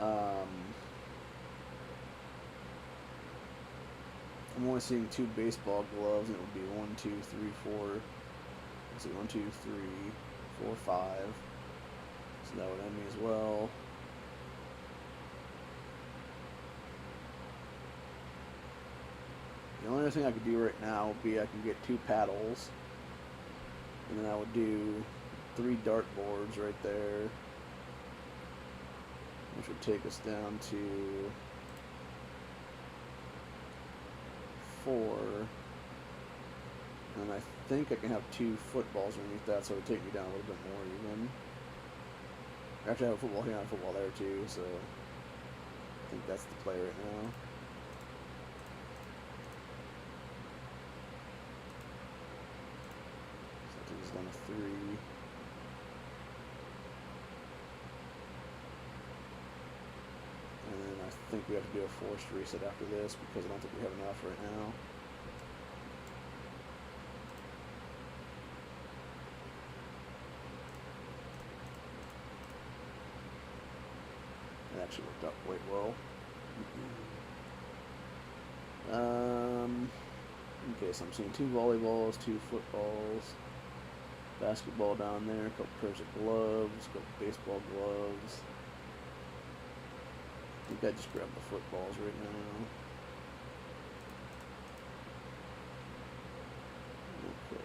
I'm only seeing 2 baseball gloves, and it would be 1, 2, 3, 4. Let's see, 1, 2, 3, 4, 5. So that would end me as well. The only other thing I could do right now would be I can get 2 paddles, and then I would do 3 dartboards right there, which would take us down to 4. And I think I can have 2 footballs underneath that, so it would take me down a little bit more even. Actually, I have a football here and a football there too, so I think that's the play right now. So that takes us down to 3. And then I think we have to do a forced reset after this because I don't think we have enough right now. It actually worked out quite well. Okay, so I'm seeing 2 volleyballs, 2 footballs, basketball down there, a couple pairs of gloves, a couple baseball gloves. I think I just grabbed the footballs right now. Okay.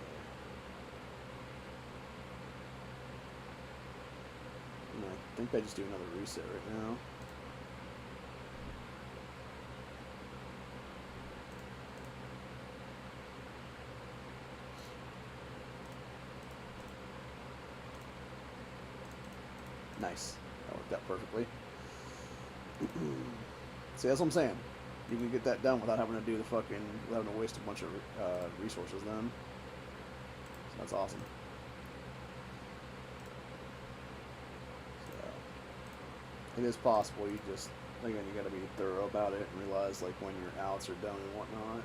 And I think I just do another reset right now. Nice. That worked out perfectly. See, that's what I'm saying. You can get that done without having to do the fucking, without having to waste a bunch of resources then. So that's awesome. So, it is possible. You just, again, you gotta be thorough about it and realize like when your outs are done and whatnot.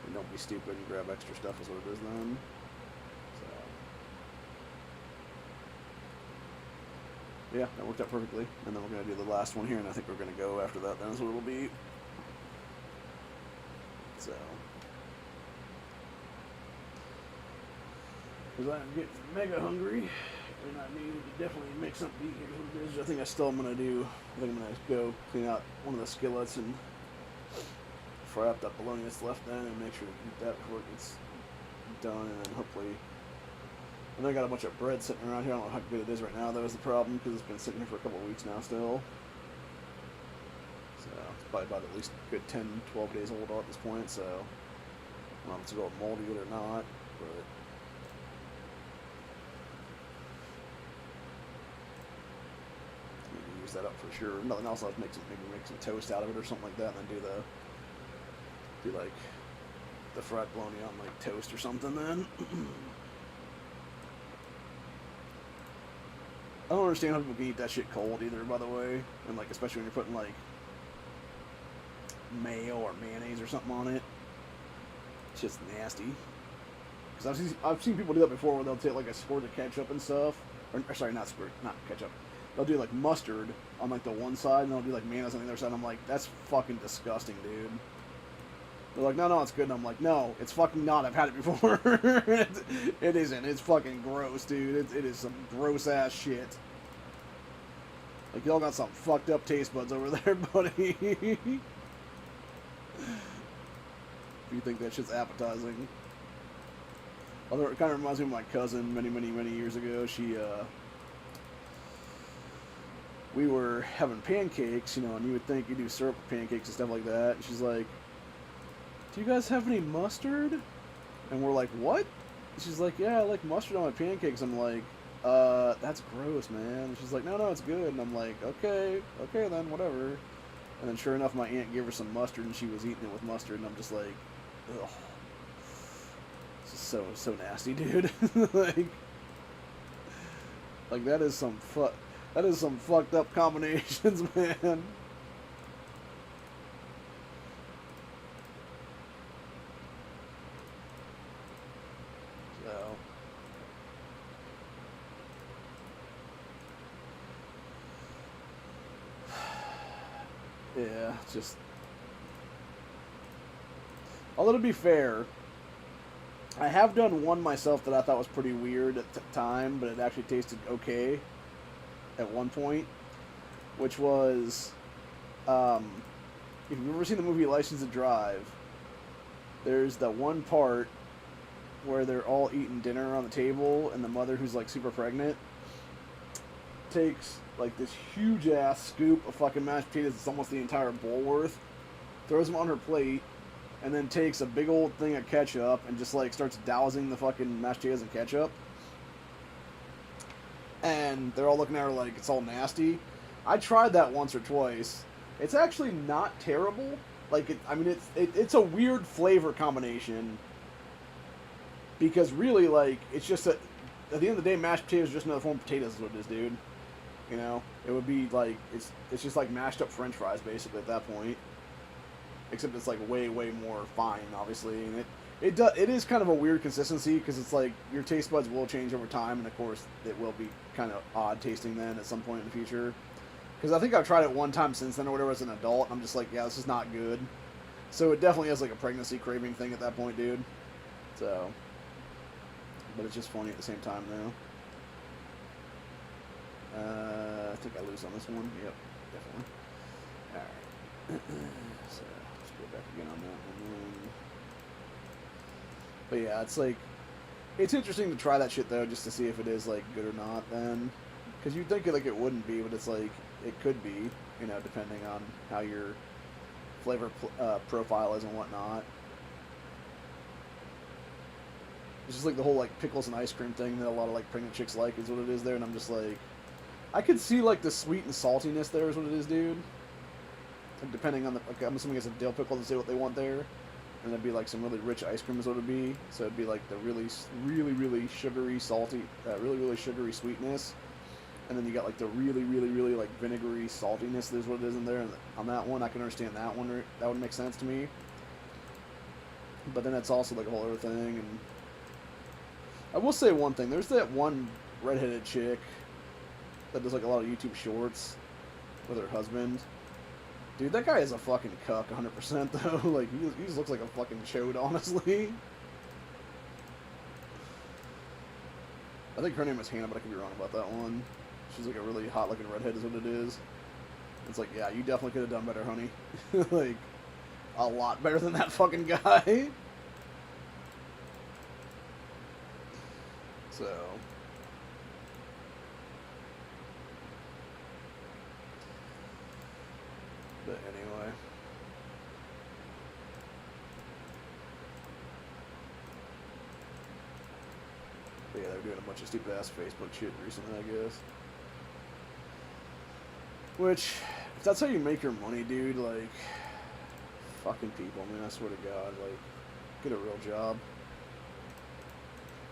And don't be stupid and grab extra stuff is what it is then. Yeah, that worked out perfectly. And then we're going to do the last one here, and I think we're going to go after that. Then is what it'll be. So. Because I'm getting mega hungry, and I need to definitely make something to eat here. I think I still am going to do, I think I'm going to go clean out one of the skillets and fry up that bologna that's left then and make sure to eat that before it gets done, and then hopefully. And I got a bunch of bread sitting around here. I don't know how good it is right now, though, is the problem, because it's been sitting here for a couple of weeks now still. So, it's probably about at least a good 10, 12 days old at this point, so I don't know if it's going to moldy it or not, but maybe use that up for sure. Nothing else, I'll maybe make some toast out of it or something like that, and then do like the fried bologna on like toast or something then. I don't understand how people can eat that shit cold either, by the way. And, like, especially when you're putting, like, mayo or mayonnaise or something on it. It's just nasty. Because I've seen people do that before where they'll take, like, a squirt of ketchup and stuff. Or sorry, not ketchup. They'll do, like, mustard on, like, the one side, and they'll do, like, mayonnaise on the other side. And I'm like, that's fucking disgusting, dude. They're like, no, it's good. And I'm like, no, it's fucking not. I've had it before. It isn't. It's fucking gross, dude. It is some gross-ass shit. Like, y'all got some fucked up taste buds over there, buddy. If you think that shit's appetizing. Although it kind of reminds me of my cousin many years ago. We were having pancakes, you know, and you would think you do syrup with pancakes and stuff like that. And she's like, do you guys have any mustard? And we're like, what? She's like, yeah, I like mustard on my pancakes. I'm like, that's gross, man. And she's like, no, it's good. And I'm like, okay then, whatever. And then sure enough, my aunt gave her some mustard, and she was eating it with mustard, and I'm just like, ugh. This is so nasty, dude. like that is some fucked up combinations, man. Yeah, just... Although, to be fair, I have done one myself that I thought was pretty weird at the time, but it actually tasted okay at one point, which was, if you've ever seen the movie License to Drive, there's that one part where they're all eating dinner on the table, and the mother, who's like super pregnant, takes like this huge ass scoop of fucking mashed potatoes. It's almost the entire bowl worth. Throws them on her plate, and then takes a big old thing of ketchup and just like starts dousing the fucking mashed potatoes in ketchup. And they're all looking at her like it's all nasty. I tried that once or twice. It's actually not terrible. Like it's a weird flavor combination. Because really, like, it's just at the end of the day, mashed potatoes are just another form of potatoes is what it is, dude. You know? It would be like, it's just like mashed up french fries, basically, at that point. Except it's like way, way more fine, obviously. And it is kind of a weird consistency, because it's like, your taste buds will change over time, and of course, it will be kind of odd tasting then at some point in the future. Because I think I've tried it one time since then, or whatever, as an adult, and I'm just like, yeah, this is not good. So it definitely has like a pregnancy craving thing at that point, dude. So... But it's just funny at the same time, though. I think I lose on this one. Yep, definitely. Alright. So, let's go back again on that one. But yeah, it's like... It's interesting to try that shit, though, just to see if it is, like, good or not, then. Because you'd think like it wouldn't be, but it's like, it could be, you know, depending on how your flavor profile is and whatnot. It's just like the whole like pickles and ice cream thing that a lot of like pregnant chicks like is what it is there, and I'm just like, I could see like the sweet and saltiness there is what it is, dude. Like depending on the, like, I'm assuming it's a dill pickle to say what they want there, and it'd be like some really rich ice cream is what it'd be. So it'd be like the really, really, really sugary, salty, really, really sugary sweetness, and then you got like the really, really, really like vinegary saltiness. There's what it is in there, and on that one I can understand that one. That would make sense to me. But then it's also like a whole other thing, and. I will say one thing. There's that one redheaded chick that does like a lot of YouTube shorts with her husband. Dude, that guy is a fucking cuck 100% though. Like, he just looks like a fucking chode, honestly. I think her name is Hannah, but I could be wrong about that one. She's like a really hot looking redhead is what it is. It's like, yeah, you definitely could have done better, honey. Like, a lot better than that fucking guy. So, but anyway, but yeah, they're doing a bunch of stupid ass Facebook shit recently, I guess. Which, if that's how you make your money, dude, like, fucking people, man, I swear to God, like, get a real job.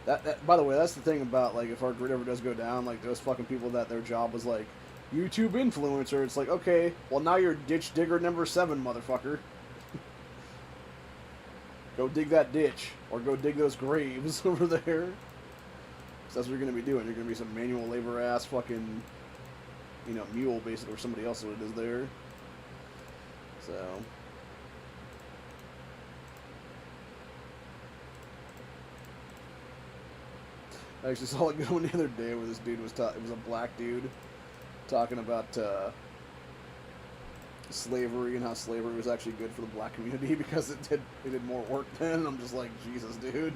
That by the way, that's the thing about, like, if our grid ever does go down, like, those fucking people that their job was, like, YouTube influencer, it's like, okay, well, now you're ditch digger number 7, motherfucker. Go dig that ditch, or go dig those graves over there. So that's what you're going to be doing. You're going to be some manual labor ass fucking, you know, mule, basically, or somebody else what it is there. So... I actually saw it going the other day where this dude was it was a black dude talking about slavery and how slavery was actually good for the black community because it did more work then. And I'm just like, Jesus, dude.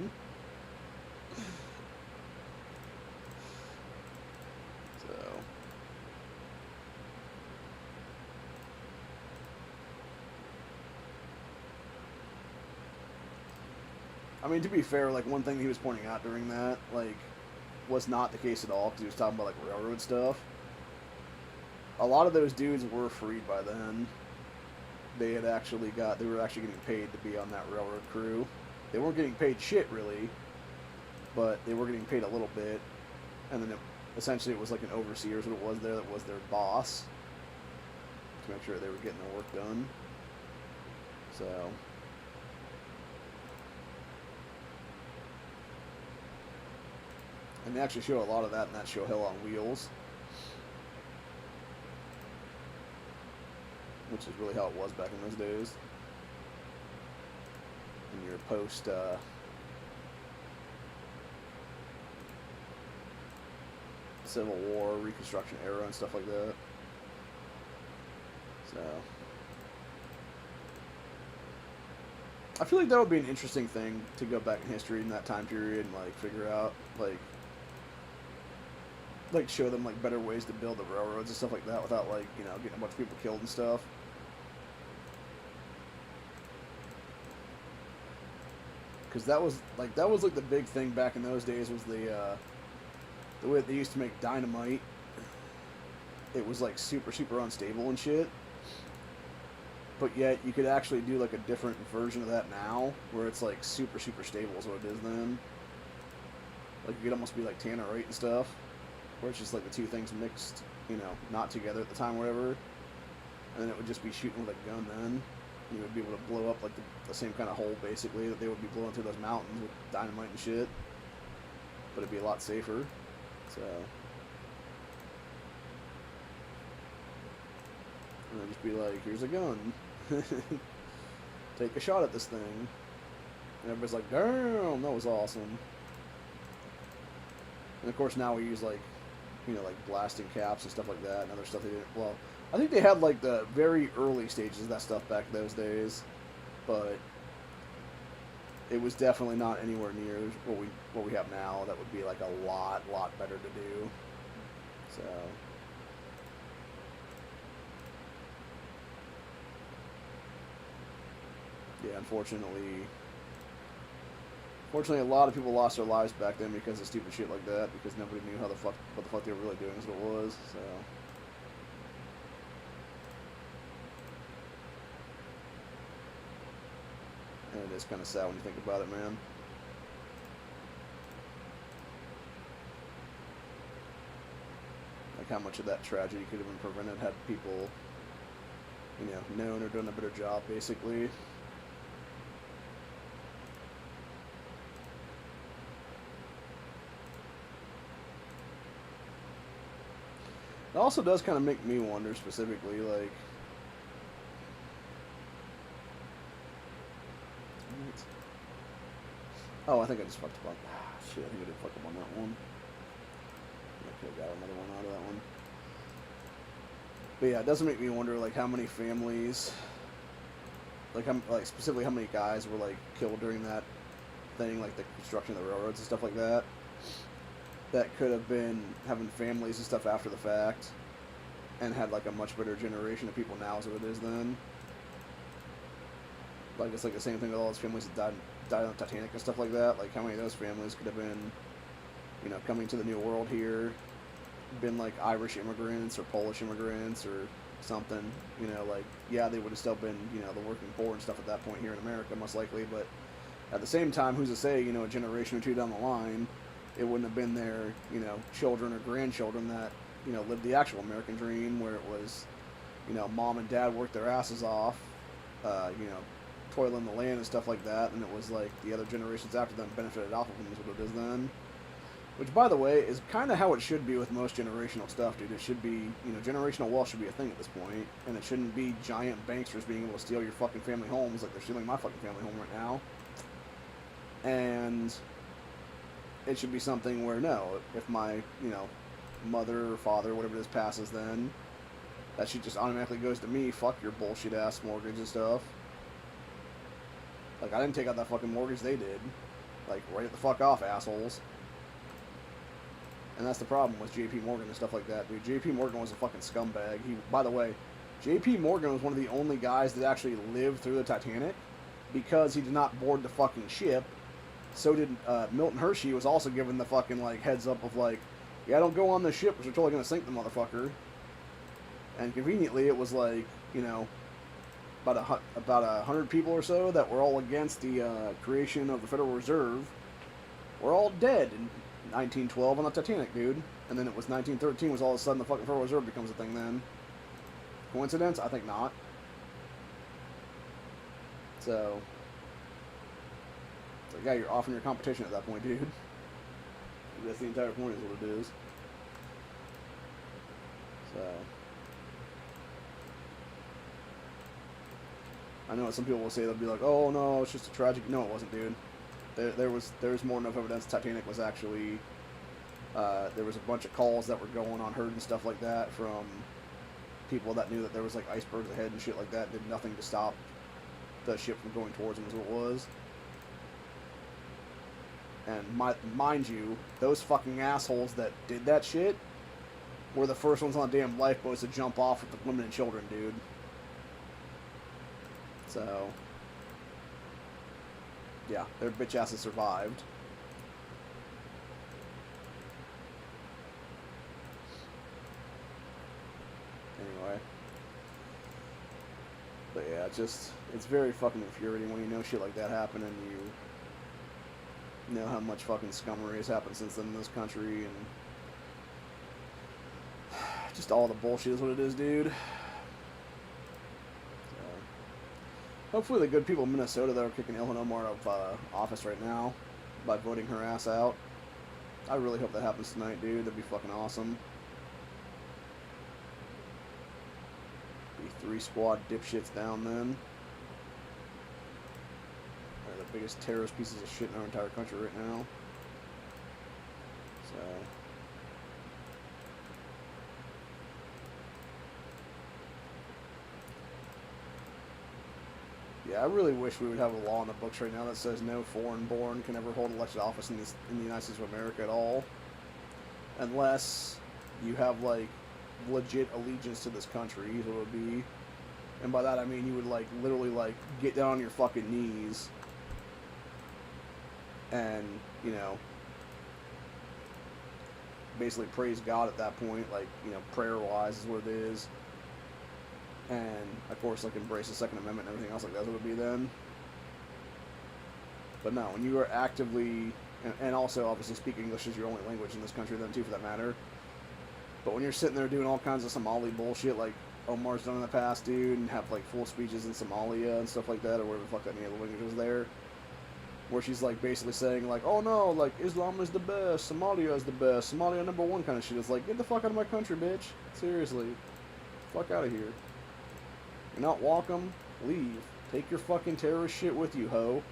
So, I mean, to be fair, like, one thing he was pointing out during that, like, was not the case at all, because he was talking about, like, railroad stuff. A lot of those dudes were freed by then. They were actually getting paid to be on that railroad crew. They weren't getting paid shit, really, but they were getting paid a little bit. And then, essentially, it was like an overseer is what it was there that was their boss, to make sure they were getting their work done. So... And they actually show a lot of that in that show, Hell on Wheels. which is really how it was back in those days. In your post Civil War, Reconstruction era, and stuff like that. So I feel like that would be an interesting thing to go back in history in that time period and like figure out like show them like better ways to build the railroads and stuff like that without like, you know, getting a bunch of people killed and stuff. Because that was like the big thing back in those days was the way they used to make dynamite. It was like super unstable and shit. But yet you could actually do like a different version of that now, where it's like super stable is what it is then. Like it could almost be like tannerite and stuff, where it's just like the two things mixed, you know, not together at the time or whatever. And then it would just be shooting with a gun then. You would be able to blow up like the same kind of hole basically that they would be blowing through those mountains with dynamite and shit. But it'd be a lot safer. So and it'd just be like, here's a gun. Take a shot at this thing. And everybody's like, damn, that was awesome. And of course now we use like, you know, like blasting caps and stuff like that and other stuff they didn't, well, I think they had like the very early stages of that stuff back in those days, but it was definitely not anywhere near what we have now. That would be like a lot better to do. So yeah, unfortunately, a lot of people lost their lives back then because of stupid shit like that, because nobody knew what the fuck they were really doing is what it was. So and it is kind of sad when you think about it, man. Like how much of that tragedy could have been prevented had people, you know, known or done a better job, basically. It also does kind of make me wonder specifically, like, oh, I think I just fucked up on, shit, I think I did fuck up on that one. I could have got another one out of that one. But yeah, it does make me wonder, like, how many families, like specifically how many guys were, like, killed during that thing, like the construction of the railroads and stuff like that, that could have been having families and stuff after the fact, and had, like, a much better generation of people now as what it is then. Like, it's like the same thing with all those families that died on the Titanic and stuff like that. Like, how many of those families could have been, you know, coming to the New World here, been like Irish immigrants or Polish immigrants or something, you know, like, yeah, they would have still been, you know, the working poor and stuff at that point here in America, most likely, but at the same time, who's to say, you know, a generation or two down the line, it wouldn't have been their, you know, children or grandchildren that, you know, lived the actual American dream, where it was, you know, mom and dad worked their asses off, you know, toiling the land and stuff like that, and it was like the other generations after them benefited off of them is what it is then. Which, by the way, is kind of how it should be with most generational stuff, dude. It should be, you know, generational wealth should be a thing at this point, and it shouldn't be giant banksters being able to steal your fucking family homes like they're stealing my fucking family home right now. And it should be something where, no, if my, you know, mother or father, whatever it is, passes then, that shit just automatically goes to me. Fuck your bullshit ass mortgage and stuff. Like, I didn't take out that fucking mortgage, they did. Like, write it the fuck off, assholes. And that's the problem with J.P. Morgan and stuff like that, dude. J.P. Morgan was a fucking scumbag. He, by the way, J.P. Morgan was one of the only guys that actually lived through the Titanic because he did not board the fucking ship. So did Milton Hershey, was also given the fucking, like, heads up of, like, yeah, don't go on this ship because we're totally going to sink the motherfucker. And conveniently, it was, like, you know, about 100 people or so that were all against the creation of the Federal Reserve were all dead in 1912 on the Titanic, dude. And then it was 1913 was all of a sudden the fucking Federal Reserve becomes a thing then. Coincidence? I think not. So, it's like, yeah, you're offing your competition at that point, dude. That's the entire point is what it is. So, I know some people will say, they'll be like, oh no, it's just a tragic. No, it wasn't, dude. There was more than enough evidence Titanic was actually, there was a bunch of calls that were going on, heard and stuff like that from people that knew that there was like icebergs ahead and shit like that, did nothing to stop the ship from going towards them, is what it was. And mind you, those fucking assholes that did that shit were the first ones on the damn lifeboats to jump off with the women and children, dude. So, yeah, their bitch asses survived. Anyway. But yeah, it's very fucking infuriating when you know shit like that happen and you know how much fucking scummery has happened since then in this country, and just all the bullshit is what it is, dude. So, hopefully the good people of Minnesota that are kicking Ilhan Omar out of office right now by voting her ass out. I really hope that happens tonight, dude. That'd be fucking awesome. Be 3 squad dipshits down then. They're the biggest terrorist pieces of shit in our entire country right now. So, yeah, I really wish we would have a law in the books right now that says no foreign-born can ever hold elected office in the United States of America at all, unless you have like legit allegiance to this country, is what it would be. And by that I mean you would like literally like get down on your fucking knees and, you know, basically praise God at that point, like, you know, prayer-wise is what it is. And, of course, like, embrace the Second Amendment and everything else like that's what it would be then. But no, when you are actively, and also, obviously, speak English as your only language in this country then, too, for that matter. But when you're sitting there doing all kinds of Somali bullshit, like Omar's done in the past, dude, and have, like, full speeches in Somalia and stuff like that, or whatever the fuck that any other language was there, where she's, like, basically saying, like, oh, no, like, Islam is the best, Somalia is the best, Somalia #1 kind of shit. It's like, get the fuck out of my country, bitch. Seriously. Fuck out of here. You're not welcome, leave. Take your fucking terrorist shit with you, ho.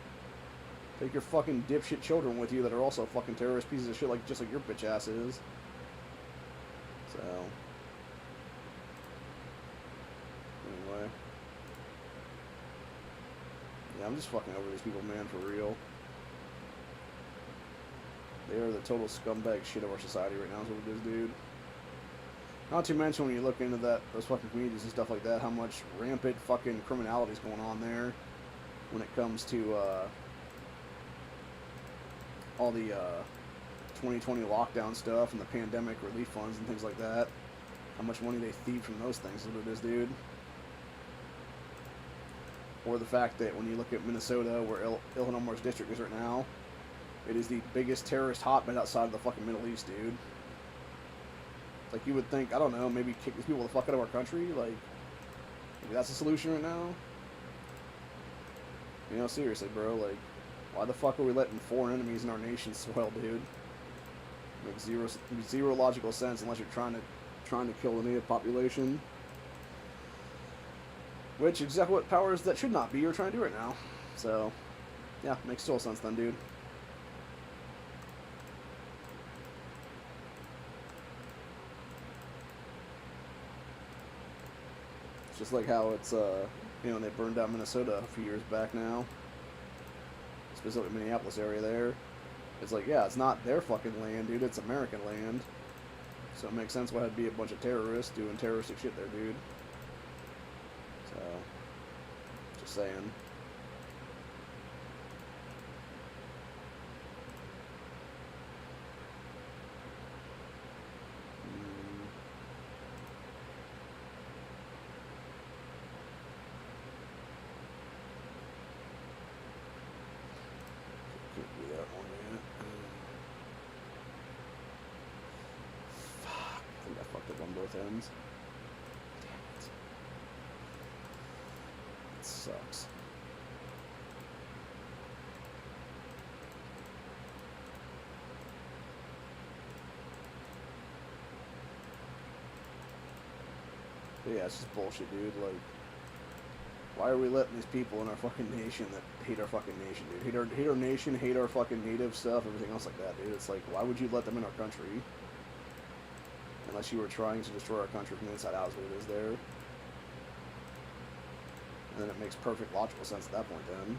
Take your fucking dipshit children with you that are also fucking terrorist pieces of shit, like just like your bitch ass is. So, anyway. Yeah, I'm just fucking over these people, man, for real. They are the total scumbag shit of our society right now, is what it is, dude. Not to mention when you look into those fucking communities and stuff like that, how much rampant fucking criminality is going on there when it comes to all the 2020 lockdown stuff and the pandemic relief funds and things like that. How much money they thieve from those things is what it is, dude. Or the fact that when you look at Minnesota, where Ilhan Omar's district is right now, it is the biggest terrorist hotbed outside of the fucking Middle East, dude. Like, you would think, I don't know, maybe kick these people the fuck out of our country? Like, maybe that's the solution right now? You know, seriously, bro, like, why the fuck are we letting foreign enemies in our nation swell, dude? Makes zero logical sense unless you're trying to kill the native population. Which, exactly what powers that should not be you're trying to do right now. So, yeah, makes total sense then, dude. Just like how it's, you know, they burned down Minnesota a few years back now. Specifically Minneapolis area there. It's like, yeah, it's not their fucking land, dude. It's American land. So it makes sense why it'd be a bunch of terrorists doing terroristic shit there, dude. So, just saying. Both ends. Damn it. It sucks. But yeah, it's just bullshit, dude. Like, Why are we letting these people in our fucking nation that hate our fucking nation, dude? Hate our nation, hate our fucking native stuff, everything else like that, dude. It's like, why would you let them in our country? Unless you were trying to destroy our country from the inside out is what it is there. And then it makes perfect logical sense at that point then.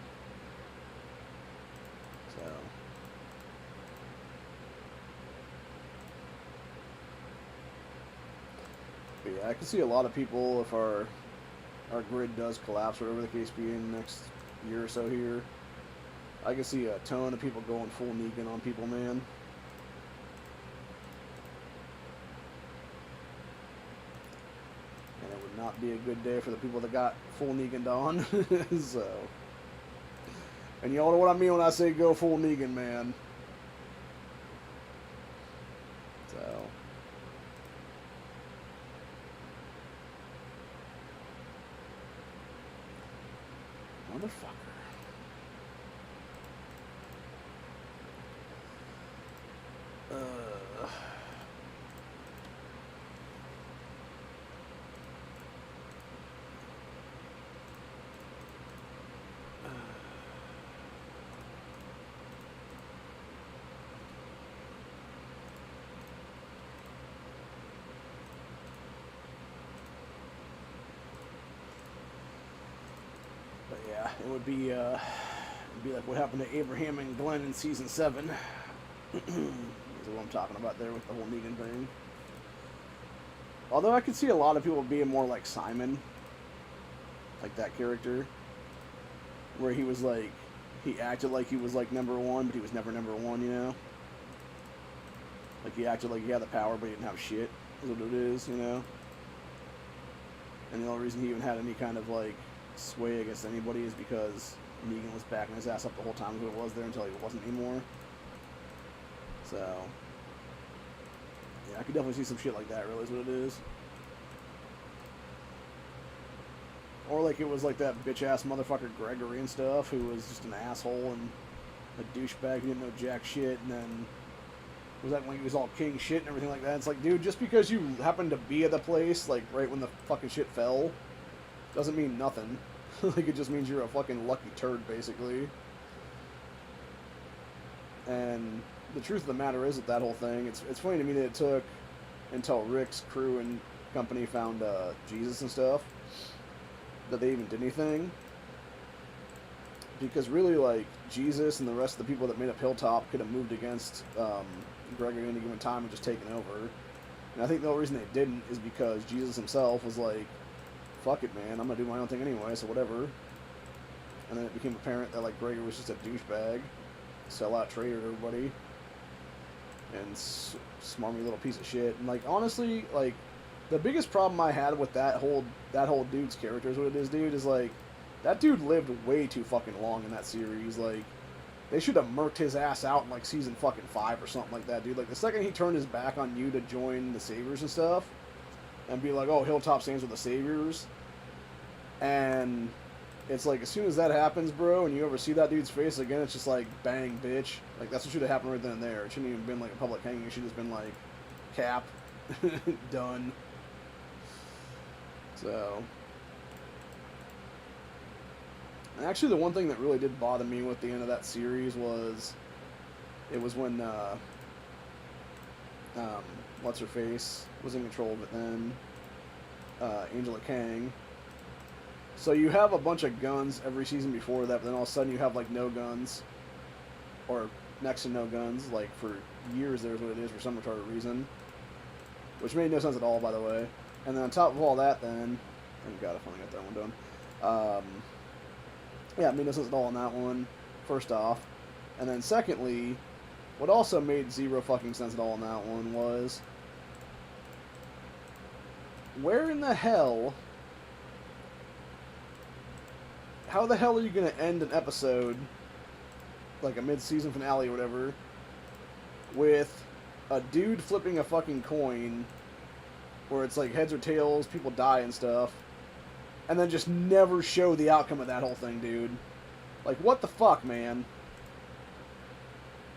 So... But yeah, I can see a lot of people, if our grid does collapse, whatever the case be in the next year or so here, I can see a ton of people going full Negan on people, man. And it would not be a good day for the people that got full Negan on. So, and y'all know what I mean when I say go full Negan, man. So... Motherfucker. But yeah, it would be like what happened to Abraham and Glenn in season 7. Is what I'm talking about there with the whole Negan thing. Although I could see a lot of people being more like Simon, like that character, where he was like, he acted like he was like #1, but he was never #1, you know? Like he acted like he had the power, but he didn't have shit, is what it is, you know? And the only reason he even had any kind of like sway against anybody is because Negan was backing his ass up the whole time who it was there until he wasn't anymore. So, yeah, I could definitely see some shit like that, really, is what it is. Or like it was like that bitch-ass motherfucker Gregory and stuff, who was just an asshole and a douchebag who didn't know jack shit, and then was acting like he was all king shit and everything like that. It's like, dude, just because you happened to be at the place, like, right when the fucking shit fell, doesn't mean nothing. Like, it just means you're a fucking lucky turd, basically. And the truth of the matter is, with that whole thing, it's funny to me that it took until Rick's crew and company found Jesus and stuff that they even did anything. Because really, like, Jesus and the rest of the people that made up Hilltop could have moved against Gregory at any given time and just taken over. And I think the only reason they didn't is because Jesus himself was like, fuck it, man, I'm gonna do my own thing anyway, so whatever. And then it became apparent that, like, Gregory was just a douchebag, sellout traitor to everybody, and smarmy little piece of shit. And, like, honestly, like, the biggest problem I had with that whole dude's character is what it is, dude, is, like, that dude lived way too fucking long in that series. Like, they should have murked his ass out in, like, season fucking 5 or something like that, dude. Like, the second he turned his back on you to join the Saviors and stuff, and be like, oh, Hilltop stands with the Saviors, and it's like, as soon as that happens, bro, and you ever see that dude's face again, it's just like, bang, bitch. Like, that's what should have happened right then and there. It shouldn't even been like a public hanging. It should have just been like, cap, done. So, and actually, the one thing that really did bother me with the end of that series was, it was when, what's her face was in control of it then, Angela Kang. So you have a bunch of guns every season before that, but then all of a sudden you have, like, no guns, or next to no guns, like, for years there's what it is for some retarded reason, which made no sense at all, by the way. And then on top of all that, then, thank God I finally got that one done. Yeah, it made no sense at all on that one, first off. And then secondly, what also made zero fucking sense at all on that one was, where in the hell, how the hell are you going to end an episode, like a mid-season finale or whatever, with a dude flipping a fucking coin, where it's like heads or tails, people die and stuff, and then just never show the outcome of that whole thing, dude? Like, what the fuck, man?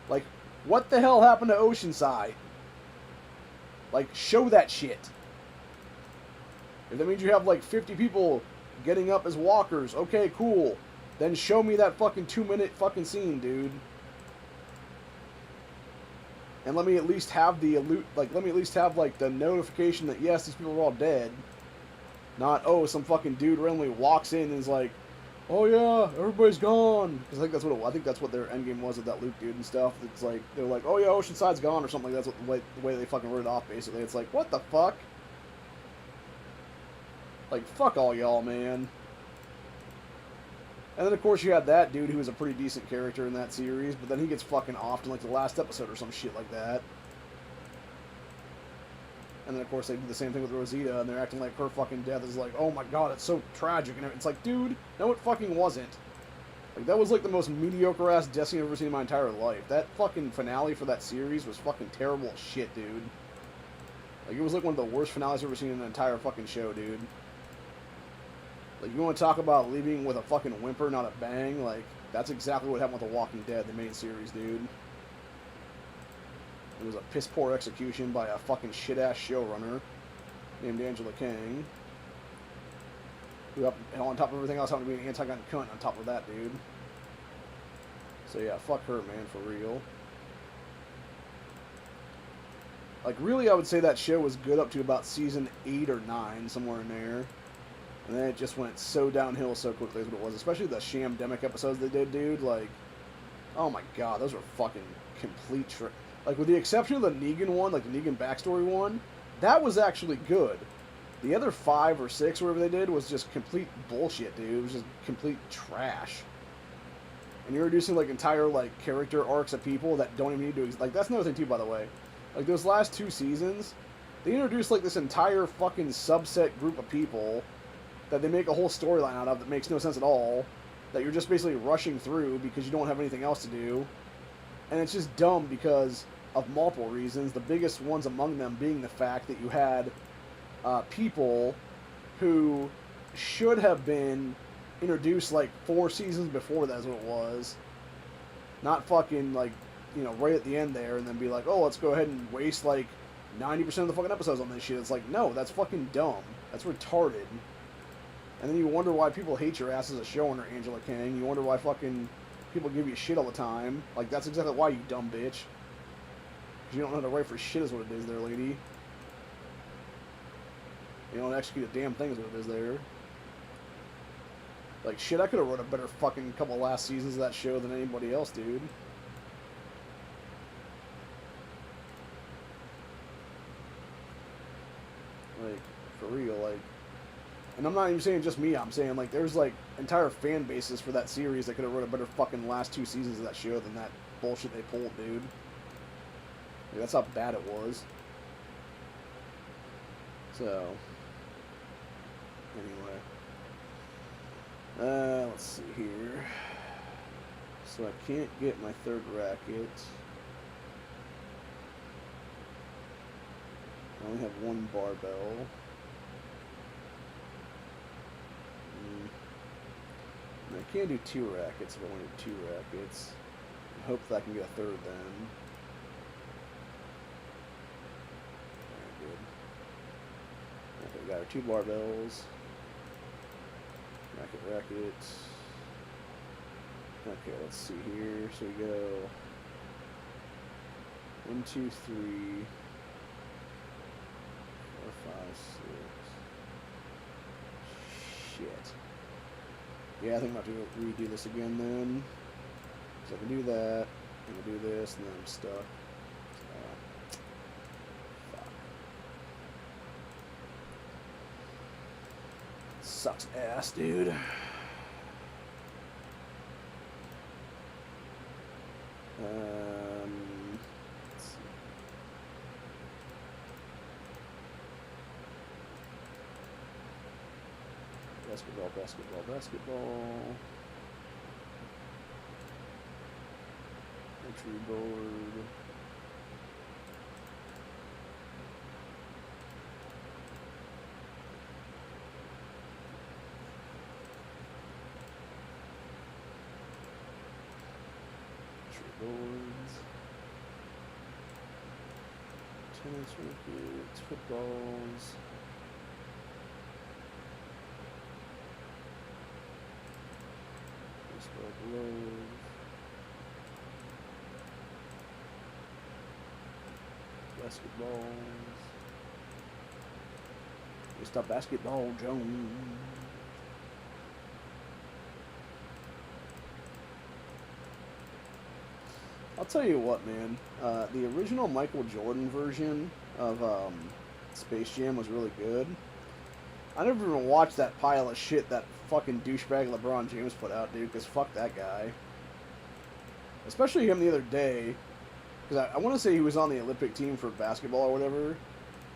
Like, what the hell happened to Oceanside? Like, show that shit. If that means you have, like, 50 people getting up as walkers. Okay, cool. Then show me that fucking 2-minute fucking scene, dude. And let me at least have the let me at least have like the notification that yes, these people are all dead. Not, oh, some fucking dude randomly walks in and is like, oh yeah, everybody's gone. I think that's what their endgame was with that Luke dude and stuff. It's like they're like, oh yeah, Oceanside's gone or something. That's what the way they fucking wrote it off. Basically, it's like, what the fuck? Like, fuck all y'all, man. And then of course you had that dude who was a pretty decent character in that series, but then he gets fucking offed in like the last episode or some shit like that. And then of course they do the same thing with Rosita, and they're acting like her fucking death is like, oh my god, it's so tragic. And it's like, dude, no, it fucking wasn't. Like, that was like the most mediocre ass death scene I've ever seen in my entire life. That fucking finale for that series was fucking terrible as shit, dude. Like, it was like one of the worst finales I've ever seen in an entire fucking show, dude. Like, you want to talk about leaving with a fucking whimper, not a bang? Like, that's exactly what happened with The Walking Dead, the main series, dude. It was a piss-poor execution by a fucking shit-ass showrunner named Angela Kang. Who, on top of everything else, happened to be an anti-gun cunt on top of that, dude. So yeah, fuck her, man, for real. Like, really, I would say that show was good up to about season 8 or 9, somewhere in there. And then it just went so downhill so quickly is what it was. Especially the Shamdemic episodes they did, dude. Like, oh my god, those were fucking complete like, with the exception of the Negan one, like the Negan backstory one, that was actually good. The other 5 or 6, whatever they did, was just complete bullshit, dude. It was just complete trash. And you're reducing, like, entire, like, character arcs of people that don't even need to... Like, that's another thing, too, by the way. Like, those last 2 seasons, they introduced, like, this entire fucking subset group of people that they make a whole storyline out of that makes no sense at all, that you're just basically rushing through because you don't have anything else to do. And it's just dumb because of multiple reasons, the biggest ones among them being the fact that you had people who should have been introduced like 4 seasons before that's what it was. Not fucking like, you know, right at the end there and then be like, oh, let's go ahead and waste like 90% of the fucking episodes on this shit. It's like, no, that's fucking dumb. That's retarded. And then you wonder why people hate your ass as a showrunner, Angela Kang. You wonder why fucking people give you shit all the time. Like, that's exactly why, you dumb bitch. Because you don't know how to write for shit is what it is there, lady. You don't execute a damn thing is what it is there. Like, shit, I could have wrote a better fucking couple last seasons of that show than anybody else, dude. Like, for real, like... And I'm not even saying just me, I'm saying, like, there's, like, entire fan bases for that series that could have wrote a better fucking last 2 seasons of that show than that bullshit they pulled, dude. Like, that's how bad it was. So... Anyway. Let's see here. So I can't get my 3rd racket. I only have 1 barbell. And I can do 2 rackets if I want to do 2 rackets. I hope that I can get a 3rd then. Alright, good. Okay, we got our 2 barbells. Racket. Okay, let's see here. So we go 1, 2, 3, 4, 5, 6. Shit. Yeah, I think I'm about to redo this again then. So I can do that, I'm gonna do this, and then I'm stuck. Fuck. Sucks ass, dude. Let's see. Basketball. Entry board. Boards, tennis rackets, footballs, Basketballs. Mr. Basketball Jones. I'll tell you what, man. The original Michael Jordan version of Space Jam was really good. I never even watched that pile of shit that fucking douchebag LeBron James put out, dude, because fuck that guy. Especially him the other day, because I want to say he was on the Olympic team for basketball or whatever,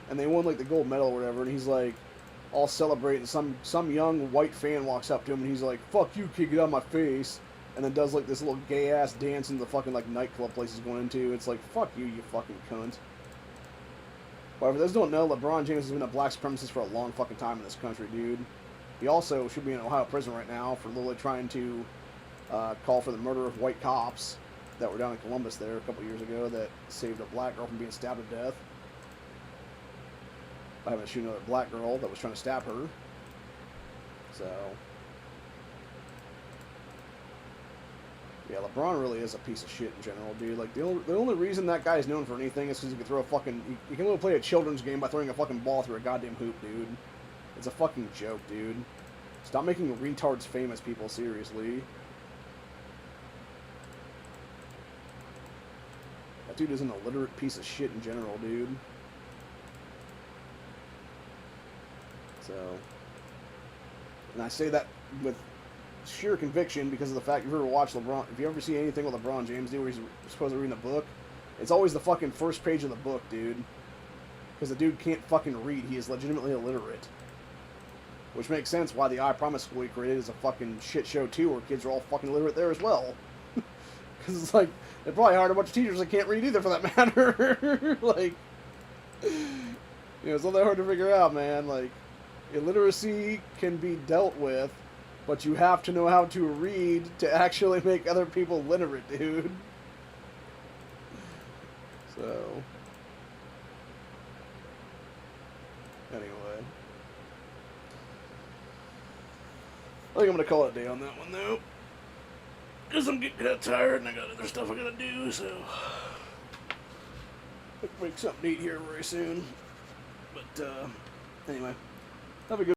and they won, like, the gold medal or whatever, and he's, like, all celebrating. Some young white fan walks up to him, and he's like, fuck you, kid, get out of my face, and then does, like, this little gay-ass dance in the fucking, like, nightclub place he's going into. It's like, fuck you, you fucking cunt. But if those don't know, LeBron James has been a black supremacist for a long fucking time in this country, dude. He also should be in Ohio prison right now for literally trying to call for the murder of white cops that were down in Columbus there a couple years ago that saved a black girl from being stabbed to death by having to shoot another black girl that was trying to stab her. So, yeah, LeBron really is a piece of shit in general, dude. Like, the only reason that guy is known for anything is because he can throw a fucking... He can only play a children's game by throwing a fucking ball through a goddamn hoop, dude. It's a fucking joke, dude. Stop making retards famous, people, seriously. That dude is an illiterate piece of shit in general, dude. So... And I say that with sheer conviction because of the fact if you ever watch LeBron, if you ever see anything with LeBron James do where he's supposed to read a book, it's always the fucking first page of the book, dude. Because the dude can't fucking read. He is legitimately illiterate. Which makes sense why the I Promise School he created is a fucking shit show too, where kids are all fucking illiterate there as well. Because it's like, they probably hired a bunch of teachers that can't read either for that matter. Like, you know, it's not that hard to figure out, man. Like, illiteracy can be dealt with, but you have to know how to read to actually make other people literate, dude. So, anyway. I think I'm going to call it a day on that one, though. Because I'm getting kind of tired and I got other stuff I got to do, so... I'll make something neat here very soon. But, anyway. Have a good